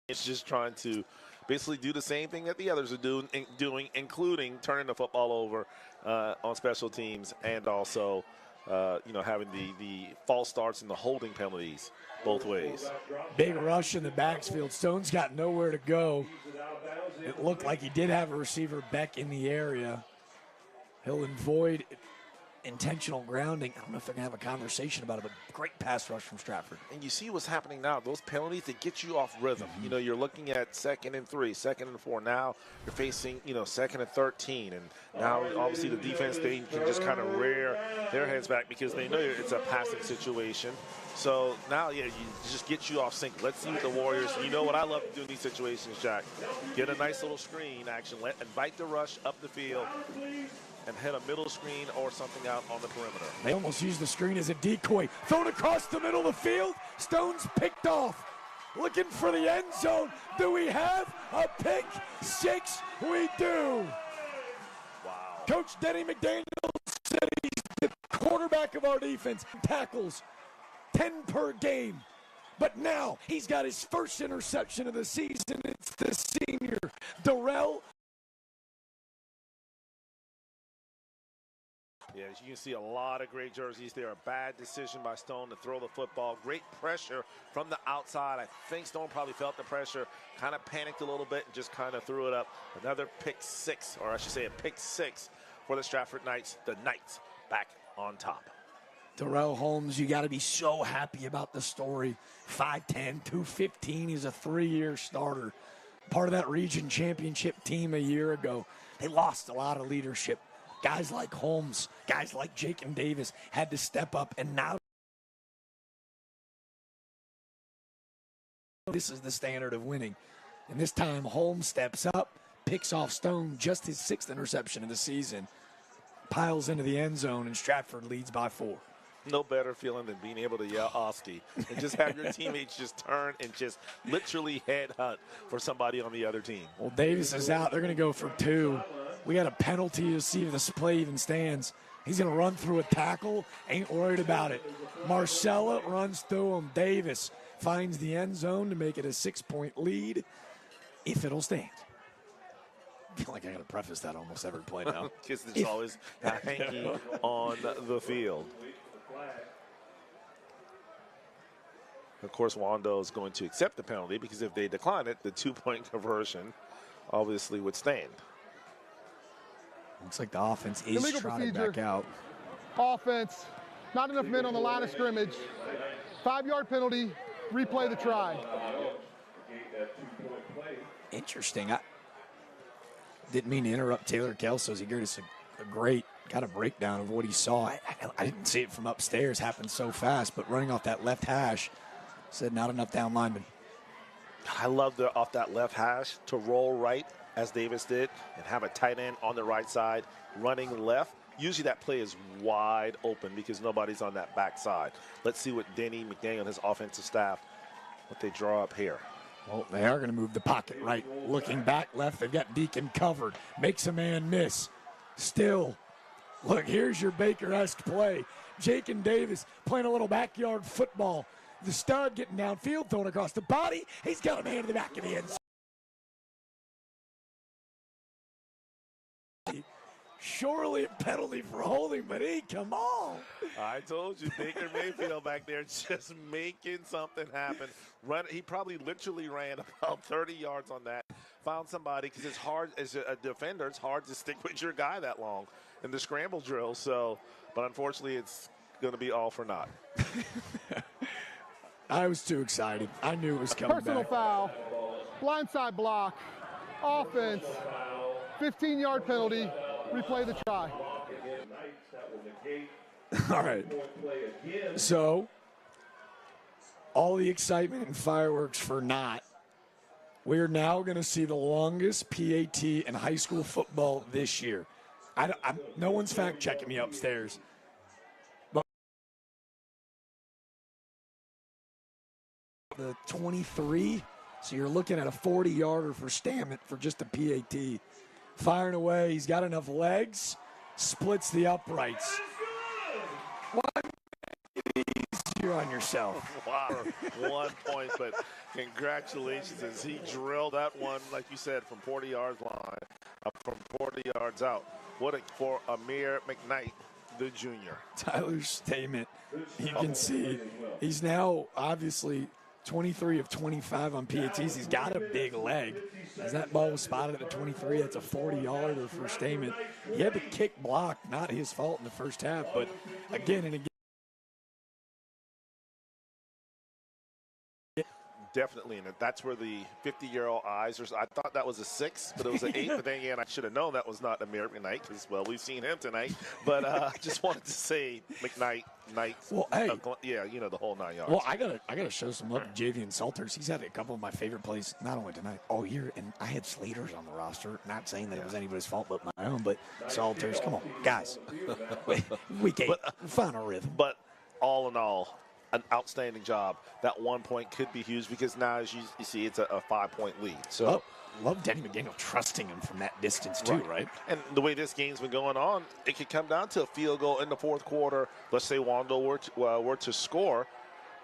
it's just trying to basically do the same thing that the others are doing, including turning the football over on special teams, and also, having the false starts and the holding penalties both ways. Big rush in the backfield. Stone's got nowhere to go. It looked like he did have a receiver Beck in the area. He'll avoid intentional grounding. I don't know if they're going to have a conversation about it, but great pass rush from Stratford. And you see what's happening now. Those penalties that get you off rhythm. You're looking at 2nd and 3, 2nd and 4. Now you're facing, 2nd and 13. And now, obviously, the defense, they can just kind of rear their heads back because they know it's a passing situation. So now, you just get you off sync. Let's see what the Warriors, you know what I love to do in these situations, Jack. Get a nice little screen action. Invite the rush up the field and hit a middle screen or something out on the perimeter. They almost used the screen as a decoy. Thrown across the middle of the field. Stone's picked off. Looking for the end zone. Do we have a pick six? We do. Wow. Coach Denny McDaniel said he's the quarterback of our defense. Tackles, 10 per game. But now he's got his first interception of the season. It's the senior, Darrell. Yeah, as you can see, a lot of great jerseys there. A bad decision by Stone to throw the football. Great pressure from the outside. I think Stone probably felt the pressure, kind of panicked a little bit, and just kind of threw it up. Another pick six, or I should say a pick six for the Stratford Knights. The Knights back on top. Darrell Holmes, you got to be so happy about the story. 5'10", 215. He's a 3-year starter. Part of that region championship team a year ago. They lost a lot of leadership. Guys like Holmes, guys like Jake and Davis had to step up, and now this is the standard of winning. And this time Holmes steps up, picks off Stone, just his 6th interception of the season, piles into the end zone, and Stratford leads by 4. No better feeling than being able to yell Oski and just have your teammates just turn and just literally head hunt for somebody on the other team. Well, Davis is out. They're going to go for 2. We got a penalty to see if this play even stands. He's going to run through a tackle. Ain't worried about it. Marcella runs through him. Davis finds the end zone to make it a 6-point lead, if it'll stand. I feel like I got to preface that almost every play now. Because it's always hanky on the field. Of course, Wando is going to accept the penalty because if they decline it, the 2-point conversion obviously would stand. Looks like the offense is trotting back out. Offense, not enough men on the line of scrimmage. 5-yard penalty, replay the try. Interesting. I didn't mean to interrupt Taylor Kelso. He gave us a great kind of breakdown of what he saw. I didn't see it from upstairs, happened so fast, but running off that left hash, said not enough down linemen. I love off that left hash to roll right, as Davis did, and have a tight end on the right side running left. Usually that play is wide open because nobody's on that back side. Let's see what Denny McDaniel and his offensive staff, what they draw up here. Well, they are going to move the pocket right. Looking back left, they've got Deacon covered. Makes a man miss. Still Look, here's your Baker-esque play. Jake and Davis playing a little backyard football. The stud getting downfield, thrown across the body. He's got a man in the back of the end zone. Surely a penalty for holding, but come on. I told you, Baker Mayfield back there just making something happen. He probably literally ran about 30 yards on that. Found somebody, because it's hard, as a defender, it's hard to stick with your guy that long in the scramble drill. So, but unfortunately, it's going to be all for naught. I was too excited. I knew it was coming Personal back. foul, blindside block, offense, 15-yard penalty, replay the try. All right. So, all the excitement and fireworks for not. We're now going to see the longest PAT in high school football this year. No one's fact-checking me upstairs. But the 23, so you're looking at a 40-yarder for Stammet for just a PAT. Firing away, he's got enough legs, splits the uprights. Why make it easier on yourself? Wow, 1 point, but congratulations as he drilled that one, like you said, from 40 yards line, from 40 yards out. For Amir McKnight, the junior. Tyler's statement, you can see he's now obviously 23 of 25 on PATs. He's got a big leg. As that ball was spotted at the 23, that's a 40-yarder for Stamen. He had the kick blocked, not his fault in the first half, but again and again. Definitely, and that's where the 50-year-old eyes are. I thought that was a 6, but it was an 8. But then again, I should have known that was not Amir McKnight because, well, we've seen him tonight. But I just wanted to say McKnight, well, hey, yeah, you know, the whole 9 yards. Well, I gotta show some love to Javian Salters. He's had a couple of my favorite plays, not only tonight, all year. And I had Slaters on the roster. Not saying that it was anybody's fault but my own, but Salters, come on, guys. we can't find a rhythm. But all in all, an outstanding job. That 1 point could be huge because now, as you see, it's a 5-point lead. So, love Denny McDaniel trusting him from that distance too, right? And the way this game's been going on, it could come down to a field goal in the fourth quarter. Let's say Wando were to score.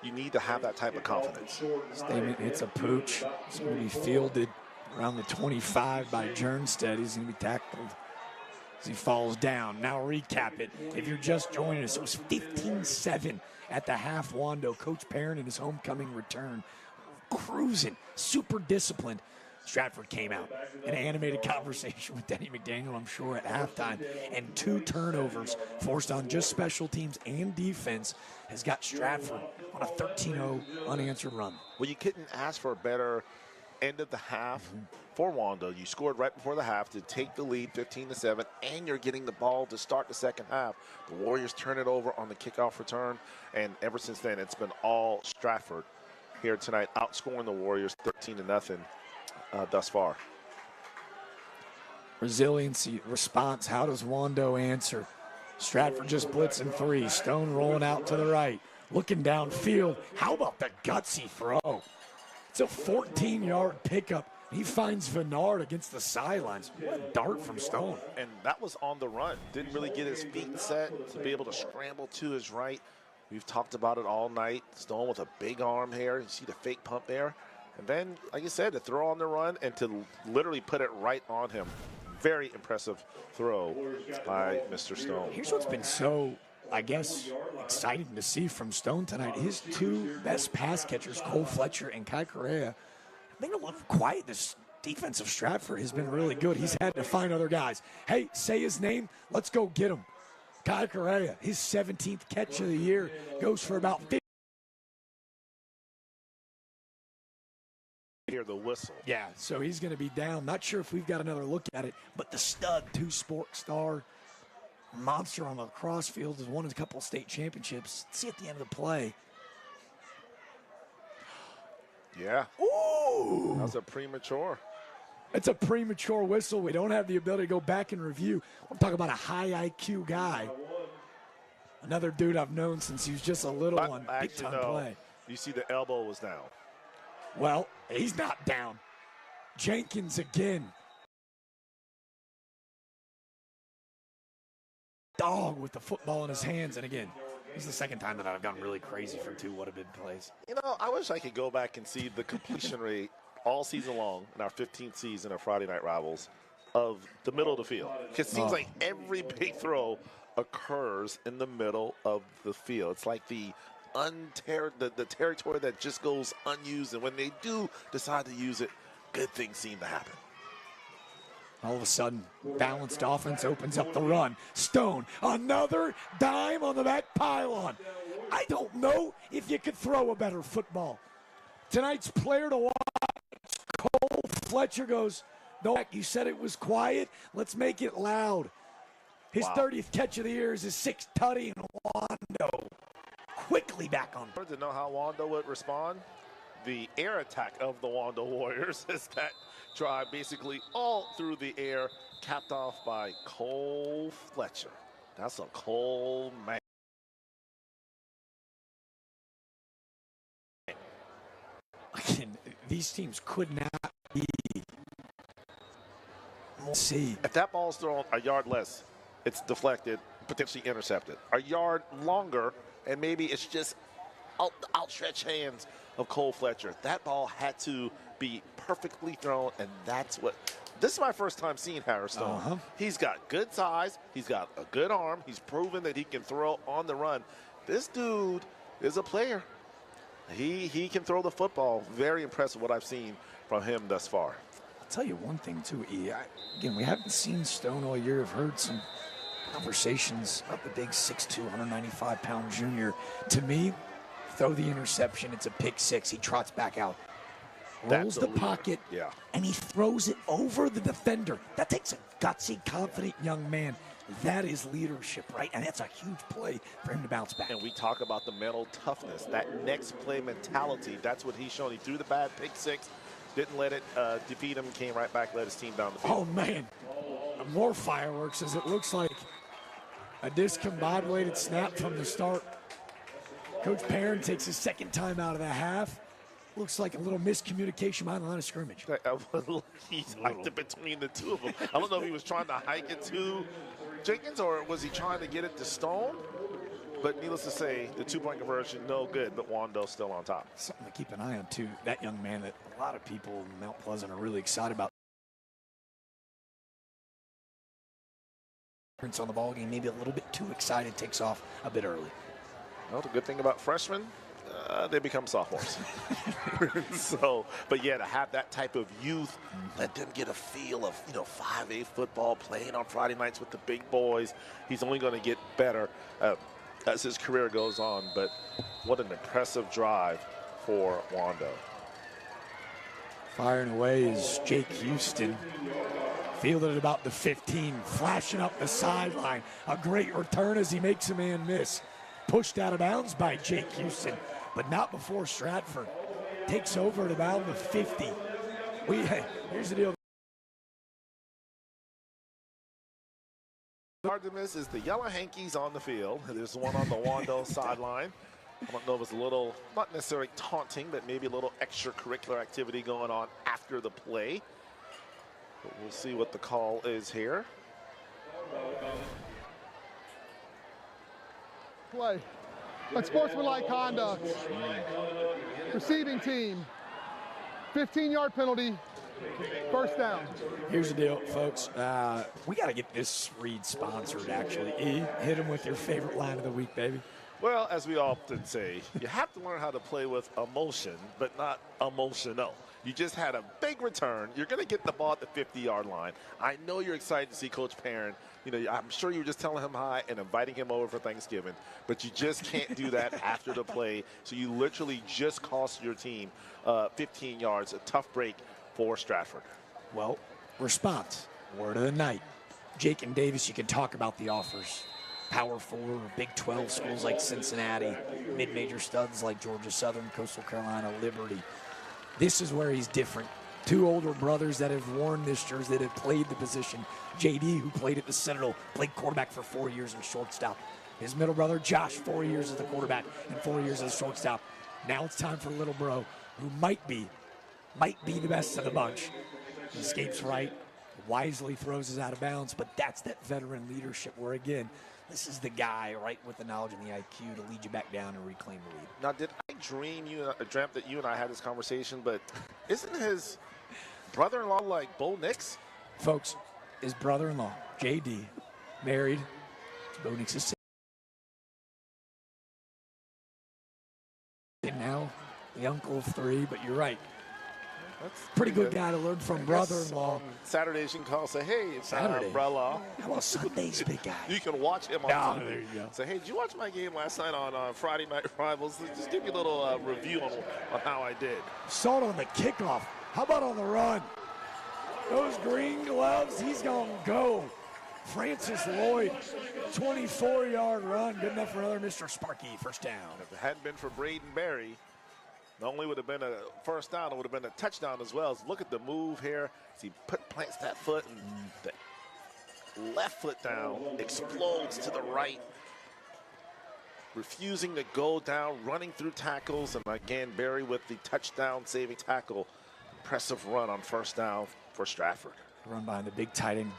You need to have that type of confidence. Statement, it's a pooch. It's going to be fielded around the 25 by Jernstedt. He's going to be tackled as he falls down. Now recap it. If you're just joining us, it was 15-7 at the half. Wando, Coach Perrin in his homecoming return, cruising, super disciplined. Stratford came out, an animated conversation with Denny McDaniel, I'm sure, at halftime, and 2 turnovers forced on just special teams and defense has got Stratford on a 13-0 unanswered run. Well, you couldn't ask for a better end of the half for Wando. You scored right before the half to take the lead 15-7, and you're getting the ball to start the second half. The Warriors turn it over on the kickoff return, and ever since then, it's been all Stratford here tonight, outscoring the Warriors 13-0 thus far. Resiliency, response, how does Wando answer? Stratford just blitzing 3, Stone rolling out to the right, looking downfield. How about the gutsy throw? It's a 14-yard pickup. He finds Vennard against the sidelines. What a dart from Stone. And that was on the run. Didn't really get his feet set to be able to scramble to his right. We've talked about it all night. Stone with a big arm here. You see the fake pump there. And then, like I said, to throw on the run and to literally put it right on him. Very impressive throw by Mr. Stone. Here's what's been so, I guess, exciting to see from Stone tonight. His 2 best pass catchers, Cole Fletcher and Kai Correa, have been a little quiet. This defense of Stratford has been really good. He's had to find other guys. Hey, say his name. Let's go get him. Kai Correa, his 17th catch of the year, goes for about 50. Hear the whistle. Yeah, so he's going to be down. Not sure if we've got another look at it, but the stud, 2-sport star monster on the cross field has won a couple of state championships. Let's see at the end of the play. Yeah. Ooh! That was a premature. It's a premature whistle. We don't have the ability to go back and review. I'm talking about a high IQ guy. Another dude I've known since he was just a little one. Big time play. You see the elbow was down. Well, he's not down. Jenkins again. dog with the football in his hands. And again, this is the second time that I've gone really crazy for two what-have-been plays. You know, I wish I could go back and see the completion rate all season long in our 15th season of Friday Night Rivals of the middle of the field. It seems like every big throw occurs in the middle of the field. It's like the territory that just goes unused, and when they do decide to use it, good things seem to happen. All of a sudden, balanced offense opens up the run. Stone, another dime on the back pylon. I don't know if you could throw a better football. Tonight's player to watch, Cole Fletcher, goes, no, you said it was quiet. Let's make it loud. His 30th catch of the year is his 6th tutty, and Wando quickly back on. To know how Wando would respond, the air attack of the Wando Warriors is that drive basically all through the air, capped off by Cole Fletcher. That's a Cole man. Again, these teams could not be. We'll see. If that ball's thrown a yard less, it's deflected, potentially intercepted. A yard longer, and maybe it's just outstretched hands of Cole Fletcher. That ball had to be perfectly thrown, and that's what. This is my first time seeing Harris Stone. He's got good size. He's got a good arm. He's proven that he can throw on the run. This dude is a player. He can throw the football. Very impressive what I've seen from him thus far. I'll tell you one thing, too, E. Again, we haven't seen Stone all year. I've heard some conversations about the big 6'2", 195-pound junior. To me, throw the interception. It's a pick six. He trots back out, rolls the pocket, and he throws it over the defender. That takes a gutsy, confident young man. That is leadership, right? And that's a huge play for him to bounce back. And we talk about the mental toughness, that next play mentality. That's what he's shown. He threw the bad pick six, didn't let it defeat him, came right back, led his team down the field. Oh, man. More fireworks as it looks like a discombobulated snap from the start. Coach Perrin takes his second time out of the half. Looks like a little miscommunication behind the line of scrimmage. He's hiked it between the two of them. I don't know if he was trying to hike it to Jenkins or was he trying to get it to Stone? But needless to say, the two-point conversion, no good, but Wando's still on top. Something to keep an eye on, too. That young man that a lot of people in Mount Pleasant are really excited about. On the ball game, maybe a little bit too excited, takes off a bit early. Well, the good thing about freshmen, they become sophomores. But yeah, to have that type of youth, let them get a feel of 5A football, playing on Friday nights with the big boys. He's only going to get better as his career goes on. But what an impressive drive for Wando. Firing away is Jake Houston. Fielded at about the 15, flashing up the sideline. A great return as he makes a man miss. Pushed out of bounds by Jake Houston, but not before Stratford takes over at about the 50. Here's the deal. Hard to miss is the yellow hankies on the field. There's one on the Wando sideline. I don't know if it's a little, not necessarily taunting, but maybe a little extracurricular activity going on after the play. But we'll see what the call is here. Play. Unsportsmanlike conduct. Receiving team. 15-yard penalty. First down. Here's the deal, folks. We got to get this read sponsored, actually. E, hit him with your favorite line of the week, baby. Well, as we often say, you have to learn how to play with emotion, but not emotional. You just had a big return. You're going to get the ball at the 50-yard line. I know you're excited to see Coach Perrin. I'm sure you were just telling him hi and inviting him over for Thanksgiving, but you just can't do that after the play. So you literally just cost your team 15 yards, a tough break for Stratford. Well, response, word of the night. Jake and Davis, you can talk about the offers. Power 4, Big 12 schools like Cincinnati, mid-major studs like Georgia Southern, Coastal Carolina, Liberty. This is where he's different. Two older brothers that have worn this jersey, that have played the position. JD, who played at the Citadel, played quarterback for 4 years and shortstop. His middle brother, Josh, 4 years as the quarterback and 4 years as shortstop. Now it's time for little bro, who might be the best of the bunch. He escapes right, wisely throws us out of bounds, but that's that veteran leadership where, again, This is the guy, right, with the knowledge and the IQ to lead you back down and reclaim the lead. Now, did I dreamt that you and I had this conversation, but isn't his brother-in-law like Bo Nix? Folks, his brother-in-law, J.D., married to Bo Nix's sister. And now the uncle of 3, but you're right. That's pretty good guy to learn from, brother-in-law. Saturdays you can call and say, hey, it's Saturday. brother. How about Sundays, big guy? You can watch him on Sunday. There you go. Say, hey, did you watch my game last night on Friday Night Rivals? Just give me a little review on how I did. Saw it on the kickoff. How about on the run? Those green gloves, he's going to go. Francis Lloyd, 24-yard run. Good enough for another Mr. Sparky first down. If it hadn't been for Braden Berry, not only would have been a first down, it would have been a touchdown as well. Look at the move here. As he plants that foot, and the left foot down, explodes to the right. Refusing to go down, running through tackles, and again, Berry with the touchdown saving tackle. Impressive run on first down for Stratford. Run behind the big tight end,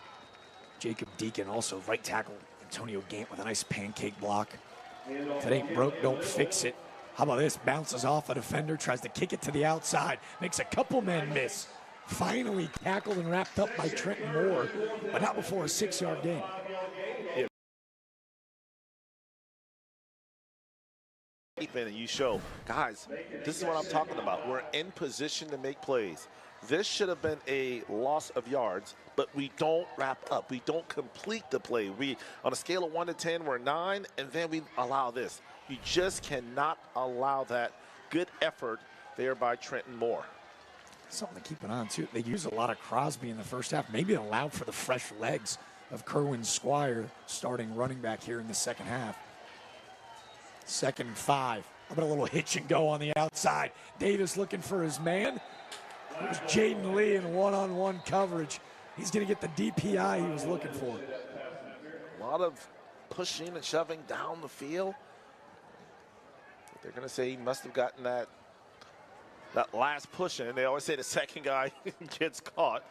Jacob Deacon, also right tackle, Antonio Gant with a nice pancake block. If it ain't broke, don't fix it. How about this? Bounces off a defender, tries to kick it to the outside, makes a couple men miss. Finally tackled and wrapped up by Trenton Moore, but not before a 6-yard gain. And you show, guys, this is what I'm talking about. We're in position to make plays. This should have been a loss of yards, but we don't wrap up. We don't complete the play. We, on a scale of 1 to 10, we're 9, and then we allow this. You just cannot allow that. Good effort there by Trenton Moore. Something to keep an eye on, too. They use a lot of Crosby in the first half. Maybe it allowed for the fresh legs of Kerwin Squire, starting running back here in the second half. 2nd and 5. How about a little hitch and go on the outside? Davis looking for his man. It was Jaden Lee in one-on-one coverage. He's going to get the DPI he was looking for. A lot of pushing and shoving down the field. They're going to say he must have gotten that last push in. They always say the second guy gets caught.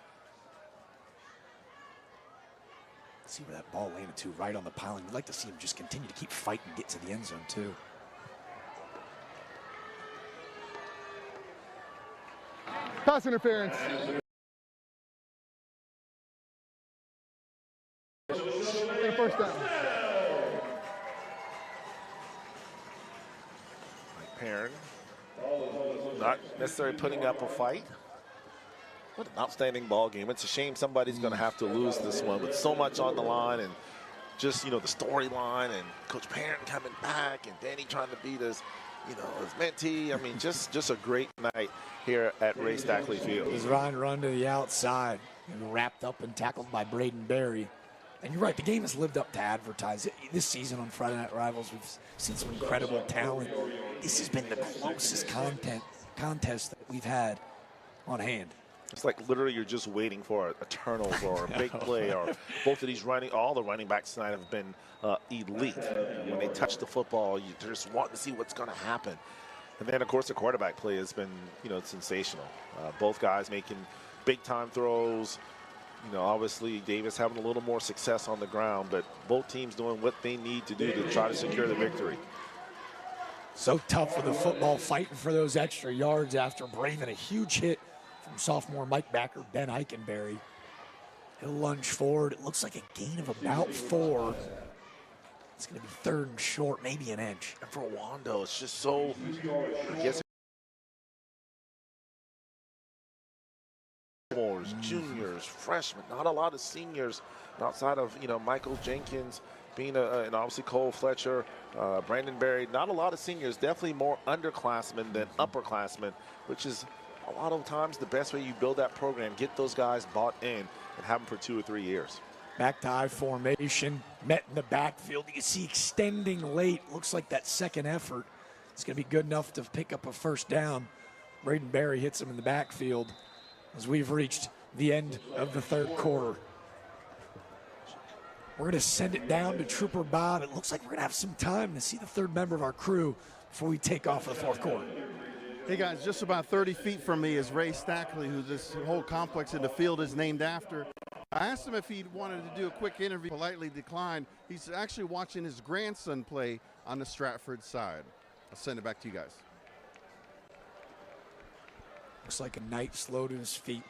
See where that ball landed to, right on the piling. We'd like to see him just continue to keep fighting and get to the end zone, too. Pass interference. And a first down. Perrin, not necessarily putting up a fight. What an outstanding ball game. It's a shame somebody's going to have to lose this one with so much on the line, and just, you know, the storyline and Coach Perrin coming back and Danny trying to beat his, you know, his mentee. I mean, just a great night here at Ray Stackley Field. His run to the outside and wrapped up and tackled by Braden Berry. And you're right, the game has lived up to advertise. This season on Friday Night Rivals, we've seen some incredible talent. This has been the closest contest that we've had on hand. It's like literally you're just waiting for a turnover or a big play, or both of these all the running backs tonight have been elite. When they touch the football, you're just wanting to see what's going to happen. And then, of course, the quarterback play has been, you know, sensational. Both guys making big-time throws. You know, obviously Davis having a little more success on the ground, but both teams doing what they need to do to try to secure the victory. So tough for the football, fighting for those extra yards after bringing a huge hit from sophomore Mike Backer, Ben Eichenberry. He'll lunge forward. It looks like a gain of about 4. It's going to be 3rd and short, maybe an inch. And for Wando, it's just so, I guess, juniors, freshmen, not a lot of seniors outside of, you know, Michael Jenkins being and obviously Cole Fletcher, Brandon Berry. Not a lot of seniors, definitely more underclassmen than upperclassmen, which is a lot of times the best way you build that program. Get those guys bought in and have them for 2 or 3 years. Back to I formation, met in the backfield. You can see extending late. Looks like that second effort is going to be good enough to pick up a first down. Braden Berry hits him in the backfield as we've reached the end of the 3rd quarter. We're going to send it down to Trooper Bob. It looks like we're going to have some time to see the 3rd member of our crew before we take off for the 4th quarter. Hey guys, just about 30 feet from me is Ray Stackley, who this whole complex in the field is named after. I asked him if he wanted to do a quick interview, politely declined. He's actually watching his grandson play on the Stratford side. I'll send it back to you guys. Looks like a Knight slow to his feet.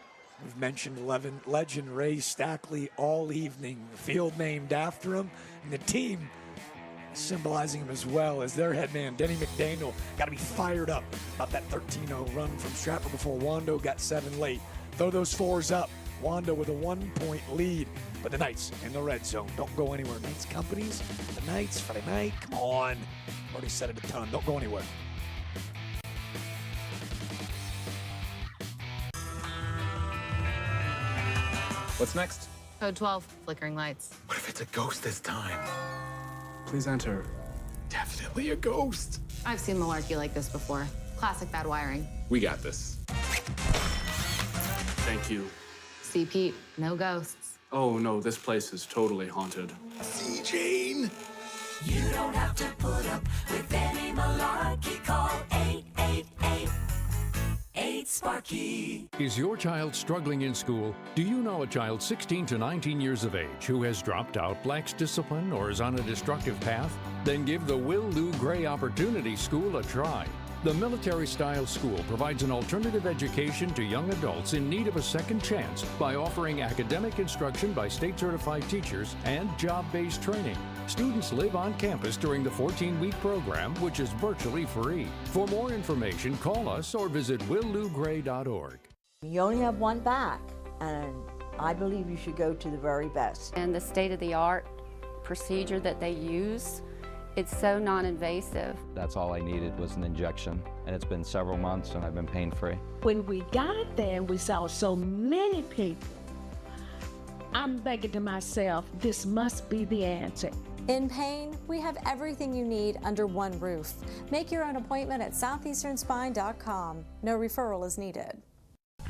We've mentioned legend Ray Stackley all evening. The field named after him, and the team symbolizing him as well as their head man, Denny McDaniel. Got to be fired up about that 13-0 run from Stratford before Wando got 7 late. Throw those 4s up. Wando with a 1-point lead, but the Knights in the red zone. Don't go anywhere. Knights companies, the Knights, Friday night, come on. Already said it a ton. Don't go anywhere. What's next? Code 12, flickering lights. What if it's a ghost this time? Please enter. Definitely a ghost. I've seen malarkey like this before. Classic bad wiring. We got this. Thank you. See, Pete, no ghosts. Oh no, this place is totally haunted. See, Jane? You don't have to put up with any malarkey. Call 888-8-SPARKY. Is your child struggling in school? Do you know a child 16 to 19 years of age who has dropped out, lacks discipline, or is on a destructive path? Then give the Will Lou Gray Opportunity School a try. The military-style school provides an alternative education to young adults in need of a second chance by offering academic instruction by state-certified teachers and job-based training. Students live on campus during the 14-week program, which is virtually free. For more information, call us or visit willlougray.org. You only have one back, and I believe you should go to the very best. And the state-of-the-art procedure that they use, it's so non-invasive. That's all I needed was an injection, and it's been several months and I've been pain-free. When we got there and we saw so many people, I'm thinking to myself, this must be the answer. In pain, we have everything you need under one roof. Make your own appointment at southeasternspine.com. No referral is needed.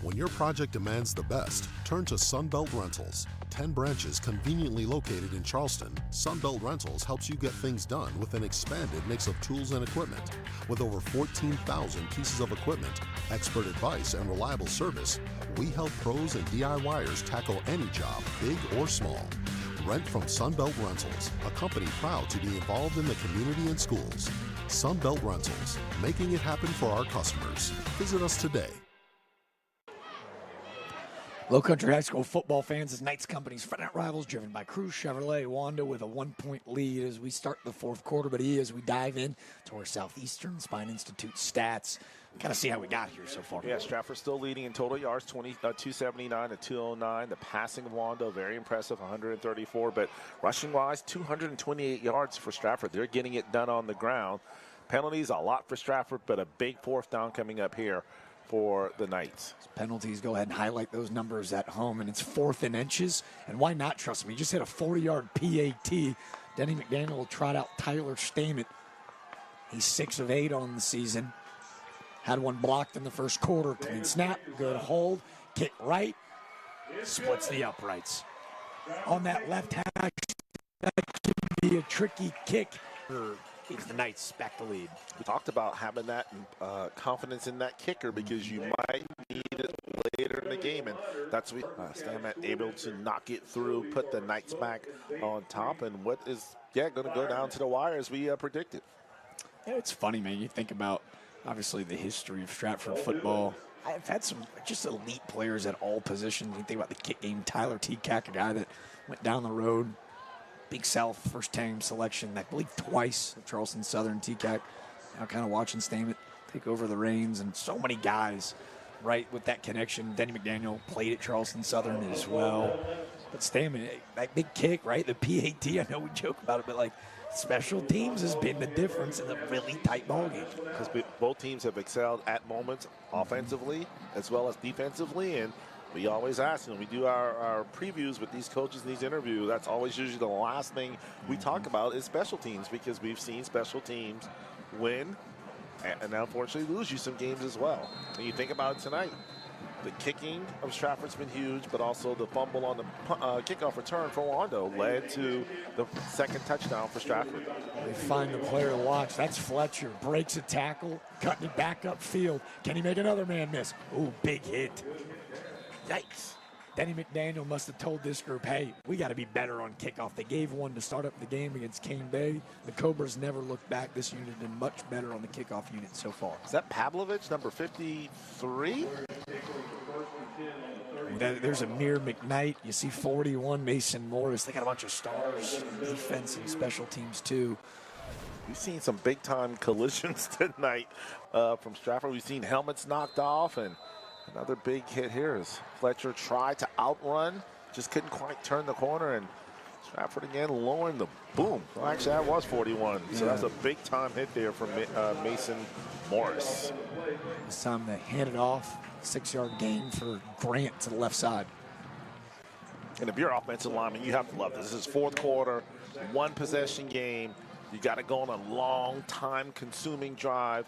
When your project demands the best, turn to Sunbelt Rentals. 10 branches conveniently located in Charleston, Sunbelt Rentals helps you get things done with an expanded mix of tools and equipment. With over 14,000 pieces of equipment, expert advice, and reliable service, we help pros and DIYers tackle any job, big or small. Rent from Sunbelt Rentals, a company proud to be involved in the community and schools. Sunbelt Rentals, making it happen for our customers. Visit us today. Low Country High School football fans as Knights Company's Friday night rivals driven by Cruz Chevrolet. Wando with a 1-point lead as we start the fourth quarter, but as we dive in to our Southeastern Spine Institute stats, kind of see how we got here so far. Yeah, Stratford still leading in total yards, 279 to 209. The passing of Wando, very impressive, 134. But rushing-wise, 228 yards for Stratford. They're getting it done on the ground. Penalties, a lot for Stratford, but a big fourth down coming up here for the Knights. Penalties, go ahead and highlight those numbers at home, and it's 4th in inches. And why not trust me? He just hit a 40-yard PAT. Denny McDaniel will trot out Tyler Stamett. He's 6 of 8 on the season. Had one blocked in the first quarter. Clean snap, good hold, kick right, splits the uprights. On that left hash, that could be a tricky kick. Gives the Knights back the lead. We talked about having that confidence in that kicker because you might need it later in the game, and that's what Stamett able to knock it through, put the Knights back on top, and what is going to go down to the wire as we predicted. Yeah, it's funny, man. You think about obviously the history of Stratford football. I've had some just elite players at all positions. You think about the kick game, Tyler Teacack, a guy that went down the road. Big South first-time selection, I believe twice, Charleston Southern Teacack. Now kind of watching Stamett take over the reins, and so many guys, right, with that connection. Denny McDaniel played at Charleston Southern as well. But Stamett, that big kick, right, the PAT, I know we joke about it, but like special teams has been the difference in a really tight ballgame. Because both teams have excelled at moments offensively as well as defensively, and we always ask, and we do our previews with these coaches in these interviews, that's always usually the last thing we talk about is special teams, because we've seen special teams win and unfortunately lose you some games as well. And you think about it tonight, the kicking of Stratford's been huge, but also the fumble on the kickoff return for Wando led to the second touchdown for Stratford. They find the player to watch. That's Fletcher. Breaks a tackle, cutting it back upfield. Can he make another man miss? Ooh, big hit. Yikes. Denny McDaniel must have told this group, hey, we got to be better on kickoff. They gave one to start up the game against Cane Bay. The Cobras never looked back. This unit did much better on the kickoff unit so far. Is that Pavlovich, number 53? There's Amir McKnight. You see 41, Mason Morris. They got a bunch of stars, defense and special teams too. We've seen some big-time collisions tonight from Stratford. We've seen helmets knocked off, and another big hit here is Fletcher tried to outrun, just couldn't quite turn the corner, and Stratford again lowering the boom. Well, actually, that was 41, so that's a big-time hit there from Mason Morris. It's time to hand it off. 6-yard gain for Grant to the left side. And if you're offensive lineman, you have to love this. This is fourth quarter, one possession game. You got to go on a long time-consuming drive.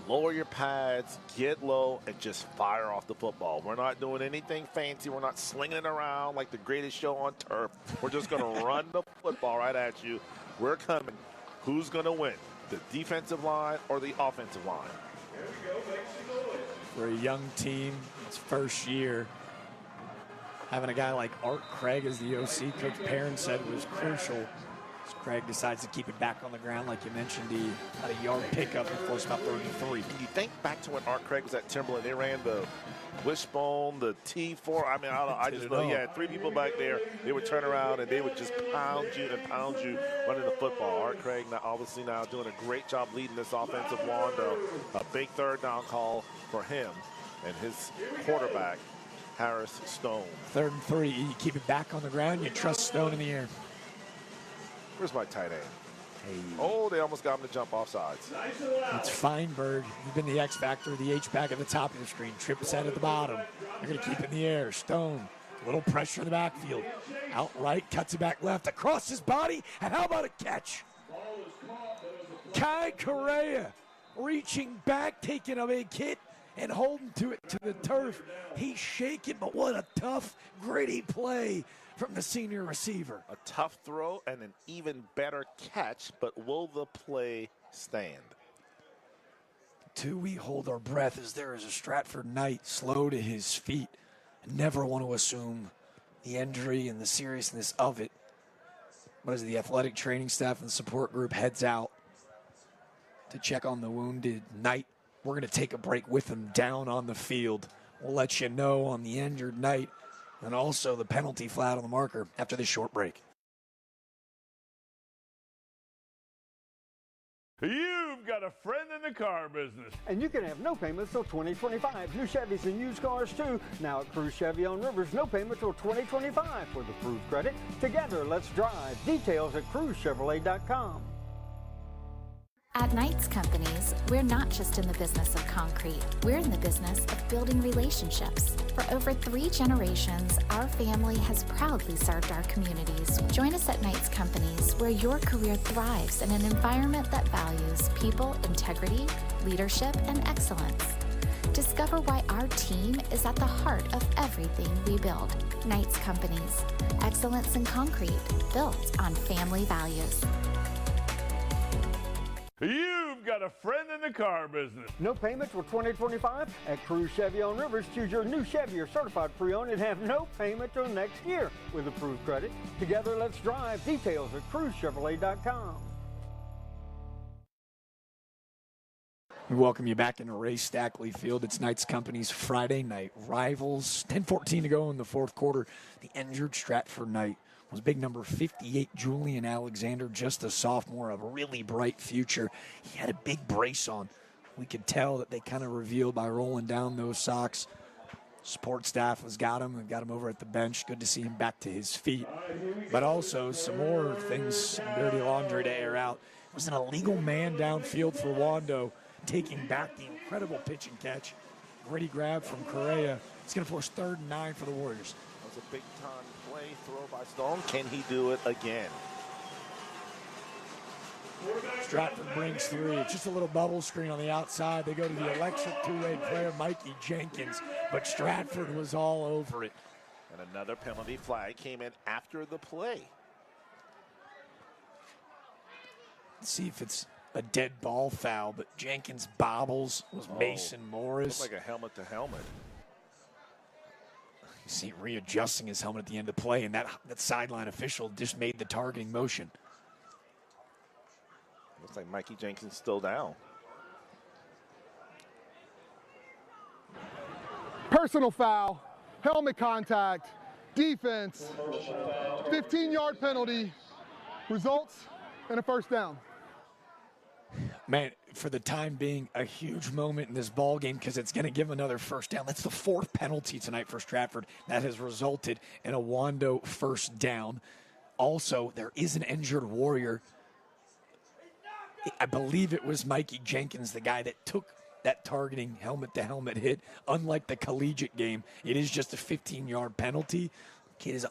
Lower your pads, get low, and just fire off the football. We're not doing anything fancy. We're not slinging it around like the greatest show on turf. We're just going to run the football right at you. We're coming. Who's going to win, the defensive line or the offensive line? For a young team, its first year, having a guy like Art Craig as the OC, Coach Perrin said was crucial. As Craig decides to keep it back on the ground, like you mentioned, he had a yard pickup and forced about 33. Can you think back to when Art Craig was at Timberland? They ran the wishbone, the T4. I mean, I just know you had three people back there. They would turn around and they would just pound you running the football. Art Craig obviously now doing a great job leading this offensive Wando. A big third down call for him and his quarterback, Harris Stone. 3rd and 3, you keep it back on the ground, you trust Stone in the air. Where's my tight end? Hey. Oh, they almost got him to jump off sides. It's Feinberg. He's been the X factor, the H-back at the top of the screen. Trips head at the bottom. They're going to keep it in the air. Stone, a little pressure in the backfield. Outright, cuts it back left, across his body, and how about a catch? Kai Correa reaching back, taking a big hit, and holding to it to the turf. He's shaking, but what a tough, gritty play from the senior receiver. A tough throw and an even better catch, but will the play stand? Do we hold our breath as there is a Stratford Knight slow to his feet? Never want to assume the injury and the seriousness of it. But as the athletic training staff and support group heads out to check on the wounded Knight, we're going to take a break with him down on the field. We'll let you know on the injured Knight and also the penalty flag on the marker after this short break. You've got a friend in the car business. And you can have no payments till 2025. New Chevys and used cars too. Now at Cruise Chevy on Rivers, no payment till 2025 with approved credit. Together, let's drive. Details at cruisechevrolet.com. At Knight's Companies, we're not just in the business of concrete, we're in the business of building relationships. For over 3 generations, our family has proudly served our communities. Join us at Knight's Companies, where your career thrives in an environment that values people, integrity, leadership, and excellence. Discover why our team is at the heart of everything we build. Knight's Companies, excellence in concrete, built on family values. You've got a friend in the car business. No payments for 2025 at Cruise Chevy on Rivers. Choose your new Chevy or certified pre-owned and have no payment till next year with approved credit. Together, let's drive. Details at cruisechevrolet.com. We welcome you back into Ray Stackley Field. It's Knight's Company's Friday night rivals. 10:14 to go in the fourth quarter. The injured Stratford Knight was big number 58, Julian Alexander, just a sophomore, a really bright future. He had a big brace on. We could tell that they kind of revealed by rolling down those socks. Support staff has got him and got him over at the bench. Good to see him back to his feet. But also some more things, some dirty laundry to air out. It was an illegal man downfield for Wando, taking back the incredible pitch and catch. Gritty grab from Correa. It's going to force 3rd and 9 for the Warriors. That was a big-time play, throw by Stone. Can he do it again? Stratford brings 3. It's just a little bubble screen on the outside. They go to the electric two-way player, Mikey Jenkins, but Stratford was all over it. And another penalty flag came in after the play. Let's see if it's a dead ball foul, but Jenkins bobbles. Was Mason Morris. Looked like a helmet to helmet. You see readjusting his helmet at the end of the play, and that sideline official just made the targeting motion. Looks like Mikey Jenkins still down. Personal foul, helmet contact, defense, 15-yard penalty, results in a first down. Man, for the time being, a huge moment in this ball game because it's going to give another first down. That's the 4th penalty tonight for Stratford. That has resulted in a Wando first down. Also, there is an injured Warrior. I believe it was Mikey Jenkins, the guy that took that targeting helmet-to-helmet hit. Unlike the collegiate game, it is just a 15-yard penalty. His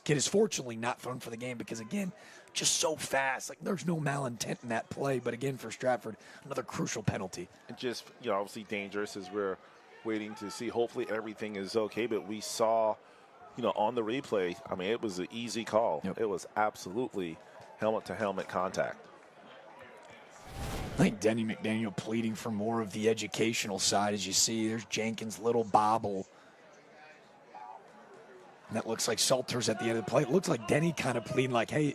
kid is fortunately not thrown for the game because, again, just so fast. Like, there's no malintent in that play. But, again, for Stratford, another crucial penalty. And just, obviously dangerous as we're waiting to see. Hopefully everything is okay. But we saw, on the replay, I mean, it was an easy call. Yep. It was absolutely helmet-to-helmet contact. I think Denny McDaniel pleading for more of the educational side. As you see, there's Jenkins' little bobble. And that looks like Salters at the end of the play. It looks like Denny kind of pleading like, hey,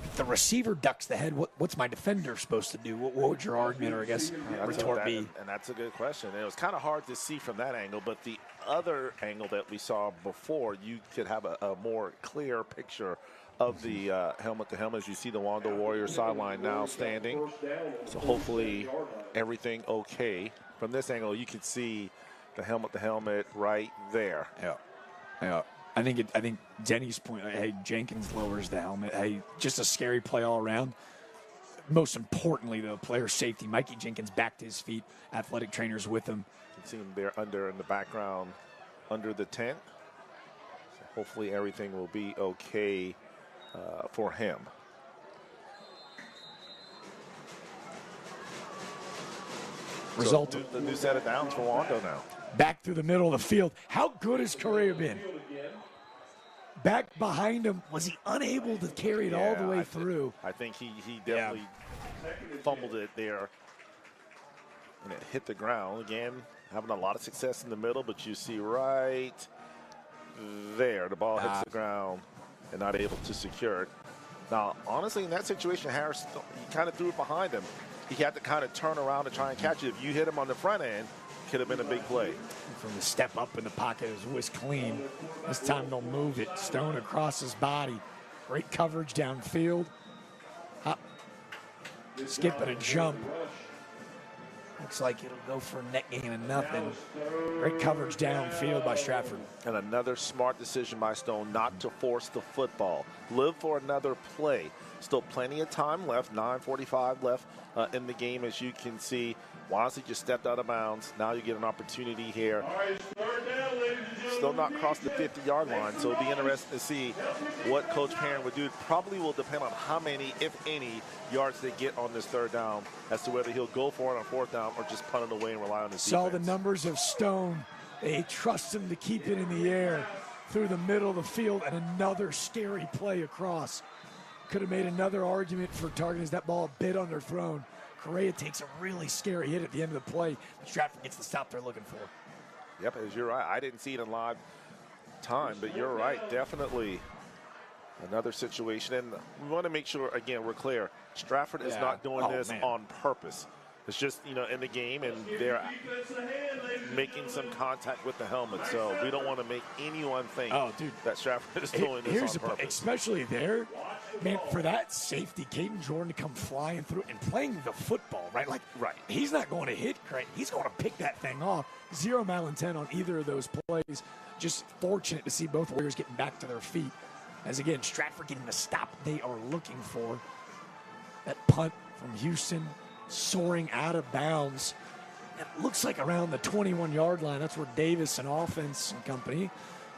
if the receiver ducks the head, what's my defender supposed to do? What would your argument, or I guess retort be? And that's a good question. And it was kind of hard to see from that angle, but the other angle that we saw before, you could have a more clear picture of the helmet-to-helmet. As you see the Wando Warriors sideline now standing. So hopefully everything okay. From this angle, you can see the helmet-to-helmet right there. Yeah. I think Denny's point, hey, Jenkins lowers the helmet. Hey, just a scary play all around. Most importantly, though, player safety. Mikey Jenkins back to his feet. Athletic trainers with him. You can see him there in the background under the tent. So hopefully everything will be okay for him. Result. So the new set of downs for Wando now. Back through the middle of the field. How good has Correa been? Back behind him, was he unable to carry it all the way through? I think he definitely fumbled it there. And it hit the ground. Again, having a lot of success in the middle, but you see right there, the ball hits the ground and not able to secure it. Now, honestly, in that situation, Harris, he kind of threw it behind him. He had to kind of turn around and try and catch it. If you hit him on the front end, could have been a big play. From the step up in the pocket, it was whisked clean. This time they'll move it. Stone across his body. Great coverage downfield. Skip and a jump. Looks like it'll go for a net gain of nothing. Great coverage downfield by Stratford. And another smart decision by Stone not to force the football. Live for another play. Still plenty of time left, 9:45 left in the game, as you can see. Wazzy just stepped out of bounds. Now you get an opportunity here. Still not crossed the 50-yard line, so it'll be interesting to see what Coach Perrin would do. It probably will depend on how many, if any, yards they get on this third down as to whether he'll go for it on fourth down or just punt it away and rely on his Saw defense. the numbers of Stone. They trust him to keep it in the air through the middle of the field, and another scary play across. Could have made another argument for targeting as that ball a bit underthrown. Correa takes a really scary hit at the end of the play. Stratford gets the stop they're looking for. Yep, as you're right. I didn't see it in live time, but you're right. Definitely another situation. And we want to make sure, again, we're clear. Stratford is not doing this on purpose. It's just, in the game, and they're making some contact with the helmet. So we don't want to make anyone think that Stratford is doing this on purpose. Especially there, man, for that safety, Caden Jordan to come flying through and playing the football, right? He's not going to hit Craig. He's going to pick that thing off. Zero malintent on either of those plays. Just fortunate to see both Warriors getting back to their feet. As, again, Stratford getting the stop they are looking for. That punt from Houston soaring out of bounds. It looks like around the 21-yard line. That's where Davis and offense and company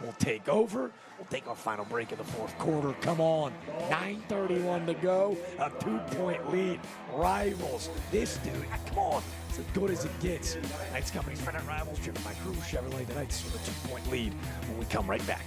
will take over. We'll take our final break of the fourth quarter. Come on. 9:31 to go. A 2-point lead. Rivals. This dude, come on. It's as good as it gets. Knights Company's friend and rivals driven by Crew Chevrolet. The Knights with a 2-point lead when we come right back.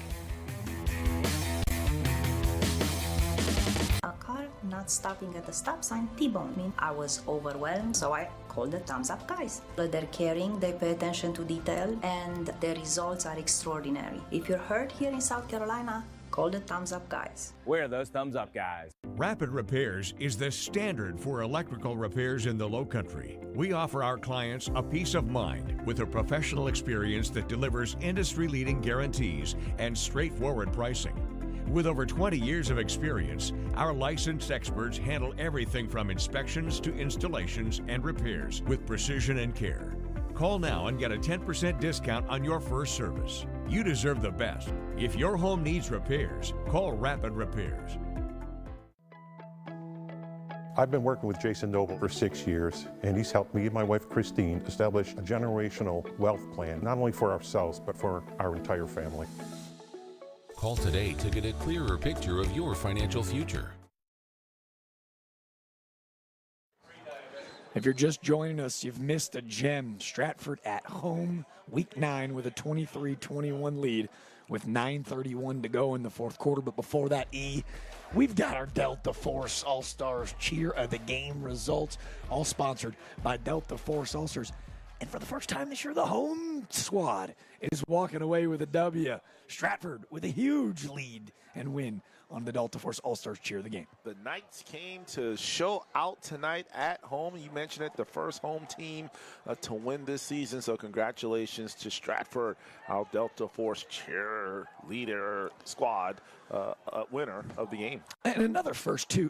A car not stopping at the stop sign T-boned me. I was overwhelmed, so I called the Thumbs Up guys. They're caring, they pay attention to detail, and the results are extraordinary. If you're hurt here in South Carolina, call the Thumbs Up guys. We're those Thumbs Up guys. Rapid Repairs is the standard for electrical repairs in the Lowcountry. We offer our clients a peace of mind with a professional experience that delivers industry-leading guarantees and straightforward pricing. With over 20 years of experience, our licensed experts handle everything from inspections to installations and repairs with precision and care. Call now and get a 10% discount on your first service. You deserve the best. If your home needs repairs, call Rapid Repairs. I've been working with Jason Noble for 6 years, and he's helped me and my wife Christine establish a generational wealth plan, not only for ourselves, but for our entire family. Call today to get a clearer picture of your financial future. If you're just joining us, you've missed a gem. Stratford at home, week 9 with a 23-21 lead with 9:31 to go in the fourth quarter. But before that, we've got our Delta Force All-Stars cheer of the game results, all sponsored by Delta Force All-Stars. And for the first time this year, the home squad is walking away with a W. Stratford with a huge lead and win on the Delta Force All-Stars cheer of the game. The Knights came to show out tonight at home. You mentioned it, the first home team to win this season. So congratulations to Stratford, our Delta Force cheerleader squad, winner of the game. And another first, too,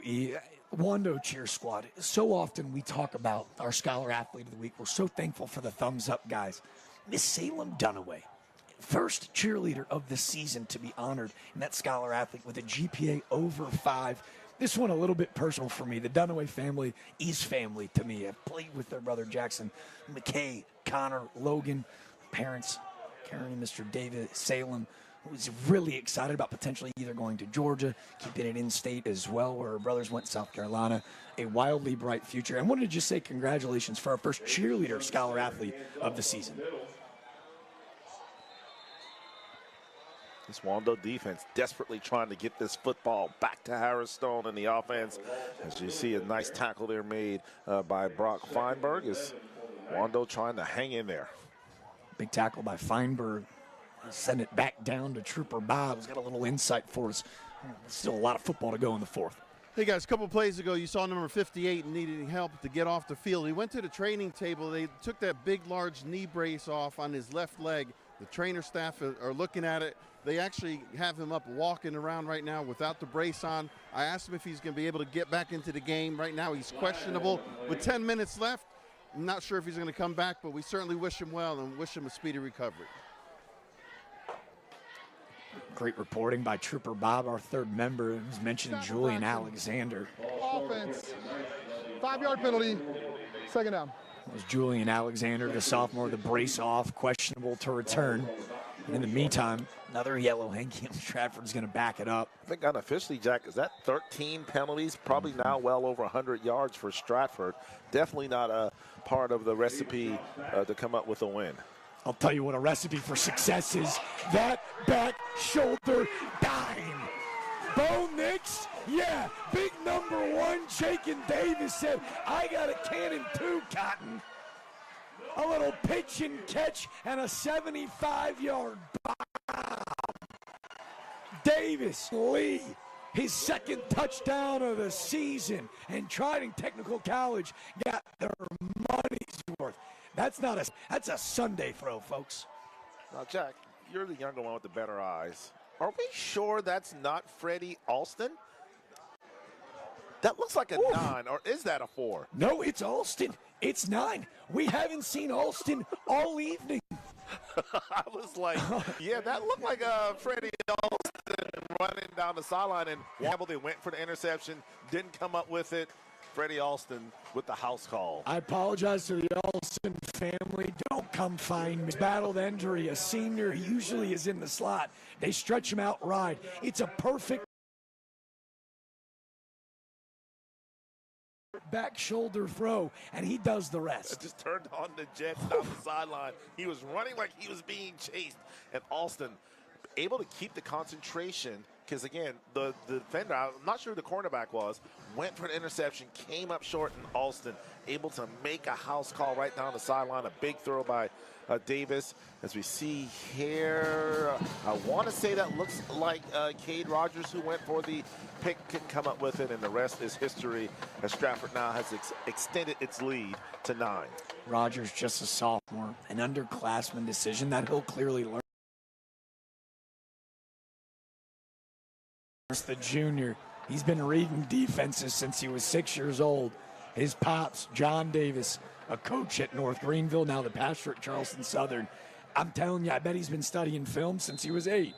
Wando cheer squad. So often we talk about our Scholar Athlete of the Week. We're so thankful for the thumbs up, guys. Miss Salem Dunaway, first cheerleader of the season to be honored in that Scholar Athlete with a GPA over 5. This one a little bit personal for me. The Dunaway family is family to me. I've played with their brother Jackson, McKay, Connor, Logan, parents, Karen and Mr. David Salem, who was really excited about potentially either going to Georgia, keeping it in-state as well, where her brothers went to South Carolina. A wildly bright future. I wanted to just say congratulations for our first cheerleader Scholar Athlete of the season. This Wando defense desperately trying to get this football back to Harris Stone in the offense. As you see, a nice tackle there made by Brock Feinberg. Is Wando trying to hang in there. Big tackle by Feinberg. Send it back down to Trooper Bob, who's got a little insight for us. Still a lot of football to go in the fourth. Hey guys, a couple plays ago, you saw number 58 needing help to get off the field. He went to the training table. They took that big, large knee brace off on his left leg. The trainer staff are looking at it. They actually have him up walking around right now without the brace on. I asked him if he's going to be able to get back into the game. Right now he's questionable. With 10 minutes left, I'm not sure if he's going to come back, but we certainly wish him well and wish him a speedy recovery. Great reporting by Trooper Bob, our third member, who's mentioned Julian Alexander. Offense, 5-yard penalty, second down. It was Julian Alexander, the sophomore, the brace off, questionable to return. And in the meantime, another yellow hanky on Stratford's going to back it up. I think unofficially, Jack, is that 13 penalties? Probably now well over 100 yards for Stratford. Definitely not a part of the recipe to come up with a win. I'll tell you what a recipe for success is. That back shoulder dime. Bo Nix, yeah, big number 1, Shakin Davis said, I got a cannon too, Cotton. A little pitch and catch and a 75-yard bomb. Davis Lee, his second touchdown of the season, and Trident Technical College got their money's worth. That's a Sunday throw, folks. Now, Jack, you're the younger one with the better eyes. Are we sure that's not Freddie Alston? That looks like a 9, or is that a 4? No, it's Alston. It's 9. We haven't seen Alston all evening. I was like, yeah, that looked like Freddie Alston running down the sideline, and they went for the interception, didn't come up with it. Freddie Alston with the house call. I apologize to the Alston family. Don't come find me. Battled injury. A senior usually is in the slot. They stretch him out wide. It's a perfect back shoulder throw, and he does the rest. It just turned on the jet down the sideline. He was running like he was being chased, and Alston able to keep the concentration because, again, the defender, I'm not sure who the cornerback was, went for an interception, came up short, and Alston able to make a house call right down the sideline. A big throw by Davis. As we see here, I want to say that looks like Cade Rogers, who went for the pick, couldn't come up with it, and the rest is history as Stratford now has extended its lead to 9. Rogers, just a sophomore, an underclassman decision that he'll clearly learn. The junior, he's been reading defenses since he was 6 years old. His pops, John Davis, a coach at North Greenville, now the pastor at Charleston Southern. I'm telling you, I bet he's been studying film since he was 8.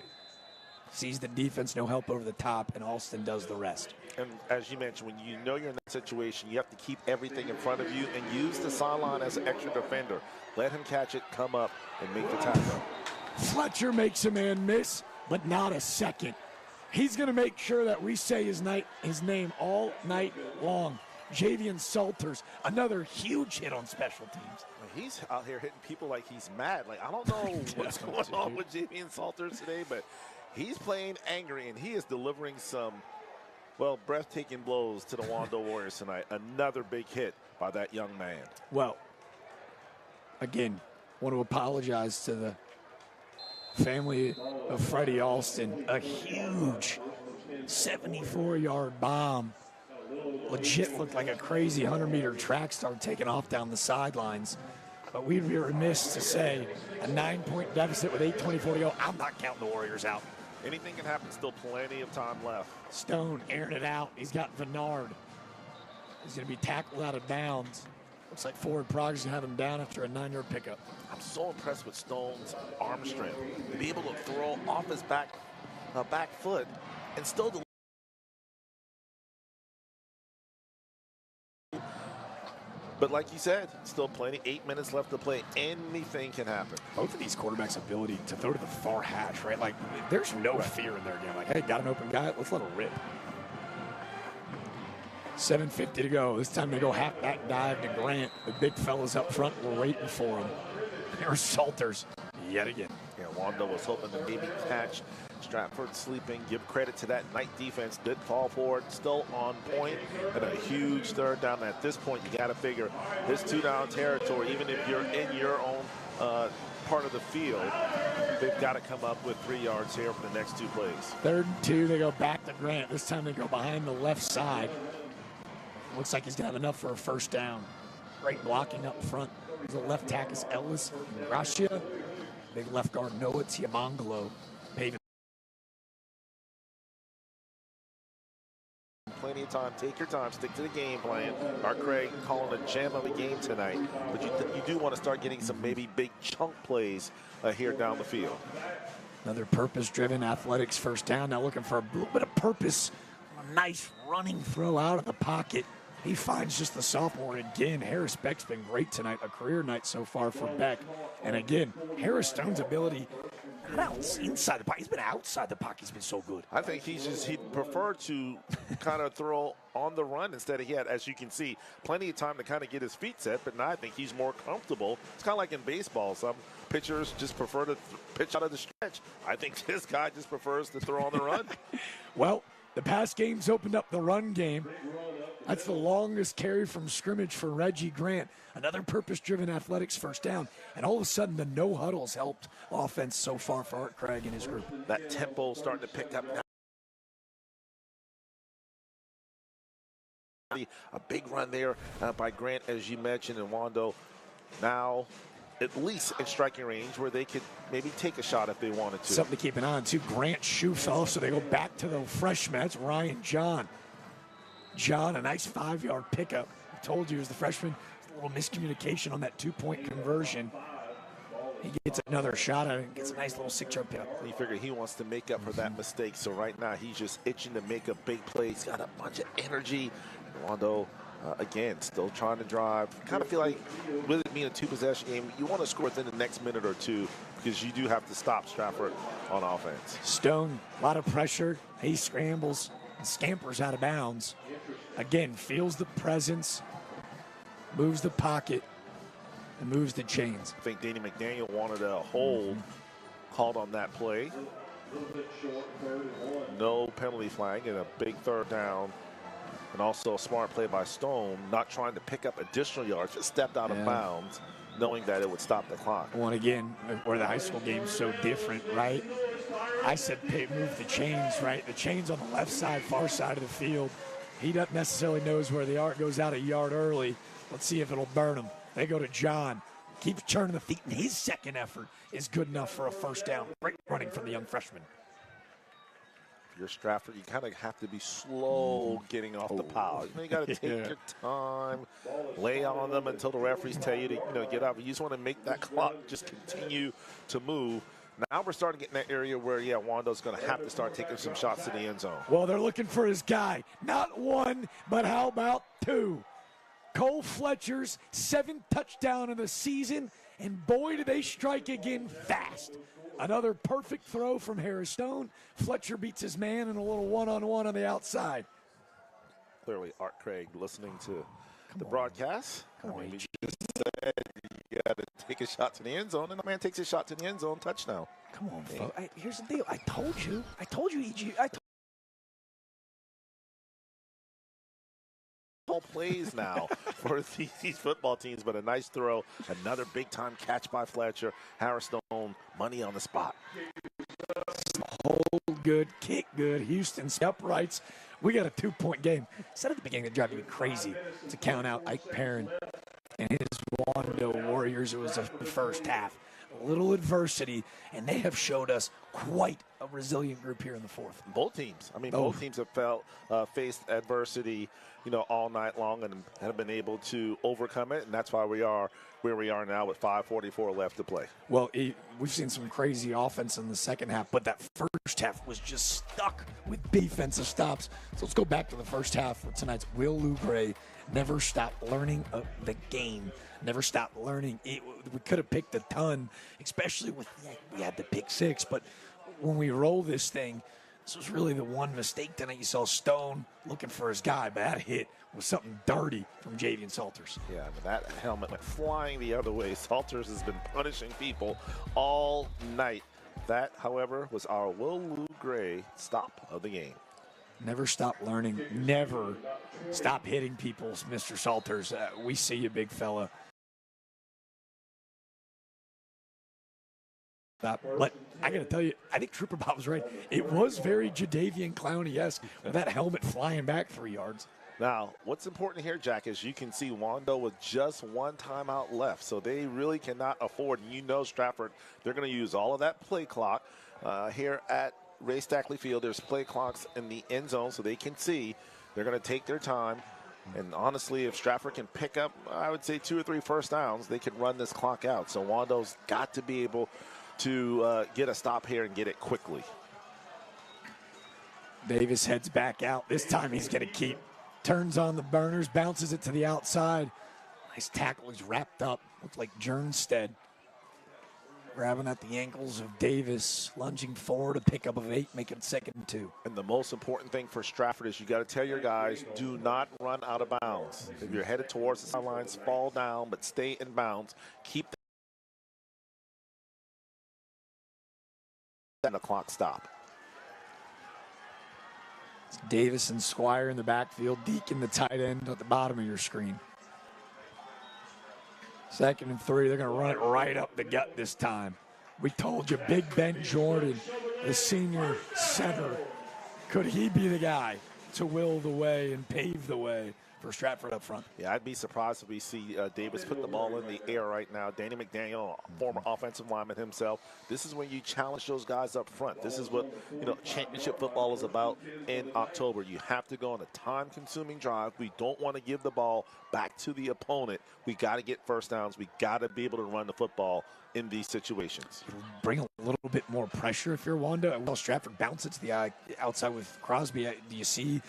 Sees the defense, no help over the top, and Alston does the rest. And as you mentioned, when you know you're in that situation, you have to keep everything in front of you and use the sideline as an extra defender. Let him catch it, come up, and make the tackle. Fletcher makes a man miss, but not a second. He's going to make sure that we say his name all night long. Javian Salters, another huge hit on special teams. He's out here hitting people like he's mad. Like, I don't know what's going on with Javian Salters today, but he's playing angry, and he is delivering some, well, breathtaking blows to the Wando Warriors tonight. Another big hit by that young man. Well, again, want to apologize to the family of Freddie Alston. A huge 74-yard bomb. Legit looked like a crazy 100-meter track star taking off down the sidelines. But we'd be remiss to say a 9-point deficit with 8:24 to go. I'm not counting the Warriors out. Anything can happen, still plenty of time left. Stone airing it out. He's got Vennard. He's going to be tackled out of bounds. Looks like forward progress going to have him down after a 9-yard pickup. I'm so impressed with Stone's arm strength. To be able to throw off his back foot and still deliver. But like you said, still plenty. 8 minutes left to play. Anything can happen. Both of these quarterbacks' ability to throw to the far hash, right? Like, there's no fear in their game. Like, hey, got an open guy, let's let it rip. 7:50 to go. This time they go halfback dive to Grant. The big fellas up front were waiting for him. There's Salters yet again. Yeah, Wando was hoping to maybe catch Stratford sleeping. Give credit to that night defense. Did fall forward, still on point, and a huge third down. At this point, you got to figure this 2-down territory, even if you're in your own part of the field, they've got to come up with 3 yards here for the next 2 plays. 3rd and 2, they go back to Grant. This time they go behind the left side. Looks like he's got enough for a 1st down. Great blocking up front. The left tackle is Ellis Gracia. Big left guard Noah Tiamangalo. Paving. Plenty of time. Take your time. Stick to the game plan. Art Craig calling a gem of a game tonight. But you do want to start getting some maybe big chunk plays here down the field. Another purpose-driven athletics 1st down. Now looking for a little bit of purpose. A nice running throw out of the pocket. He finds just the sophomore. And again, Harris Beck's been great tonight. A career night so far for Beck. And again, Harris Stone's ability, not inside the pocket. He's been outside the pocket. He's been so good. I think he'd prefer to kind of throw on the run instead of he had, as you can see, plenty of time to kind of get his feet set. But now I think he's more comfortable. It's kind of like in baseball. Some pitchers just prefer to pitch out of the stretch. I think this guy just prefers to throw on the run. Well, the pass game's opened up the run game. That's the longest carry from scrimmage for Reggie Grant. Another purpose-driven athletics 1st down. And all of a sudden, the no huddles helped offense so far for Art Craig and his group. That tempo starting to pick up now. A big run there by Grant, as you mentioned, and Wando now at least in striking range where they could maybe take a shot if they wanted to. Something to keep an eye on, too. Grant's shoe fell, so they go back to the freshman. That's Ryan John. John, a nice 5-yard pickup. I told you, as the freshman, a little miscommunication on that 2-point conversion. He gets another shot at it and gets a nice little 6-yard pickup. You figure he wants to make up for that mistake, so right now he's just itching to make a big play. He's got a bunch of energy. Wando, again, still trying to drive. Kind of feel like with it being a 2-possession game, you want to score within the next minute or 2 because you do have to stop Stratford on offense. Stone, a lot of pressure. He scrambles and scampers out of bounds. Again, feels the presence, moves the pocket, and moves the chains. I think Danny McDaniel wanted a hold called on that play. No penalty flag and a big third down. And also a smart play by Stone, not trying to pick up additional yards, just stepped out of bounds, knowing that it would stop the clock. Well, again, where the high school game's so different, right? I said move the chains, right? The chains on the left side, far side of the field. He doesn't necessarily knows where they are. It goes out a yard early. Let's see if it'll burn him. They go to John. Keeps turning the feet, and his second effort is good enough for a first down. Great running from the young freshman. If you're Stratford, you kind of have to be slow getting off the pile. You got to take your time, lay on them until the referees tell you to get up. You just want to make that clock just continue to move. Now we're starting to get in that area where, Wando's going to have to start taking some shots to the end zone. Well, they're looking for his guy. Not one, but how about two? Cole Fletcher's 7th touchdown of the season, and boy, do they strike again fast. Another perfect throw from Harris Stone. Fletcher beats his man in a little one-on-one on the outside. Clearly, Art Craig listening to the broadcast. You just said you got to take a shot to the end zone, and the man takes a shot to the end zone, touchdown. Come on, folks. Here's the deal. I told you, EG. All plays now for these football teams, but a nice throw. Another big-time catch by Fletcher. Harris Stone, money on the spot. Hold good, kick good. Houston's uprights. We got a 2-point game. Said at the beginning, it drive me crazy to count out Ike Perrin and his Wando Warriors. It was a first half. A little adversity, and they have showed us quite a resilient group here in the fourth. Both teams. Both teams have faced adversity, all night long and have been able to overcome it, and that's why we are where we are now with 5:44 left to play. Well, we've seen some crazy offense in the second half, but that first half was just stuck with defensive stops. So let's go back to the first half for tonight's Will Lou Gray. Never stop learning the game. Never stop learning. We could have picked a ton, especially with we had the pick six. But when we roll this thing, this was really the one mistake tonight. You saw Stone looking for his guy, but that hit was something dirty from Javian Salters. Yeah, but that helmet went flying the other way. Salters has been punishing people all night. That, however, was our Will Lou Gray stop of the game. Never stop learning. Never stop hitting people, Mr. Salters. We see you, big fella. But I got to tell you, I think Trooper Bob was right. It was very Jadeveon Clowney-esque with that helmet flying back 3 yards. Now, what's important here, Jack, is you can see Wando with just one timeout left, so they really cannot afford, and Stratford, they're going to use all of that play clock here at Ray Stackley Field. There's play clocks in the end zone so they can see. They're going to take their time. And honestly, if Stratford can pick up, I would say 2 or 3 first downs, they can run this clock out. So Wando's got to be able to get a stop here and get it quickly. Davis heads back out. This time he's going to keep. Turns on the burners, bounces it to the outside. Nice tackle. He's wrapped up. Looks like Jernstead. Grabbing at the ankles of Davis, lunging forward, a pickup of 8, making 2nd and 2. And the most important thing for Stratford is you got to tell your guys, do not run out of bounds. If you're headed towards the sidelines, fall down, but stay in bounds. Keep the clock stop. It's Davis and Squire in the backfield, Deacon the tight end at the bottom of your screen. 2nd and 3, they're going to run it right up the gut this time. We told you, Big Ben Jordan, the senior center, could he be the guy to will the way and pave the way for Stratford up front? Yeah, I'd be surprised if we see Davis put the ball in the air right now. Danny McDaniel, former offensive lineman himself. This is when you challenge those guys up front. This is what championship football is about in October. You have to go on a time-consuming drive. We don't want to give the ball back to the opponent. We got to get first downs. We got to be able to run the football in these situations. Bring a little bit more pressure if you're Wando. Well, Stratford bounce it to the outside with Crosby. Do you see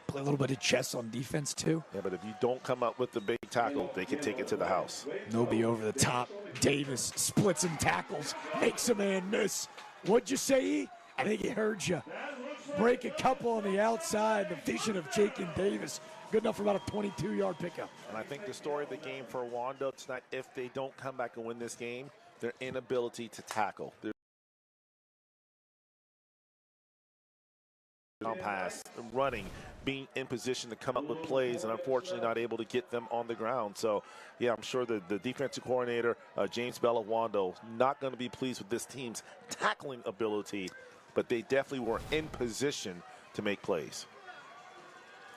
play a little bit of chess on defense too? Yeah, but if you don't come up with the big tackle, they can take it to the house. Nobi over the top. Davis splits and tackles, makes a man miss. What'd you say? I think he heard you. Break a couple on the outside. The vision of Jake and Davis. Good enough for about a 22-yard pickup. And I think the story of the game for Wando tonight, if they don't come back and win this game, their inability to tackle. on pass, running, being in position to come up with plays, and unfortunately not able to get them on the ground. So, yeah, I'm sure the defensive coordinator, James Bell of Wando, not going to be pleased with this team's tackling ability, but they definitely were in position to make plays.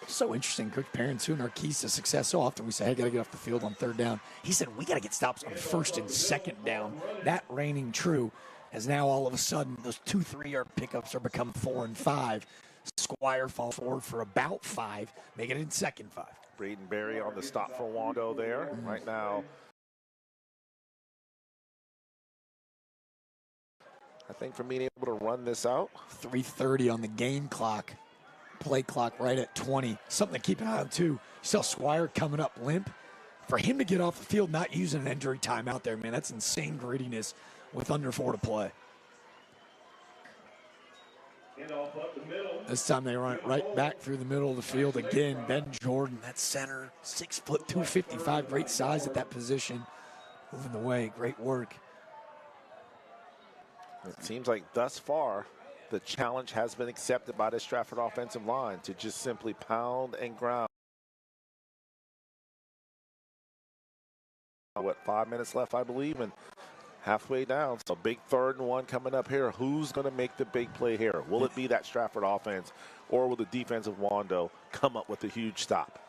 So interesting. Coach Perrin, soon our keys to success. So often we say, hey, got to get off the field on third down. He said, we got to get stops on first and second down. That reigning true, as now all of a sudden those 2 3-yard pickups are become 4 and 5. Squire falls forward for about 5, making it in second 5. Braden Berry on the stop for Wando there. Right now, I think for being able to run this out. 3:30 on the game clock. Play clock right at 20. Something to keep an eye on, too. You saw Squire coming up limp. For him to get off the field not using an injury time out there, man, that's insane grittiness with under 4 to play. This time they run it right back through the middle of the field again. Ben Jordan, that center, 6 foot 255, great size at that position. Moving the way, great work. It seems like thus far, the challenge has been accepted by the Stratford offensive line to just simply pound and ground. What, 5 minutes left, I believe, and halfway down. So big 3rd and 1 coming up here. Who's going to make the big play here? Will it be that Stratford offense, or will the defense of Wando come up with a huge stop?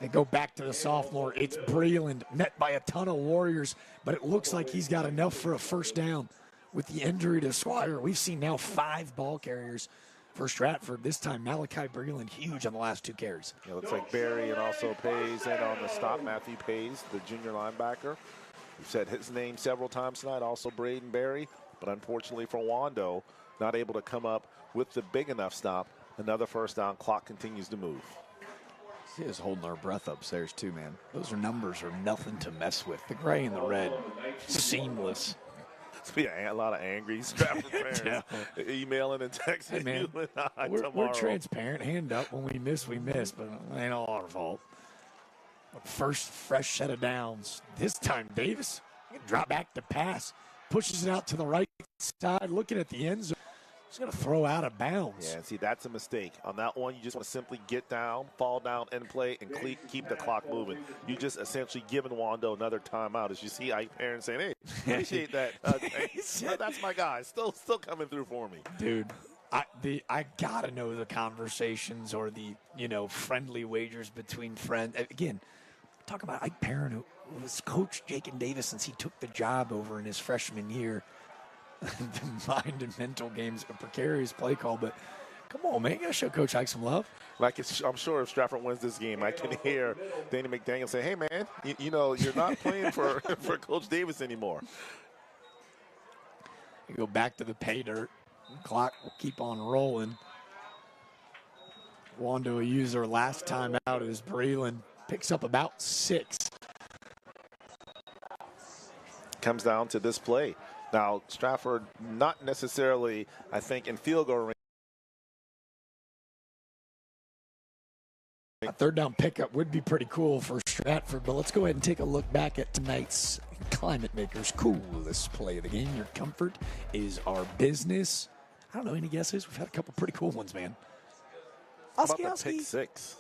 They go back to the sophomore. It's Breland, met by a ton of Warriors, but it looks like he's got enough for a first down. With the injury to Squire, we've seen now 5 ball carriers for Stratford. This time, Malachi Breland, huge on the last 2 carries. It looks like Barry and also Pays in on the stop. Matthew Pays, the junior linebacker. We've said his name several times tonight, also Braden Berry. But unfortunately for Wando, not able to come up with the big enough stop. Another first down. Clock continues to move. She is holding her breath upstairs, too, man. Those numbers are nothing to mess with. The gray and the red, seamless. Be a lot of angry Stratford parents emailing and texting hey, man, you and I we're tomorrow. We're transparent. Hand up. When we miss, but it ain't all our fault. First fresh set of downs. This time, Davis drop back to pass. Pushes it out to the right side, looking at the end zone. He's going to throw out of bounds. Yeah, see, that's a mistake. On that one, you just want to simply get down, fall down, and play, and keep the clock moving. You just essentially giving Wando another timeout. As you see Ike Perrin saying, hey, appreciate that. That's my guy. Still coming through for me. Dude, I got to know the conversations or the, friendly wagers between friends. Again, talk about Ike Perrin, who was coached Jake and Davis since he took the job over in his freshman year. The mind and mental games, a precarious play call, but come on, man, you got to show Coach Ike some love. I'm sure if Stratford wins this game, I can hear Danny McDaniel say, hey, man, you're not playing for Coach Davis anymore. You go back to the pay dirt. Clock will keep on rolling. Wando, a user last time out is Breland. Picks up about 6. Comes down to this play. Now, Stratford not necessarily, I think, in field goal range. A third down pickup would be pretty cool for Stratford, but let's go ahead and take a look back at tonight's Climate Makers coolest play of the game. Your comfort is our business. I don't know, any guesses? We've had a couple pretty cool ones, man. How about the pick 6?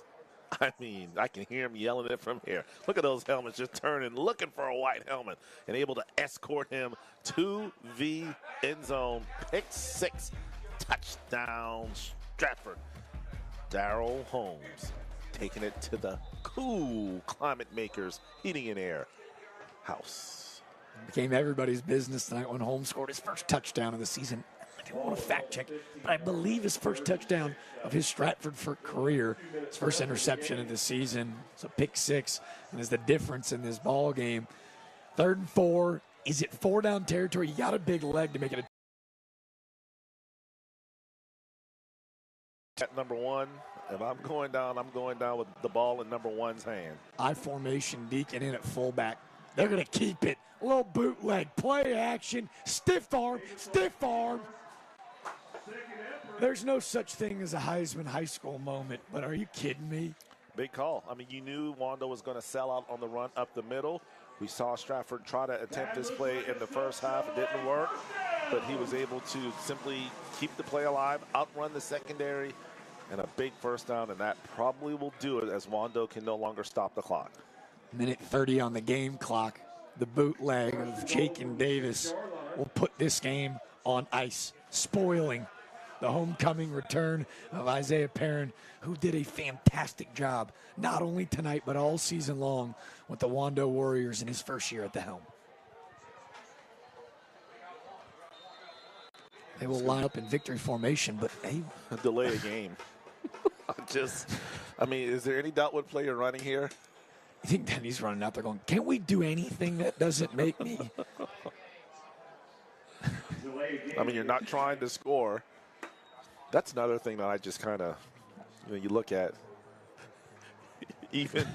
I mean, I can hear him yelling it from here. Look at those helmets just turning, looking for a white helmet, and able to escort him to the end zone. Pick 6, touchdown, Stratford. Darrell Holmes taking it to the cool Climate Makers Heating and Air house. It became everybody's business tonight when Holmes scored his first touchdown of the season. I don't want to fact check, but I believe his first touchdown of his Stratford career, his first interception of the season. It's a pick 6, and is the difference in this ball game. 3rd and 4. Is it 4 down territory? You got a big leg to make it At number 1, if I'm going down with the ball in number 1's hand. I formation, Deacon in at fullback. They're going to keep it. A little bootleg, play action, stiff arm. There's no such thing as a Heisman High School moment, but are you kidding me? Big call. I mean, you knew Wando was going to sell out on the run up the middle. We saw Stratford try to attempt this play in the first half. It didn't work. but he was able to simply keep the play alive, outrun the secondary, and a big first down, and that probably will do it as Wando can no longer stop the clock. Minute 30 on the game clock. The bootleg of Jakin Davis will put this game on ice, spoiling the homecoming return of Isaiah Perrin, who did a fantastic job, not only tonight, but all season long with the Wando Warriors in his first year at the helm. They will line up in victory formation, but hey. Delay a game. I mean, is there any doubt what play you're running here? You think Denny's running out there going, can't we do anything that doesn't make me? I mean, you're not trying to score. That's another thing that I just kind of, you look at. Even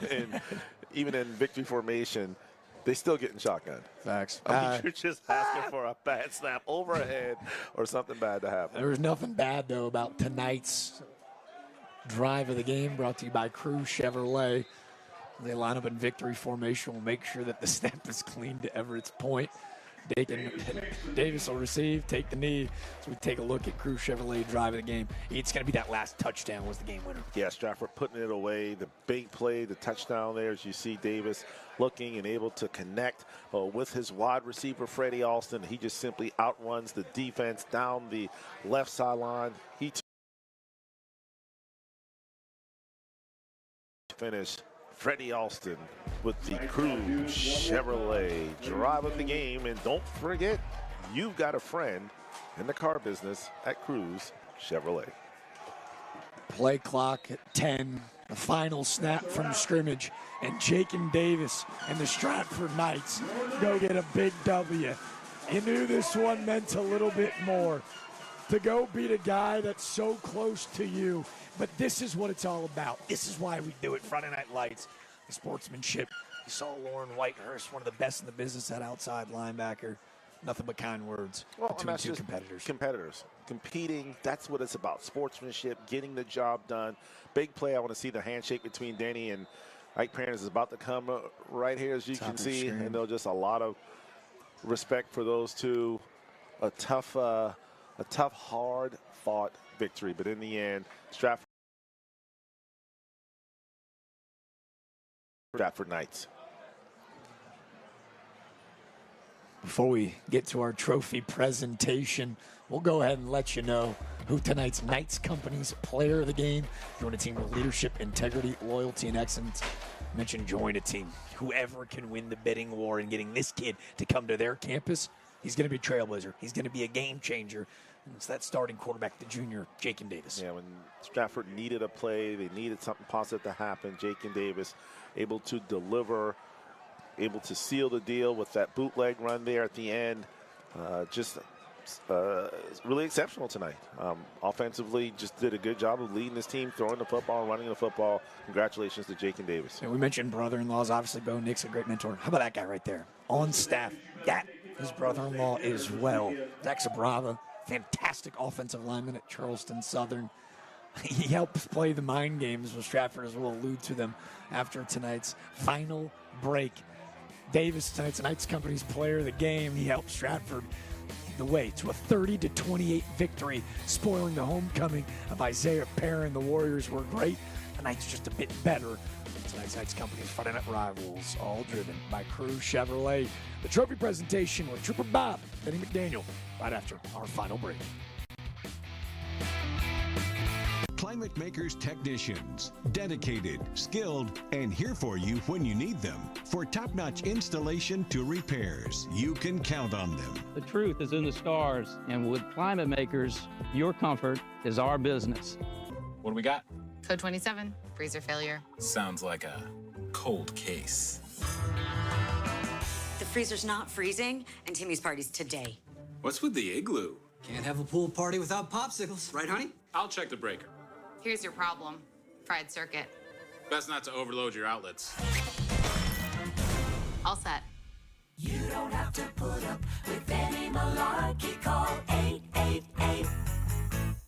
in victory formation, they still getting shotgun. Facts. I mean, you're just asking for a bad snap overhead or something bad to happen. There was nothing bad, though, about tonight's drive of the game, brought to you by Crew Chevrolet. They line up in victory formation. We'll make sure that the snap is clean to Everett's point. Davis will receive, take the knee. So we take a look at Crew Chevrolet drive of the game. It's going to be that last touchdown was the game winner. Yeah, Stratford putting it away. The big play, the touchdown there, as you see Davis looking and able to connect with his wide receiver, Freddie Alston. He just simply outruns the defense down the left sideline. He finished. Freddie Alston with the Crew Chevrolet drive of the game. And don't forget, you've got a friend in the car business at Cruz Chevrolet. Play clock at 10. The final snap from scrimmage. And Jakin Davis and the Stratford Knights go get a big W. You knew this one meant a little bit more. To go beat a guy that's so close to you. But this is what it's all about. This is why we do it. Friday Night Lights, the sportsmanship. You saw Lauren Whitehurst, one of the best in the business at outside linebacker. Nothing but kind words between two competitors. Competitors. Competing, that's what it's about. Sportsmanship, getting the job done. Big play. I want to see the handshake between Danny and Ike Perrin is about to come right here, as you can see. And there's just a lot of respect for those two. A tough, hard-fought victory. But in the end, Stratford Knights. Before we get to our trophy presentation, we'll go ahead and let you know who tonight's Knights Company's player of the game. Join a team with leadership, integrity, loyalty, and excellence. Mention join a team. Whoever can win the bidding war and getting this kid to come to their campus, he's going to be a trailblazer. He's going to be a game changer. And it's that starting quarterback, the junior, Jakin Davis. Yeah, when Stratford needed a play, they needed something positive to happen. Jakin Davis able to deliver, able to seal the deal with that bootleg run there at the end. Really exceptional tonight. Offensively, just did a good job of leading this team, throwing the football, running the football. Congratulations to Jakin Davis. And we mentioned brother-in-laws. Obviously, Bo Nick's a great mentor. How about that guy right there? On staff, that his brother-in-law as well. Zach Sabrava, fantastic offensive lineman at Charleston Southern. He helps play the mind games with Stratford, as we'll allude to them after tonight's final break. Davis, tonight's Knights Company's player of the game. He helped Stratford the way to a 30-28 victory, spoiling the homecoming of Isaiah Perrin. The Warriors were great. The Knights just a bit better. Tonight's Knights Company's Friday Night Rivals, all driven by Crew Chevrolet. The trophy presentation with Trooper Bob, Benny McDaniel, right after our final break. Climate Makers technicians, dedicated, skilled, and here for you when you need them. For top-notch installation to repairs, you can count on them. The truth is in the stars, and with Climate Makers, your comfort is our business. What do we got? Code 27, freezer failure. Sounds like a cold case. The freezer's not freezing, and Timmy's party's today. What's with the igloo? Can't have a pool party without popsicles, right, honey? I'll check the breaker. Here's your problem. Fried circuit. Best not to overload your outlets. All set. You don't have to put up with any malarkey. Call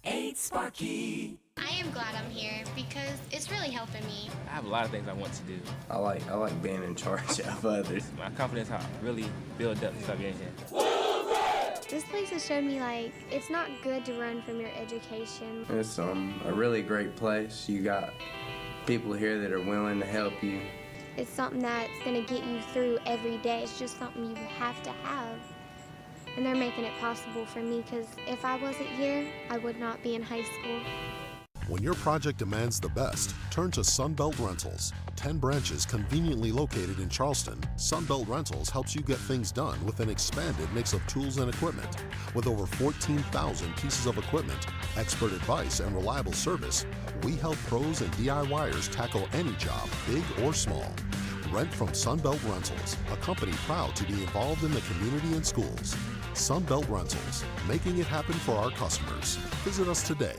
888-8-SPARKY. I am glad I'm here because it's really helping me. I have a lot of things I want to do. I like being in charge of others. My confidence really built up since I've been here. This place has showed me, like, it's not good to run from your education. It's a really great place. You got people here that are willing to help you. It's something that's going to get you through every day. It's just something you have to have. And they're making it possible for me, because if I wasn't here, I would not be in high school. When your project demands the best, turn to Sunbelt Rentals. 10 branches conveniently located in Charleston, Sunbelt Rentals helps you get things done with an expanded mix of tools and equipment. With over 14,000 pieces of equipment, expert advice, and reliable service, we help pros and DIYers tackle any job, big or small. Rent from Sunbelt Rentals, a company proud to be involved in the community and schools. Sunbelt Rentals, making it happen for our customers. Visit us today.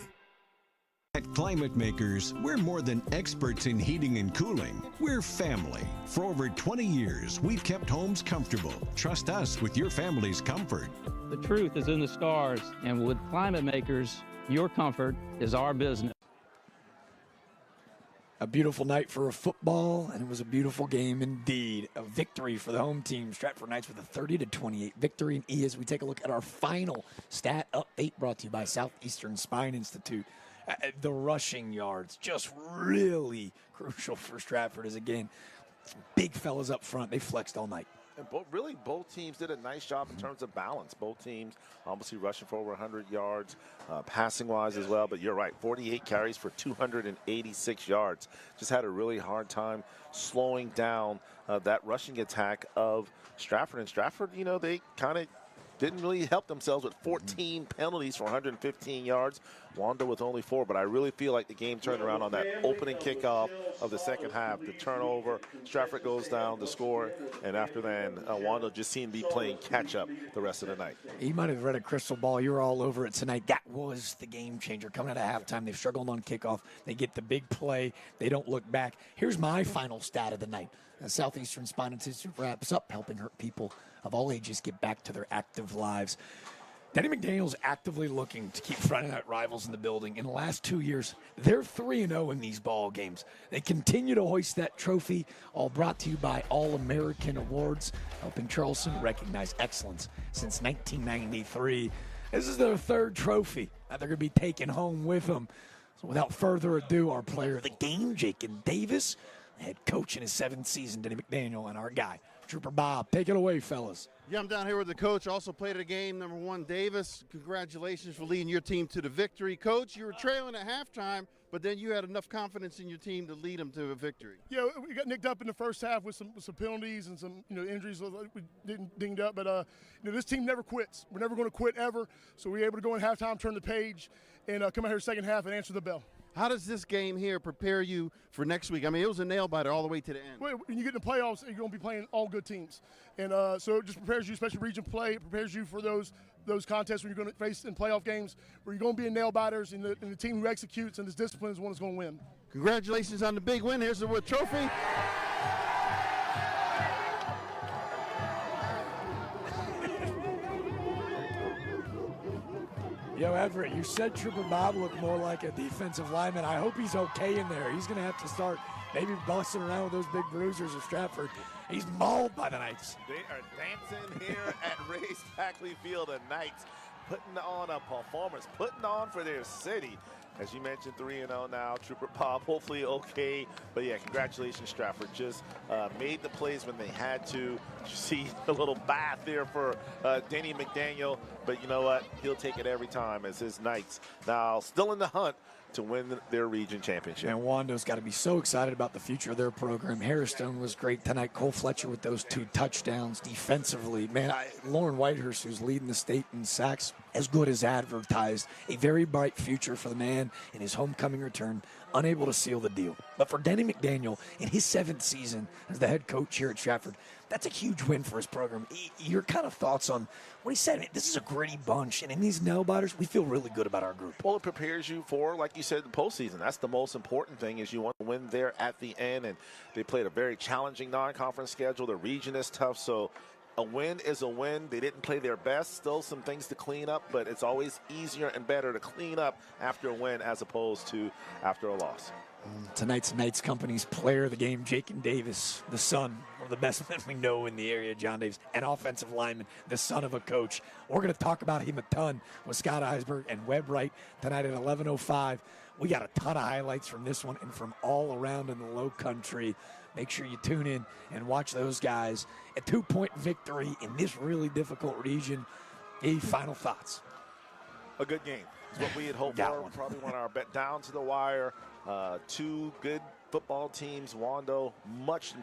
At Climate Makers, we're more than experts in heating and cooling. We're family. For over 20 years, we've kept homes comfortable. Trust us with your family's comfort. The truth is in the stars, and with Climate Makers, your comfort is our business. A beautiful night for a football, and it was a beautiful game indeed. A victory for the home team. Stratford Knights with a 30-28 victory. And as we take a look at our final stat update brought to you by Southeastern Spine Institute. The rushing yards, just really crucial for Stratford, as again, big fellas up front. They flexed all night. And both teams did a nice job in terms of balance. Both teams obviously rushing for over 100 yards, passing-wise as well. But you're right, 48 carries for 286 yards. Just had a really hard time slowing down that rushing attack of Stratford. And Stratford, you know, they kind of didn't really help themselves with 14 penalties for 115 yards. Wando with only 4, but I really feel like the game turned around on that opening kickoff of the second half. The turnover, Stratford goes down to score, and after then, Wando just seemed to be playing catch-up the rest of the night. You might have read a crystal ball. You're all over it tonight. That was the game changer. Coming out of halftime, they've struggled on kickoff. They get the big play. They don't look back. Here's my final stat of the night. Southeastern Spine Institute wraps up helping hurt people of all ages get back to their active lives. Danny McDaniel's actively looking to keep Friday night rivals in the building. In the last 2 years, they're 3-0 in these ball games. They continue to hoist that trophy, all brought to you by All-American Awards, helping Charleston recognize excellence since 1993. This is their 3rd trophy that they're going to be taking home with them. So without further ado, our player of the game, Jacob Davis, head coach in his 7th season, Danny McDaniel, and our guy, Trooper Bob. Take it away, fellas. Yeah, I'm down here with the coach. Also played a game, number 1, Davis. Congratulations for leading your team to the victory. Coach, you were trailing at halftime, but then you had enough confidence in your team to lead them to a victory. Yeah, we got nicked up in the first half with some penalties and some injuries. We didn't dinged up, but this team never quits. We're never going to quit ever. So we were able to go in halftime, turn the page, and come out here second half and answer the bell. How does this game here prepare you for next week? I mean, it was a nail-biter all the way to the end. When you get in the playoffs, you're going to be playing all good teams. And so it just prepares you, especially region play. It prepares you for those contests when you're going to face in playoff games where you're going to be in nail-biters, and the team who executes and is disciplined is one that's going to win. Congratulations on the big win. Here's the Wood Trophy. Yo, Everett, you said Trooper Bob looked more like a defensive lineman. I hope he's okay in there. He's going to have to start maybe busting around with those big bruisers of Stratford. He's mauled by the Knights. They are dancing here at Race Packley Field. The Knights putting on a performance, putting on for their city. As you mentioned, 3-0 now. Trooper Bob, hopefully okay. But yeah, congratulations, Stratford. Just made the plays when they had to. You see a little bath there for Danny McDaniel. But you know what? He'll take it every time as his Knights now still in the hunt to win their region championship. And Wando's got to be so excited about the future of their program. Harrison was great tonight. Cole Fletcher with those 2 touchdowns defensively. Man, Lauren Whitehurst, who's leading the state in sacks, as good as advertised. A very bright future for the man in his homecoming return, unable to seal the deal. But for Danny McDaniel, in his 7th season as the head coach here at Stratford, that's a huge win for his program. Your kind of thoughts on what he said? I mean, this is a gritty bunch, and in these nail-biters, we feel really good about our group. Well, it prepares you for, like you said, the postseason. That's the most important thing, is you want to win there at the end, and they played a very challenging non-conference schedule. The region is tough, so a win is a win. They didn't play their best. Still some things to clean up, but it's always easier and better to clean up after a win as opposed to after a loss. Tonight's Knights Company's player of the game, Jacob Davis, the son one of the best men we know in the area, John Davis, an offensive lineman, the son of a coach. We're going to talk about him a ton with Scott Eisberg and Webb Wright tonight at 11:05. We got a ton of highlights from this one and from all around in the Low Country. Make sure you tune in and watch those guys. A 2-point victory in this really difficult region. Any final thoughts? A good game is what we had hoped for. Probably won our bet down to the wire. Two good football teams. Wando, much improved.